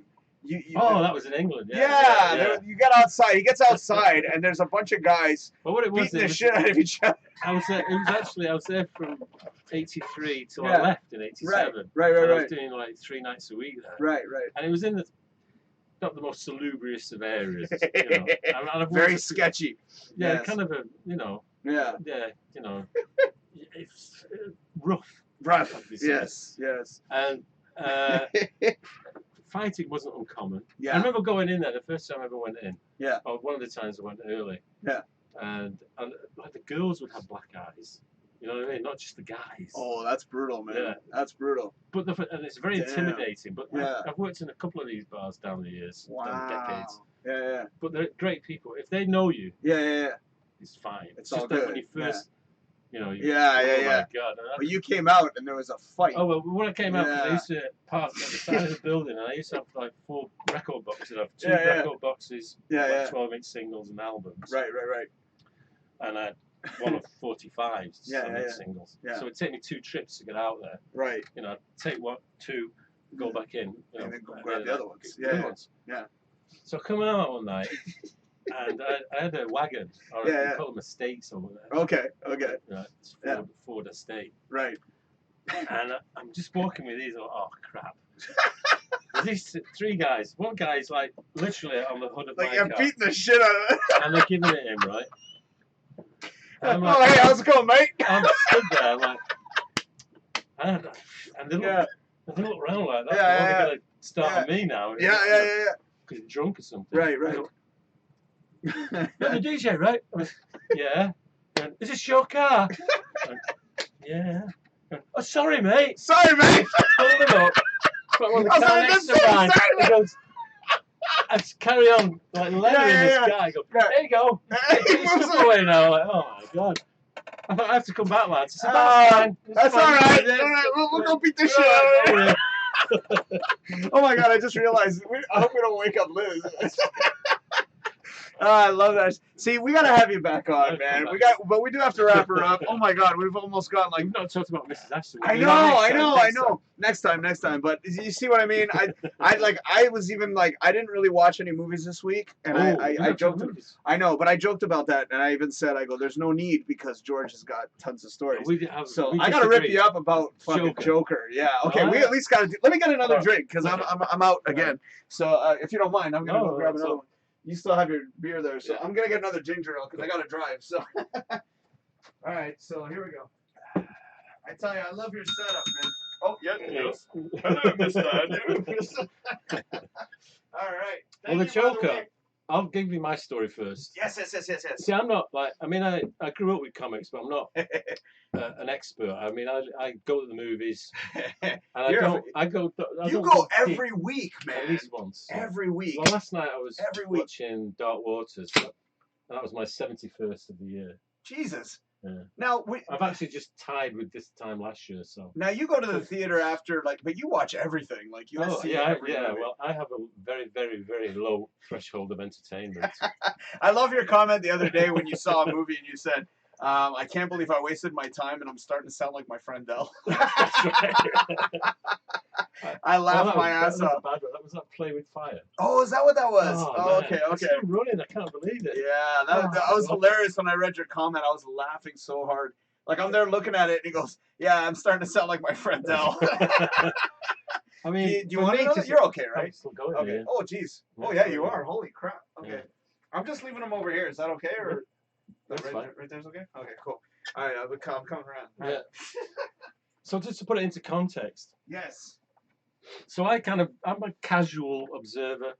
That was in England. You get outside. He gets outside, and there's a bunch of guys But what it was, beating the shit out of each other. I was there from '83 till I left in '87. Right. I was doing like 3 nights a week there. Right. And it was in not the most salubrious of areas. You know. And I've Very worked sketchy. Yeah, Yes. kind of a Yeah. you know, it's rough. Rough. Obviously. Yes. And fighting wasn't uncommon. Yeah. I remember going in there the first time I ever went in. Yeah. Or one of the times I went early. Yeah. And like the girls would have black eyes. You know what I mean? Not just the guys. Oh, that's brutal, man. Yeah. That's brutal. But and it's very intimidating. But Yeah. I've worked in a couple of these bars down the years, down decades. Yeah. But they're great people. If they know you, Yeah. it's fine. It's just all that good. when you first, you know. Yeah. Oh my God. But you came out and there was a fight. Oh well, when I came out, 'cause I used to park at the side of the building, and I used to have like 4 record boxes. I'd have 2 record boxes, like 12-inch singles and albums. Right. And I had one of 45s, Yeah. singles. Yeah. So it'd take me 2 trips to get out there. Right. You know, I'd take 1, 2, go back in, you know, And then go grab the other ones. the other ones. Yeah. So coming out one night, and I had a wagon, or we call them estates over there. Okay. Right, it's Ford Estate. Right. And I'm just walking with these, oh crap. These 3 guys, one guy's like literally on the hood of my car. Like, I'm beating the shit out of it. And they're giving it him, right? And I'm like, hey, how's it going, mate? I'm stood there, like, and they look around like that. They're going to start on me now. Yeah. Because he's drunk or something. Right. You're the DJ, right? I went, yeah. And, is this your car? Went, yeah. Oh, sorry, mate. Sorry, mate. Pulled him up. Put one of the car next to mine. He goes, I just carry on like lettering this guy. I go, there you go. Get your stuff away now. I'm like, oh my God. I thought I have to come back, lads. I said, that's fine. That's all right. We'll go beat the shit out of it. Oh my God! I just realized. I hope we don't wake up Liz. I love that. See, we gotta have you back on, man. But we do have to wrap her up. Oh my God, we've almost gone like. We've not talked about Mrs. Ashton. I know. Next time. But you see what I mean? I was even like, I didn't really watch any movies this week, and I joked. I know, but I joked about that, and I even said, I go, there's no need because George has got tons of stories. I gotta rip you up about fucking Joker. Yeah. Okay. We at least gotta. Let me get another drink because I'm out again. So if you don't mind, I'm gonna go grab another one. You still have your beer there, so I'm gonna get another ginger ale because I gotta drive. So, all right, so here we go. I tell you, I love your setup, man. Oh, yes. Hello, Mr. All right. Well, the Joker. I'll give you my story first. Yes. See, I'm not like. I mean, I grew up with comics, but I'm not an expert. I mean, I go to the movies, and I go. You go every week, man. At least once. Every week. Well, last night I was watching Dark Waters. That was my 71st of the year. Jesus. Yeah. Now I've actually just tied with this time last year. So now you go to the theater after, but you watch everything. Like you see every movie. Well, I have a very, very, very low threshold of entertainment. I love your comment the other day when you saw a movie and you said, I can't believe I wasted my time and I'm starting to sound like my friend Del. That's right. I laughed my ass off. That was that Play with Fire. Oh, is that what that was? Oh, okay. It's still running. I can't believe it. Yeah, that was hilarious when I read your comment. I was laughing so hard. Like I'm there looking at it and he goes, yeah, I'm starting to sound like my friend Del. I mean, do you want to know that? You're okay, right? I'm still going, okay. Yeah. Oh, jeez. Oh, yeah, you are. Holy crap. Okay. Yeah. I'm just leaving them over here. Is that okay? Or That's fine. Right there's okay? Okay, cool. All right, I'm coming around. All yeah. right. So just to put it into context. Yes. So I'm a casual observer,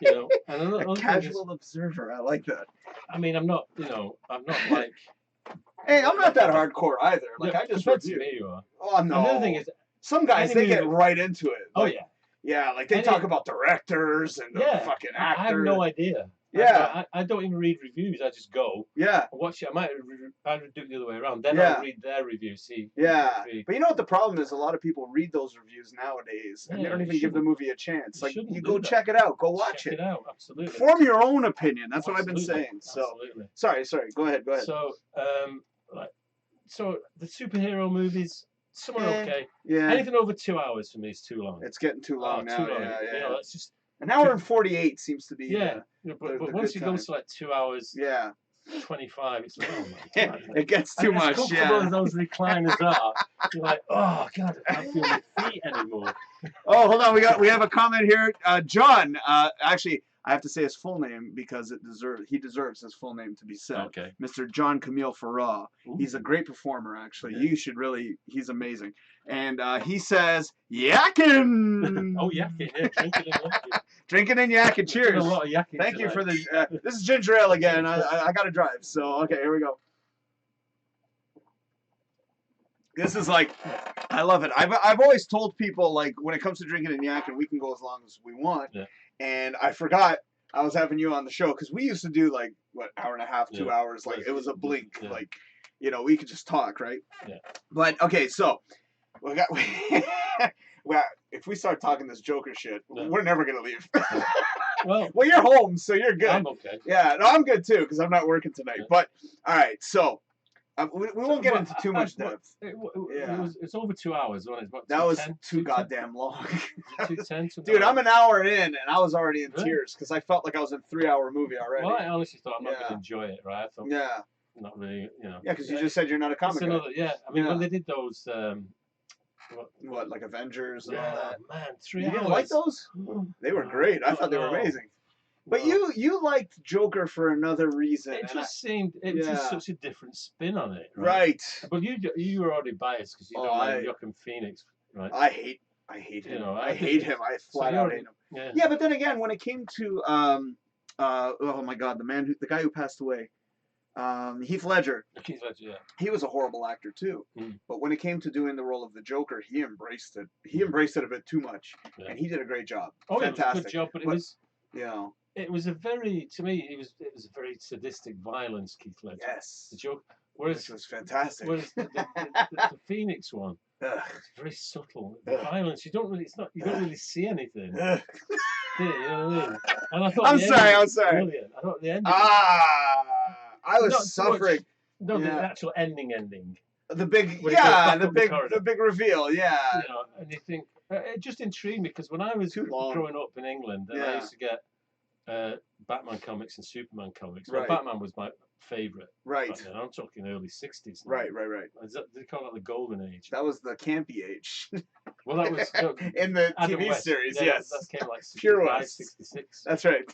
you know. And a casual observer. I like that. I mean, I'm not like Hey, I'm not that hardcore either. Like Yeah, I just compared to review. me, you are. Oh no. Another thing is, some guys any they get movie- right into it. oh Like, yeah, yeah, like they Any- talk about directors and the yeah. fucking I have actors. no idea. Yeah. I don't even read reviews. I just go. Yeah. Watch it. I'd do it the other way around. Then Yeah. I'll read their review. See. Yeah. But you know what the problem is? A lot of people read those reviews nowadays and they Yeah, don't you even give the shouldn't. movie a chance. You Like shouldn't you do go that. check it out. Go watch Check it out. Absolutely. Form your own opinion. That's what I've been Absolutely. saying. So Absolutely. sorry. Go ahead. So so the superhero movies, some are okay. Yeah. Anything over 2 hours for me is too long. It's getting too long now. Too long. Yeah. You know, it's just An hour and 48 seems to be. yeah. the But once good you go time. to like 2 hours, Yeah. 25, it's like, oh my god. It gets too And as much. comfortable Yeah. as those recliners are, you're like, oh god, I can't feel my feet anymore. Oh, hold on. We have a comment here. John. Actually, I have to say his full name because he deserves his full name to be said. Okay. Mr. John Camille Farrar. Ooh. He's a great performer, actually. Yeah. You should really. He's amazing. And he says, "Yakkin." Oh, yakkin, yeah, drinking and yakkin. Drinking and yakkin. Done Cheers. a lot of yakkin Thank you tonight. for the. This is ginger ale again. I got to drive. So okay, here we go. This is like, I love it. I've always told people, like, when it comes to drinking and yakking, we can go as long as we want. Yeah. And I forgot I was having you on the show because we used to do like what, hour and a half, 2 hours. Like it was a blink. Yeah. Like, you know, we could just talk, right? Yeah. But okay, so we got. Well, if we start talking this Joker shit, Yeah. we're never gonna leave. Well, Well, you're home, so you're good. I'm okay. Yeah, no, I'm good too because I'm not working tonight. Yeah. But all right, so we won't get into too much But depth. It's over 2 hours, wasn't it? About That was 2:10, too 2:10? goddamn long. 2:10, Dude, I'm an hour in and I was already in Really? tears because I felt like I was in a 3-hour movie already. Well, I honestly thought I'm not Yeah. going to enjoy it, right? I thought Yeah, not really, you know. yeah, because you just said you're not a It's comic guy. another, yeah. I mean, Yeah. when they did those, What, like Avengers and all yeah, that? man, 3 You hours. didn't like those? They were great. I thought they were No. amazing. But No. you liked Joker for another reason. It and just seemed, it was just yeah. such a different spin on it. right. But you were already biased because you Oh, don't like Joaquin Phoenix, right? I hate him. You know, I hate him. I flat out hate him. Yeah. Yeah, but then again, when it came to oh my God, the guy who passed away, Heath Ledger, Keith Ledger, yeah. he was a horrible actor too. Mm. But when it came to doing the role of the Joker, he embraced it. He embraced it a bit too much, Yeah. and he did a great job. Oh, yeah, it was a Fantastic. good job, but But- it was. You know, It was a very, to me, it was a very sadistic violence, Keith Ledger. yes, The joke, which whereas was fantastic. the Phoenix one, Ugh. it's very subtle. The Ugh. violence, you don't really see anything, do Ugh. you? You know what I mean? And I thought I'm the sorry. ending I'm was sorry. brilliant. I thought the ending, I was Not so much- suffering. no, yeah. the actual ending. The big, When it goes back the up the big, corridor. the big reveal. Yeah. You know, and you think it just intrigued me because when I was Too long. growing up in England, and I Yeah. used to get Batman comics and Superman comics. Well, Right. Batman was my favourite. Right. Back then. I'm talking early '60s. now. Right. They call it the golden age. That was the campy age Well, that was in the Adam TV West. series. Yeah, Yes, that came like Pure 65, West. 66. that's right.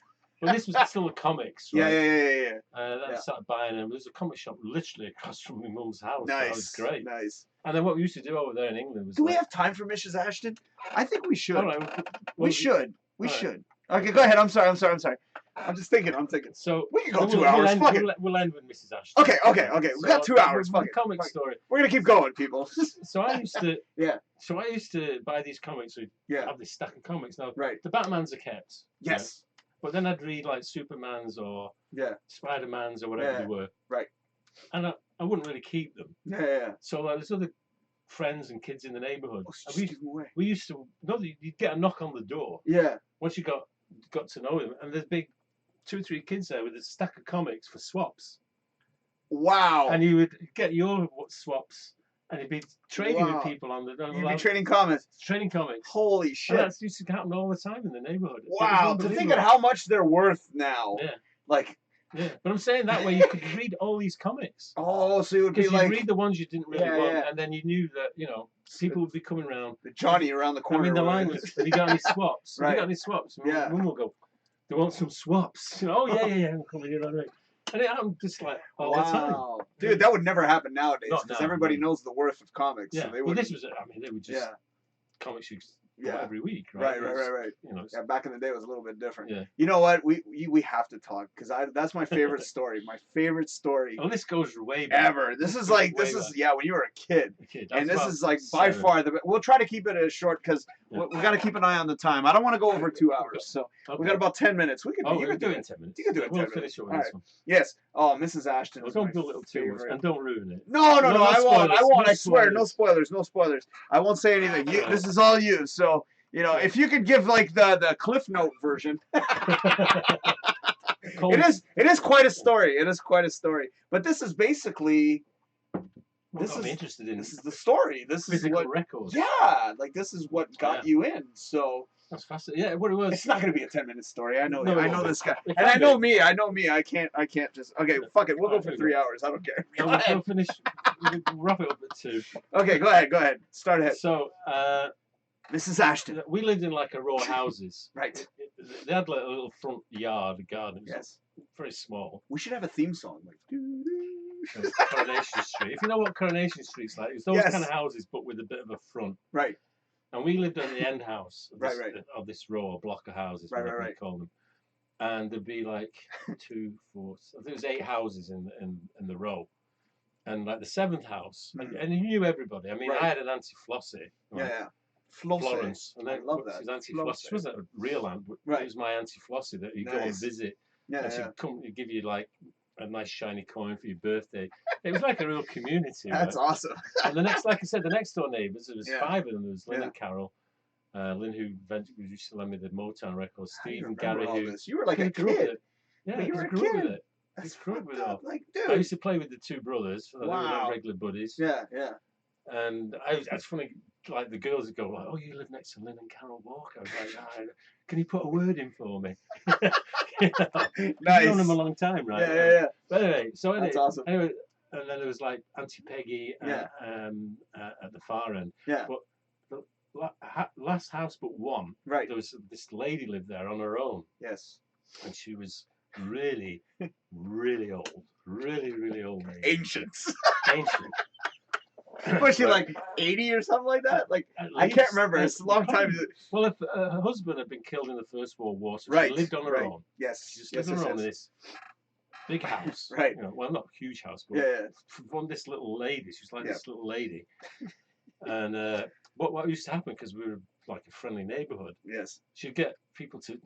But this was still the comics, right? Yeah. Then I Yeah. started buying them. There's a comic shop literally across from my mum's house. Nice. That was great. Nice. And then what we used to do over there in England was. Do we like, have time for Mrs. Ashton? I think we should. all right, we well, should. We all right. should. Okay, go ahead. I'm sorry. I'm just thinking. So We can go we'll- 2 we'll hours. end, Fuck it. we'll end with Mrs. Ashton. Okay. We got 2 hours. Fuck The it. comic Fuck it. story. We're gonna keep going, people. So I used to. Yeah. So I used to buy these comics. We'd Yeah. have this stack of comics. Now Right. the Batmans are kept. right? Yes. But then I'd read like Supermans or Yeah. Spider-Mans or whatever Yeah. they were. Right. And I wouldn't really keep them. Yeah. So like, there's other friends and kids in the neighbourhood. Oh, And just give them away. we used to. No, you'd get a knock on the door Yeah. once you got to know them, and there's big 2 or 3 kids there with a stack of comics for swaps. Wow. And you would get your swaps, and you'd be trading Wow. with people on the You'd be trading comments. trading comics. Holy And shit. that used to happen all the time in the neighbourhood. It was Wow. To think of unbelievable. how much they're worth now. Yeah. Like, Yeah, but I'm saying that way you could read all these comics. oh, so it would be Because you like read the ones you didn't really Yeah, want, yeah. and then you knew that, people would be coming around. the Johnny around the I corner. mean, the or line whatever. was, have you got any swaps? Have Right. you got any swaps? And Yeah. Mum will go, they want some swaps. Oh, yeah, I'm coming, you know what I mean? And it happened just like all the time. Wow. Dude, that would never happen nowadays Not because now, everybody no. knows the worth of comics. Yeah, So they well, would. this was, I mean, they were just Yeah. comics you go every week, right? Right. You know, yeah, back in the day it was a little bit different. Yeah. You know what? We have to talk because that's my favorite story. My favorite story. Oh, this goes way back. Ever. This is when you were a kid. And this is like by far the. We'll try to keep it as short because we got to keep an eye on the time. I don't want to go over 2 hours, so we got about 10 minutes. We can. Oh, we're doing 10 minutes. You can do it. We'll 10 finish minutes. with this one. Yes. Oh, Mrs. Ashton. Well, don't do a little too much and don't ruin it. No, I won't. I won't. I swear. No spoilers. spoilers. I won't say anything. This is all you. So. You know, if you could give like the Cliff Note version, it is quite a story. It is quite a story. But this is basically, this is the story. This is what records. Yeah, like this is what got you in. So that's fascinating. Yeah, what it was. It's not going to be a 10-minute story. I know. No, I know this guy, and I know me. I can't just. Okay, fuck it. We'll go for 3 hours. I don't care. We'll finish. We'll wrap it up at 2. Okay, go ahead. Start ahead. So. Mrs. Ashton. We lived in like a row of houses. Right. They had like a little front yard, a garden. Yes. Very small. We should have a theme song like. Coronation Street. If you know what Coronation Street's like, it's those kind of houses, but with a bit of a front. Right. And we lived at the end house of this row or block of houses, whatever you call them. And there'd be like 2, 4. I think it was 8 houses in the row. And like the 7th house, and you knew everybody. I mean, I had an Auntie Flossie. Yeah. Florence. And I love that. She's Auntie Flossie. She wasn't a real aunt, but it was my Auntie Flossie that you go and visit. Yeah, and she'd come and give you like a nice shiny coin for your birthday. It was like a real community. That's awesome. And like I said, the next door neighbours, there was 5 of them. There was Lynn and Carol. Lynn who used to lend me the Motown records. Steve and Gary who... You were like a kid. Yeah, you were a kid. With it. That's grew with it. Like, dude. I used to play with the 2 brothers. They were like regular buddies. Yeah. And it's funny, like the girls would go like, "Oh, you live next to Lynn and Carol Walker." I was like, "Can you put a word in for me?" You know, nice. You've known them a long time, right? Yeah. But anyway, that's awesome. Anyway, and then there was like Auntie Peggy at the far end. Yeah. But the last house but one, there was this lady lived there on her own. Yes. And she was really, really old, really old lady. Ancient. Was she like 80 or something like that? Like I can't remember. It's a long time. Well, if her husband had been killed in the First World War, so she lived on her own. Yes. She just lived on her own in this big house. Right. You know, well, not a huge house, but from this little lady. She was like this little lady. And what used to happen, because we were like a friendly neighborhood. Yes. She'd get people to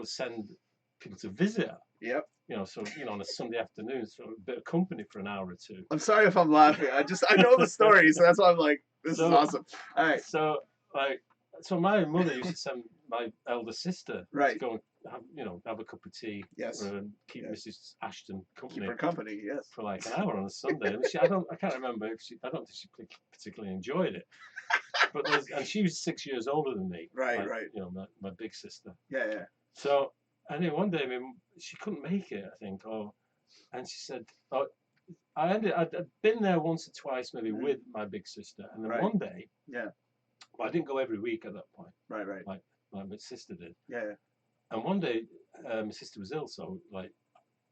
send people to visit her. Yep. You know, so on a Sunday afternoon, so a bit of company for an hour or 2. I'm sorry if I'm laughing. I know the story, so that's why I'm like, this is awesome. All right. So my mother used to send my elder sister to go and have a cup of tea. Yes. And keep Mrs. Ashton company. Keep her company. Yes. For like an hour on a Sunday. And I can't remember if I don't think she particularly enjoyed it. But and she was 6 years older than me. Right. You know, my big sister. Yeah. So. And then one day, I mean, she couldn't make it, I think, and she said, I'd been there once or twice, maybe with my big sister, and then one day, well, I didn't go every week at that point, right, like my sister did, and one day, my sister was ill, so like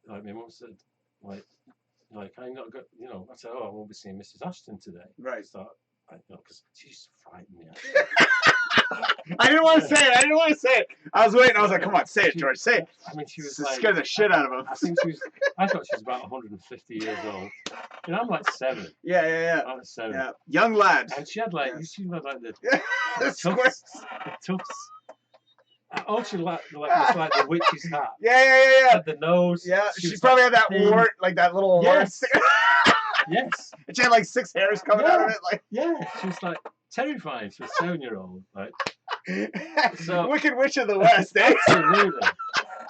my mum said, like I'm not good, you know, I said, I won't be seeing Mrs. Ashton today, right, so because she used to frighten me. I didn't want to say it. I was waiting. I was like, come on, say it, George. Say it. I mean, she was scared the shit out of him. I thought she was about 150 years old. You know, I'm like 7. Yeah. I'm 7. Yeah. Young lad. And she had like, she had like the tufts. Oh, she was like the witch's hat. Yeah. Had the nose. Yeah. She probably had that wart, like that little wart. Yes. And she had like 6 hairs coming out of it. Like. Yeah. She was like terrifying. She was a 7-year-old. Like. So, Wicked Witch of the West, eh?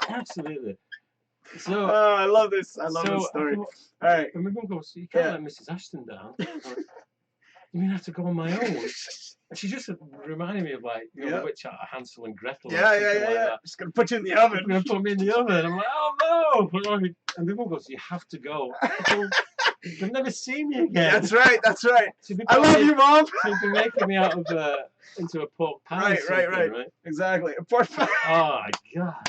Absolutely. So I love this. I love this story. All right. And my mum goes, so you can't let Mrs. Ashton down. You mean I have to go on my own? And she just reminded me of like, you know, the witch out of Hansel and Gretel. Yeah. Just gonna put you in the oven. She's gonna put me in the oven. I'm like, oh no! And my mum goes, you have to go. They've never seen me again. That's right. I love you, Mom. She's been making me out of into a pork pie. Right. Exactly. A pork pie. Oh my God!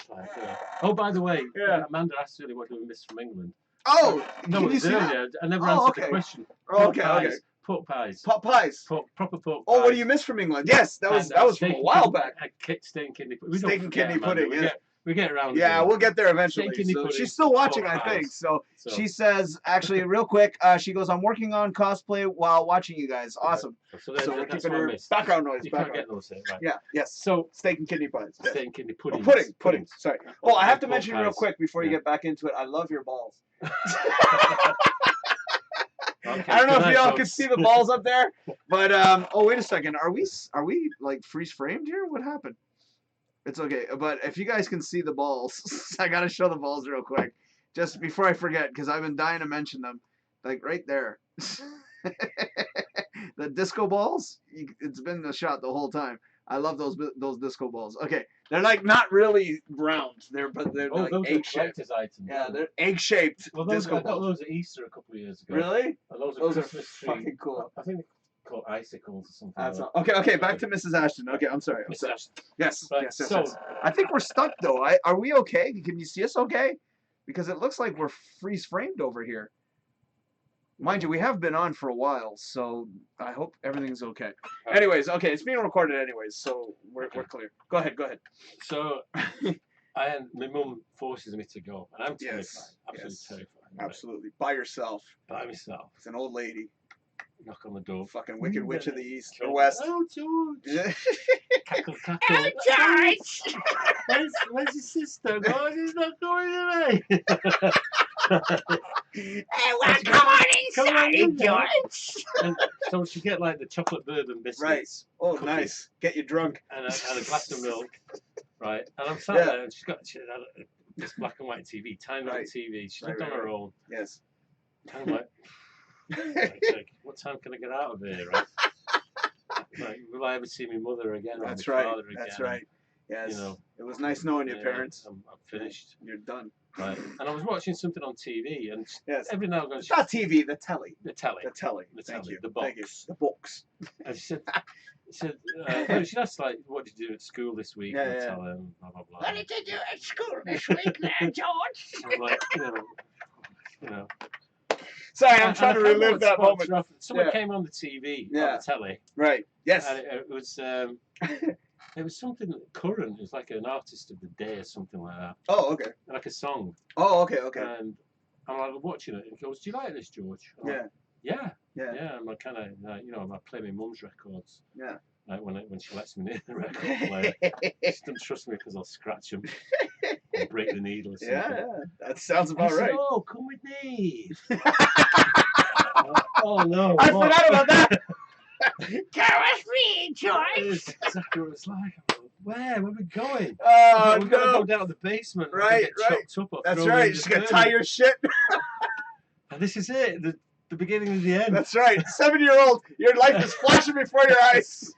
Oh, by the way, Amanda asked earlier what do we miss from England. Oh, no, it was earlier. I never answered the question. Okay. pork pies. Pot pies. Proper pork Oh, pies. what do you miss from England? Yes, that was from a while back. Steak and kidney pudding. Steak and kidney pudding. Yeah. We get around. Yeah, we'll get there eventually. So she's still watching, I think. So she says, actually, real quick, she goes, "I'm working on cosplay while watching you guys." Awesome. So we're keeping her background noise. You can't get those, right? Yeah. Yes. So steak and kidney pies. Yeah. Steak and kidney pudding. Pudding. Sorry. Oh, I have to mention real quick before you get back into it. I love your balls. Okay, I don't know if y'all can see the balls up there, but oh, wait a second. Are we like freeze framed here? What happened? It's okay, but if you guys can see the balls, I gotta show the balls real quick, just before I forget, because I've been dying to mention them. Like right there, the disco balls. It's been the shot the whole time. I love those disco balls. Okay, they're like not really round. They're like egg shaped. Items. Yeah, they're egg shaped. Well, disco I got balls. those at Easter a couple of years ago. Really? Those are fucking cool. I think they're called icicles or something. That's okay. Back to Mrs. Ashton. Okay, I'm sorry. Ashton. Yes, right, yes. So I think we're stuck though. Are we okay? Can you see us okay? Because it looks like we're freeze framed over here. Mind you, we have been on for a while, so I hope everything's okay. Anyways, okay, it's being recorded anyways, so we're clear. Go ahead. So, my mum forces me to go, and I'm terrified. Absolutely terrified. Absolutely. By yourself. By myself. It's an old lady. Knock on the door. Fucking wicked witch of the east or west. Oh, George. Cackle. Oh, George. Where's your sister? Oh, she's not going today. Hey, well, come on inside, George. And so she get like the chocolate bourbon biscuits. Right. Oh, cookies, nice. Get you drunk. And a glass of milk. Right. And I'm sat there, and she had this black and white TV, tiny little TV. She lived on her own. Yes. And I'm like, what time can I get out of here? Right? Like, will I ever see my mother again? Or That's my right. Father again? That's right. Yes. You know, it was nice knowing your parents. I'm finished. You're done. Right. And I was watching something on TV, and every now and then, not TV, the telly. The telly. Thank you. The box. The box. And she said, no, she'd asked like, what did you do at school this week? And I tell her, blah blah blah. What did you do at school this week, there, George? And I'm like, you know. Sorry, I'm trying to relive that moment. Someone came on the TV, on the telly. Right. Yes. And it was. It was something current. It was like an artist of the day or something like that. Oh, okay. Like a song. Oh, okay. And I'm like watching it, and he goes, "Do you like this, George?" I'm like, yeah. And I kind of, I play my mum's records. Yeah. Like when she lets me near the record player. She doesn't trust me because I'll scratch them or break the needle or something. Yeah. That sounds about right. Said, "Oh, come with me." Oh no! I forgot about that. Come with me, George. That's exactly what it's like. Where are we going? Oh, we're going to go down to the basement. Right. That's right. You're just going to tie your shit. And this is it. The beginning of the end. That's right. 7-year-old, your life is flashing before your eyes.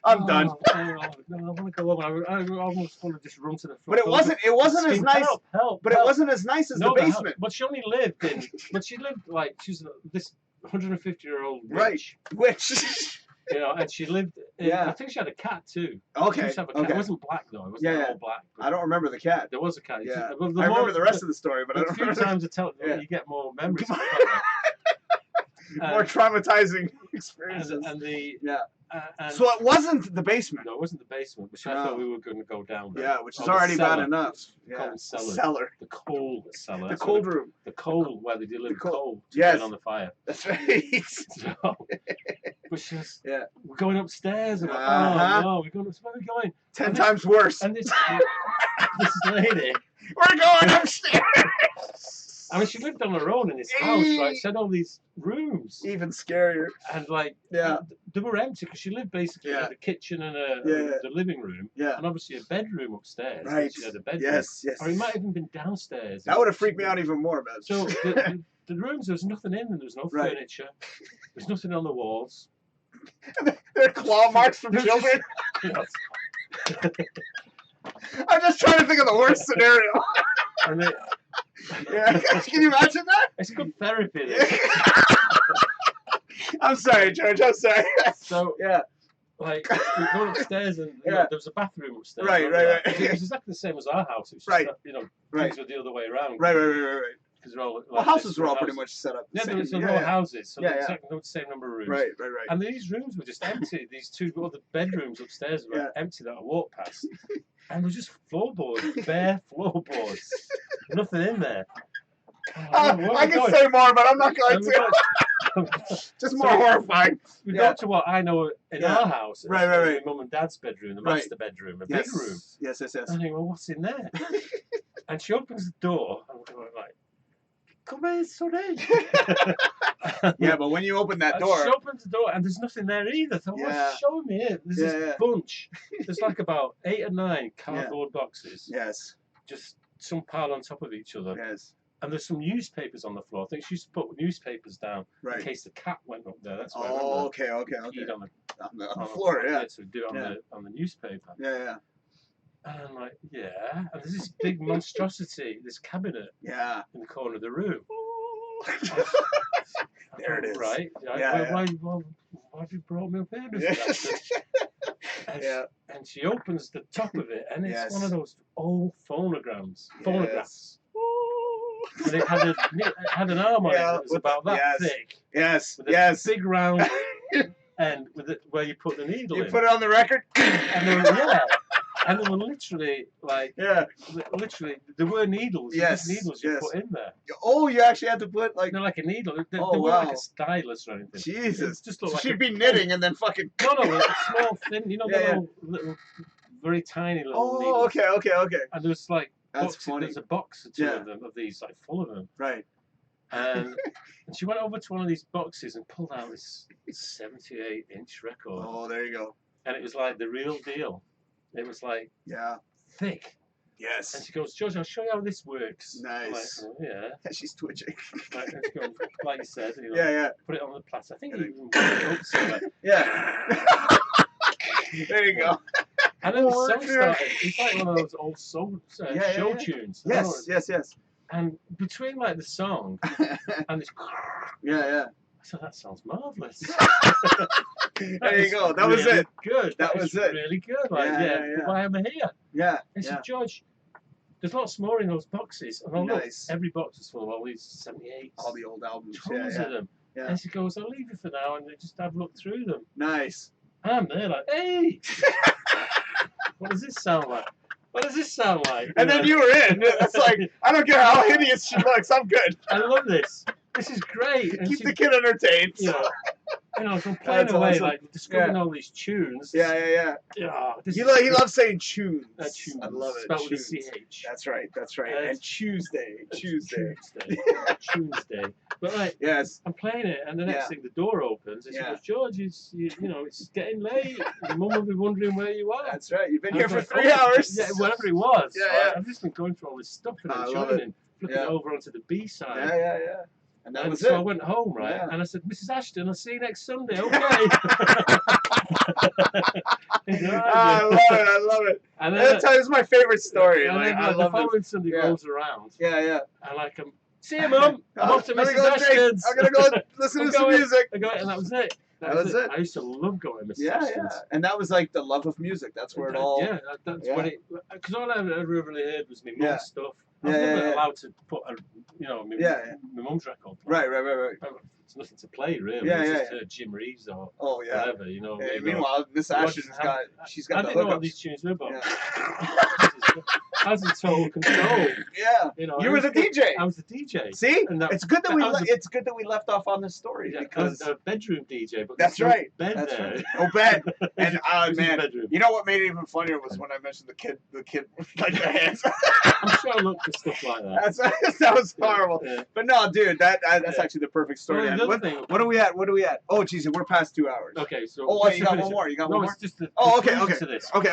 I'm done. No, I want to go home. I almost want to just run to the front. But it wasn't as nice. Help. It wasn't as nice as the basement. But she only lived in. But she lived like she's this 150-year-old witch. You know, and she lived. I think she had a cat too. Okay. It wasn't black though. It wasn't all black. I don't remember the cat. There was a cat. Yeah. I remember the rest of the story, but I don't remember. A few times you tell it, you get more memories. More traumatizing experiences. So it wasn't the basement. No, it wasn't the basement, which I thought we were going to go down there. Yeah, which is already bad enough. Cellar. The coal cellar. The cold room. The coal where they deliver coal to burn on the fire. That's right. So, but she's, we're going upstairs. And oh no, we're going upstairs. Where are we going? 10 times worse. And this lady. We're going upstairs. I mean, she lived on her own in this house, right? She had all these rooms. Even scarier. And like, they were empty because she lived basically in the kitchen and the living room. Yeah. And obviously a bedroom upstairs. Right. She had a bedroom. Yes. Or it might have even been downstairs. That would have freaked me out even more, man. So the rooms, there was nothing in them. There was no furniture. There's nothing on the walls. There are claw marks from children. I'm just trying to think of the worst scenario. And can you imagine that? It's good therapy. I'm sorry, George. I'm sorry. So like we go upstairs and there was a bathroom upstairs. Right. It was exactly the same as our house. It was just that, things were the other way around. Right. because they're all. Like, Well, houses were all houses. pretty much set up. The Yeah, same. there were houses, so Yeah, they're yeah. exactly the same number of rooms. Right. And these rooms were just empty. These two other bedrooms upstairs were empty that I walked past. And they're just floorboards, bare floorboards. Nothing in there. I can say more, but I'm not going to. Just more horrifying. We go to what I know in our house. Right. Mum and Dad's bedroom, the master bedroom, a big room. Yes. And I think, well, what's in there? And she opens the door, and we're like, come in, sonny. Yeah, but when you open that door. She opens the door, and there's nothing there either. So what's showing me it? There's this bunch. There's like about 8 or 9 cardboard boxes. Yes. Just some piled on top of each other. Yes. And there's some newspapers on the floor. I think she used to put newspapers down in case the cat went up there. That's what I remember. Okay. On the floor, yeah. To do it on the newspaper. Yeah. And I'm like, yeah. And there's this big monstrosity, this cabinet in the corner of the room. There it is. Right. Why have you brought me up here, Mr. Jackson? And she opens the top of it, and it's one of those old phonographs. And it had an arm on it that was about that thick. Yes. With a big round end where you put the needle in. You put it on the record? And and they were literally like, literally, there were needles. Needles you put in there. Oh, you actually had to put like. They're like a needle. They weren't like a stylus or anything. Jesus. Just like she'd be knitting and then fucking. No, like small, thin. You know, little, very tiny little needles. Okay. And there was like. That's funny. There's a box or 2 of them, of these, like full of them. Right. And she went over to one of these boxes and pulled out this 78-inch record. Oh, there you go. And it was like the real deal. It was like thick. Yes. And she goes, George, I'll show you how this works. Nice. I'm like, oh, yeah. She's twitching. Like, and she goes, like you said, put it on the platter. I think you even put it up somewhere. Yeah. There you go. And then the song started. It's like one of those old show tunes. Yes. And between like the song and this, I said, that sounds marvelous. There you go. That was really it. Good. That was it. Really good. Like, why am I here? Yeah. And she said, George, there's lots more in those boxes. And I looked, every box is full of all these 78s. All the old albums. Tons of them. Yeah. And she goes, I'll leave you for now and just have a look through them. Nice. And I'm there like, hey! What does this sound like? What does this sound like? And then you were in. It's like, I don't care how hideous she looks, I'm good. I love this. This is great. And Keep the kid entertained. So I'm playing away, like discovering all these tunes. Yeah. He loves saying tunes. Tunes. I love it. Spelled with a CH. That's right. And Tuesday. Tuesday. But like, I'm playing it, and the next thing the door opens, and she goes, George, it's getting late. Your mum will be wondering where you are. That's right. You've been here for 3 hours. Yeah, whatever it was. Yeah. I've just been going through all this stuff and enjoying, flipping over onto the B side. Yeah. And that was so it. I went home, and I said, Mrs. Ashton, I'll see you next Sunday, okay? I love it. And then, that's my favorite story. And then I love the following Sunday rolls around. Yeah. And see you, Mum. I'm off to Mrs. Ashton's. I'm going to go listen to some music. And that was it. That was it. I used to love going to Mrs. Ashton's. Yeah. And that was like the love of music. That's where it all... Yeah, that's what it... Because all I ever really heard was my mum's stuff. I was never allowed to put my mum's record. Right. It's nothing to play, really. It's just Jim Reeves or whatever, meanwhile, Miss Ashton's she's got the hookups. I didn't know what these tunes were, but I was in total control. Yeah. You were the DJ. I was the DJ. See? It's good that we left off on this story because a bedroom DJ, but that's right. Bed there. Right. Oh, bed. And man, you know what made it even funnier was when I mentioned the kid like the hands. I'm sure I looked for stuff like that. That was horrible. Yeah. But no, dude, that's actually the perfect story. What are we at? Oh, geez, we're past 2 hours. Okay, so you got one more. You got one more. It's just okay. To this. Okay.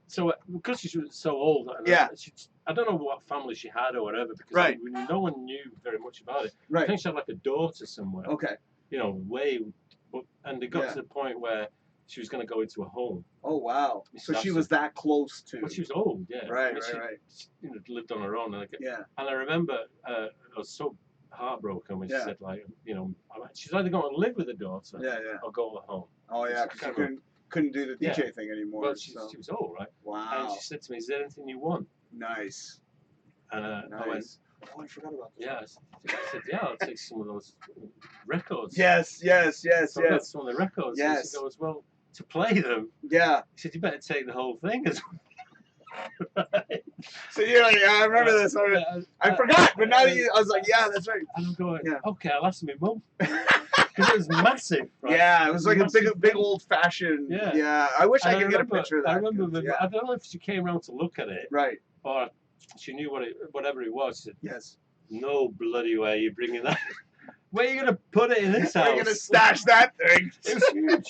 So because she was so old, I don't know what family she had or whatever, because no one knew very much about it. Right. I think she had like a daughter somewhere. Okay. And they got to the point where she was going to go into a home. Oh wow! So she was that close to. But she was old, yeah. Right. She lived on her own, and and I remember I was so heartbroken when she said she's either going to live with the daughter, or go home. Oh yeah, because she couldn't do the DJ thing anymore. Well, she was old, right? Wow. And she said to me, "Is there anything you want?" Nice. And I went, Oh, I forgot about that. Yeah, I said, yeah, I'll take some of those records. Yes. So I got some of the records. Yes. And she goes, well, to play them, Yeah. he said, you better take the whole thing as well. So you're like, I remember this. I forgot, but now that I was like, yeah, that's right. And I'm going, Yeah. okay, I'll ask my mum. Because it was massive. Right? Yeah, it was like a big old fashioned. Yeah. Yeah. I wish I could get a remember- picture of that. I remember, 'cause, I don't know if she came around to look at it, Right. or she knew whatever it was. She said, Yes. no bloody way you're bringing that. Where are you going to put it in this house? We're gonna stash that thing. It was huge.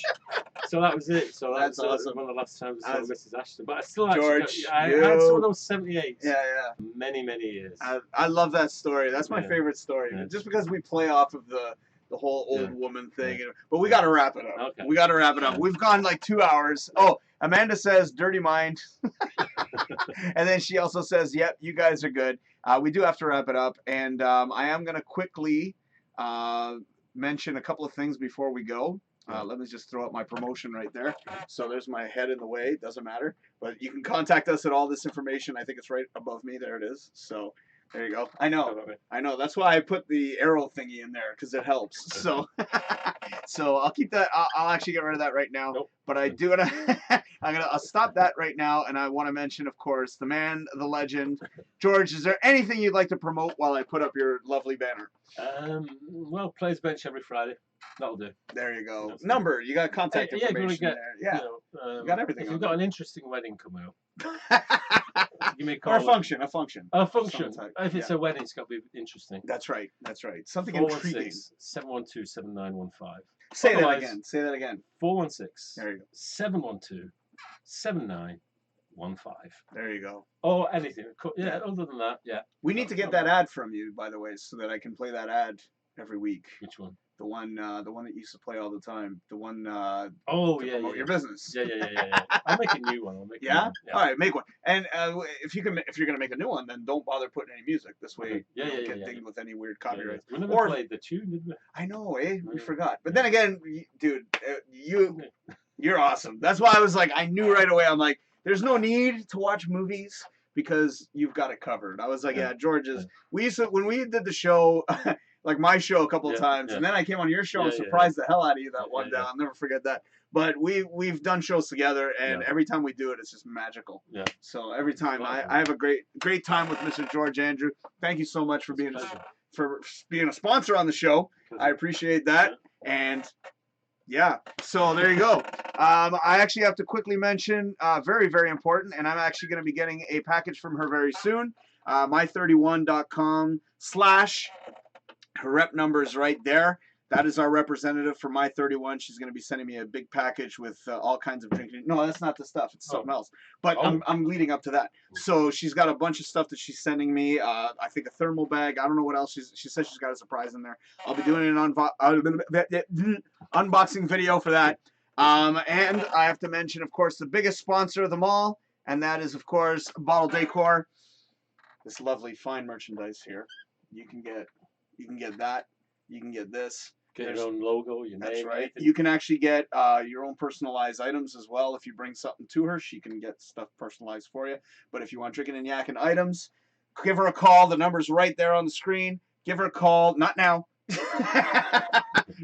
So that was it. So That's was awesome. one of the last times I saw That's- Mrs. Ashton. But I still actually George, I had some of those 78s. Yeah. Many years. I love that story. That's my Yeah. favorite story. Yeah. Just because we play off of the whole old Yeah. woman thing. But we got to wrap it up. Okay. We got to wrap it up. Yeah. We've gone like 2 hours. Oh, Amanda says, dirty mind. And then she also says, yep, you guys are good. We do have to wrap it up. And I am going to quickly mention a couple of things before we go. Let me just throw up my promotion right there. So there's my head in the way. Doesn't matter. But you can contact us at all this information. I think it's right above me. There it is. So there you go. I know. That's why I put the arrow thingy in there, because it helps. So so I'll keep that. I'll actually get rid of that right now. Nope. But I do I'll stop that right now. And I want to mention, of course, the man, the legend, George. Is there anything you'd like to promote while I put up your lovely banner? Well, plays bench every Friday. That'll do. There you go. That's Number. You got contact Yeah, information get, there. Yeah. You know, You got everything If on you've got an interesting wedding coming up, give me a call. Or a function. A function. Sometime. If it's a wedding, it's got to be interesting. That's right. Something intriguing. 416-712-7915. Say that Otherwise- again. Say that again. 416 There you go. 712 7915. There you go. Or anything. Yeah, other than that, yeah. We need to get that ad from you, by the way, so that I can play that ad every week. Which one? The one that you used to play all the time. The one Oh, to yeah, promote yeah. your business. Yeah. I'll make a new one. Yeah? All right, make one. And if you're gonna make a new one, then don't bother putting any music. This way, Yeah, you don't yeah, get yeah, dinged with any weird Yeah, copyrights. We never Or- played the tune, did we? I know, eh? We Yeah. forgot. But then again, dude, you're awesome. That's why I was like, I knew right away. I'm like, there's no need to watch movies because you've got it covered. I was like, yeah, George is. We used to, when we did the show, like my show a couple of times, and then I came on your show and surprised the hell out of you that one day. I'll never forget that. But we've done shows together, and every time we do it, it's just magical. Yeah. So every time I have a great time with Mr. George Andrew. Thank you so much for being a sponsor on the show. I appreciate that. And yeah, so there you go. I actually have to quickly mention, very, very important, and I'm actually going to be getting a package from her very soon. My31.com/ her rep number is right there. That is our representative for My31. She's going to be sending me a big package with all kinds of drinking. No, that's not the stuff. It's something else. But I'm leading up to that. So she's got a bunch of stuff that she's sending me. I think a thermal bag. I don't know what else. She says she's got a surprise in there. I'll be doing an unboxing video for that. And I have to mention, of course, the biggest sponsor of them all, and that is, of course, Bottle Decor. This lovely fine merchandise here. You can get that. You can get this. Get your own logo, your name. That's right. Anything. You can actually get your own personalized items as well. If you bring something to her, she can get stuff personalized for you. But if you want Drinkin Yakkin items, give her a call. The number's right there on the screen. Give her a call. Not now.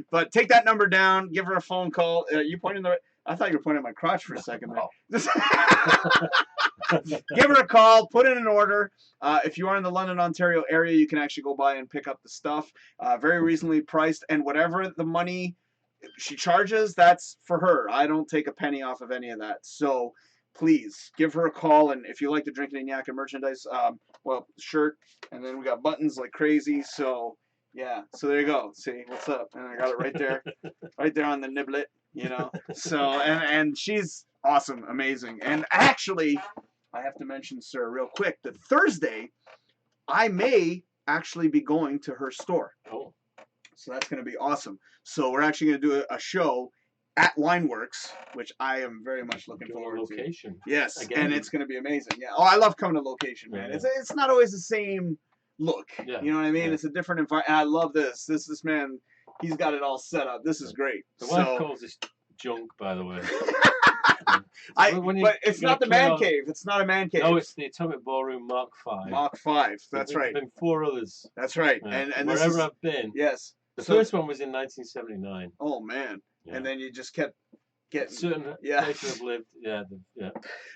But take that number down. Give her a phone call. You pointing the... I thought you were pointing at my crotch for a second there. Give her a call. Put in an order. If you are in the London, Ontario area, you can actually go by and pick up the stuff. Very reasonably priced. And whatever the money she charges, that's for her. I don't take a penny off of any of that. So please give her a call. And if you like the Drinkin Yakkin merchandise, well, shirt. And then we got buttons like crazy. So yeah. So there you go. See, what's up? And I got it right there. Right there on the niblet. You know, so and she's awesome, amazing. And actually, I have to mention, sir, real quick, that Thursday, I may actually be going to her store. Oh. So that's going to be awesome. So we're actually going to do a show at Wineworks, which I am very much looking forward location. to. Yes, Again. and it's going to be amazing. Yeah. Oh, I love coming to location, man. Yeah. It's not always the same look. Yeah. You know what I mean? Yeah. It's a different environment. I love this. This man. He's got it all set up. This is great. The wife calls this junk, by the way. But it's not the man cave. It's not a man cave. No, it's the Atomic Ballroom Mark V. Mark V. That's right. There's been 4 others. That's right. Yeah. And wherever I've been. Yes. The first one was in 1979. Oh man. Yeah. And then you just kept getting certain places have lived. Yeah.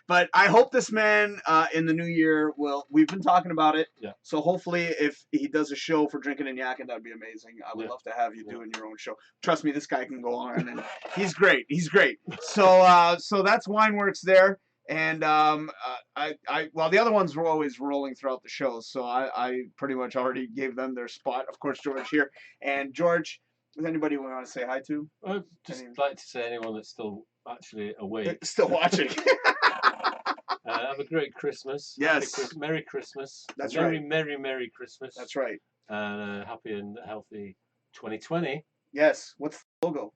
But I hope this man in the new year will. We've been talking about it. Yeah. So hopefully, if he does a show for Drinkin Yakkin, that'd be amazing. I would love to have you doing your own show. Trust me, this guy can go on, and he's great. He's great. So so that's Wineworks there. And well, the other ones were always rolling throughout the show, so I pretty much already gave them their spot. Of course, George here. And George, is anybody we want to say hi to? I'd just like to say anyone that's still actually awake. Still watching. Have a great Christmas. Yes. Merry Christmas. That's right. Merry Christmas. That's right. And happy and healthy 2020. Yes. What's the logo?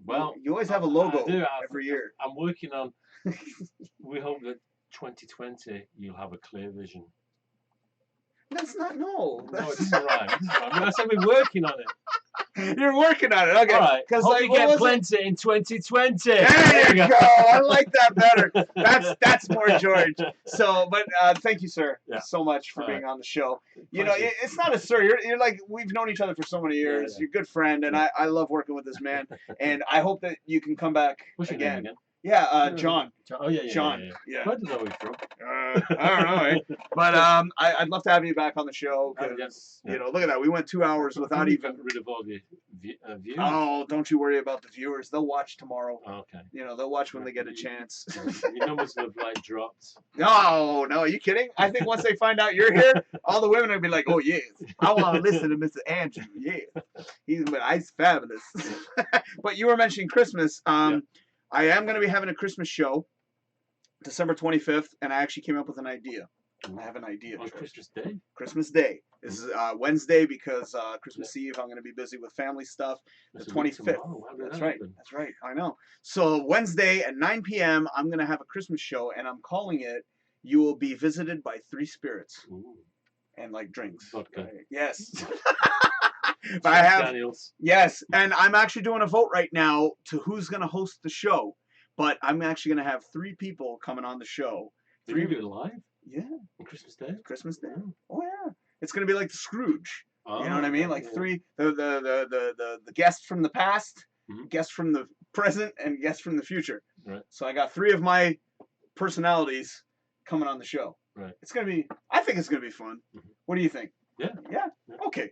Well, you always have a logo every year. I'm working on. We hope that 2020 you'll have a clear vision. That's not no. No, it's all right. I said we're working on it. You're working on it, okay? All right. Because hope you get plenty in 2020. There you go. I like that better. That's more George. So, but thank you, sir, so much for being on the show. You know, it's not a sir. You're like, we've known each other for so many years. Yeah. You're a good friend, and I love working with this man. And I hope that you can come back What's your name again? Yeah, John. Oh yeah, John. Yeah. Where do you know he's from? I don't know, eh? But I'd love to have you back on the show because you know, look at that. We went 2 hours without even rid of all the viewers. Oh, don't you worry about the viewers. They'll watch tomorrow. Okay. You know, they'll watch when they get a chance. Your numbers have like dropped. No, are you kidding? I think once they find out you're here, all the women will be like, "Oh yes, I want to listen to Mr. Andrew. Yeah, he's fabulous." But you were mentioning Christmas. I am going to be having a Christmas show, December 25th, and I actually came up with an idea. I have an idea. On Christmas Day? Christmas Day. This is Wednesday because Christmas Eve I'm going to be busy with family stuff. The 25th. That's right. That's right. I know. So Wednesday at 9 p.m. I'm going to have a Christmas show, and I'm calling it "You Will Be Visited by Three Spirits." Ooh. And like drinks. Vodka. Right? Yes. But I have Daniels. Yes, and I'm actually doing a vote right now to who's going to host the show. But I'm actually going to have 3 people coming on the show. Are you doing it live? Yeah. On Christmas Day? Christmas Day. Oh yeah. It's going to be like the Scrooge. Oh, you know what I mean? Like 3 the guests from the past, guests from the present, and guests from the future. Right. So I got 3 of my personalities coming on the show. Right. It's going to be I think it's going to be fun. What do you think? Yeah. Yeah. Okay.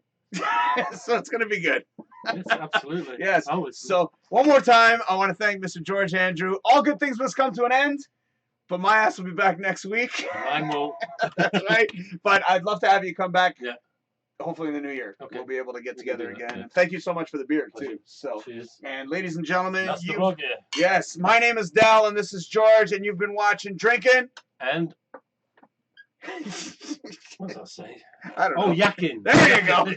So it's going to be good. Yes, absolutely. Yes. So one more time, I want to thank Mr. George Andrew. All good things must come to an end, but my ass will be back next week. Mine won't. That's right. But I'd love to have you come back. Yeah. Hopefully in the new year. Okay. We'll be able to get together again. Yeah. And thank you so much for the beer too. So, cheers. And ladies and gentlemen, That's the bug, yes, my name is Dal and this is George, and you've been watching Drinkin. And what did I say? I don't know. Oh, Yakkin. There you go.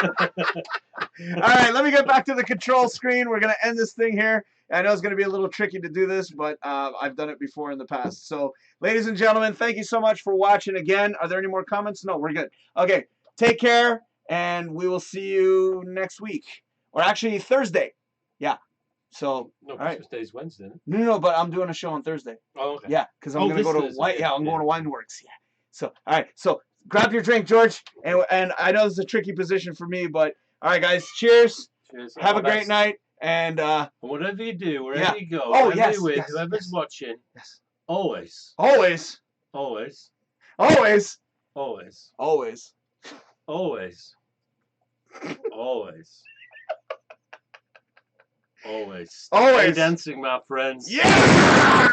All right, let me get back to the control screen. We're going to end this thing here. I know it's going to be a little tricky to do this, but I've done it before in the past. So, ladies and gentlemen, thank you so much for watching again. Are there any more comments? No, we're good. Okay, take care, and we will see you next week. Or actually, Thursday. Yeah. So, no, Christmas Christmas Day is Wednesday. Isn't it? No, but I'm doing a show on Thursday. Oh, okay. Yeah, because I'm going to go to I'm going to Wineworks. Yeah. So, all right. So, grab your drink, George. And I know this is a tricky position for me, but all right, guys. Cheers. Cheers. Have a great night. And whatever you do, wherever you go, whoever you're with, whoever's watching, always, always, always, always, always, always, always, always, always, stay dancing, my friends. Yeah.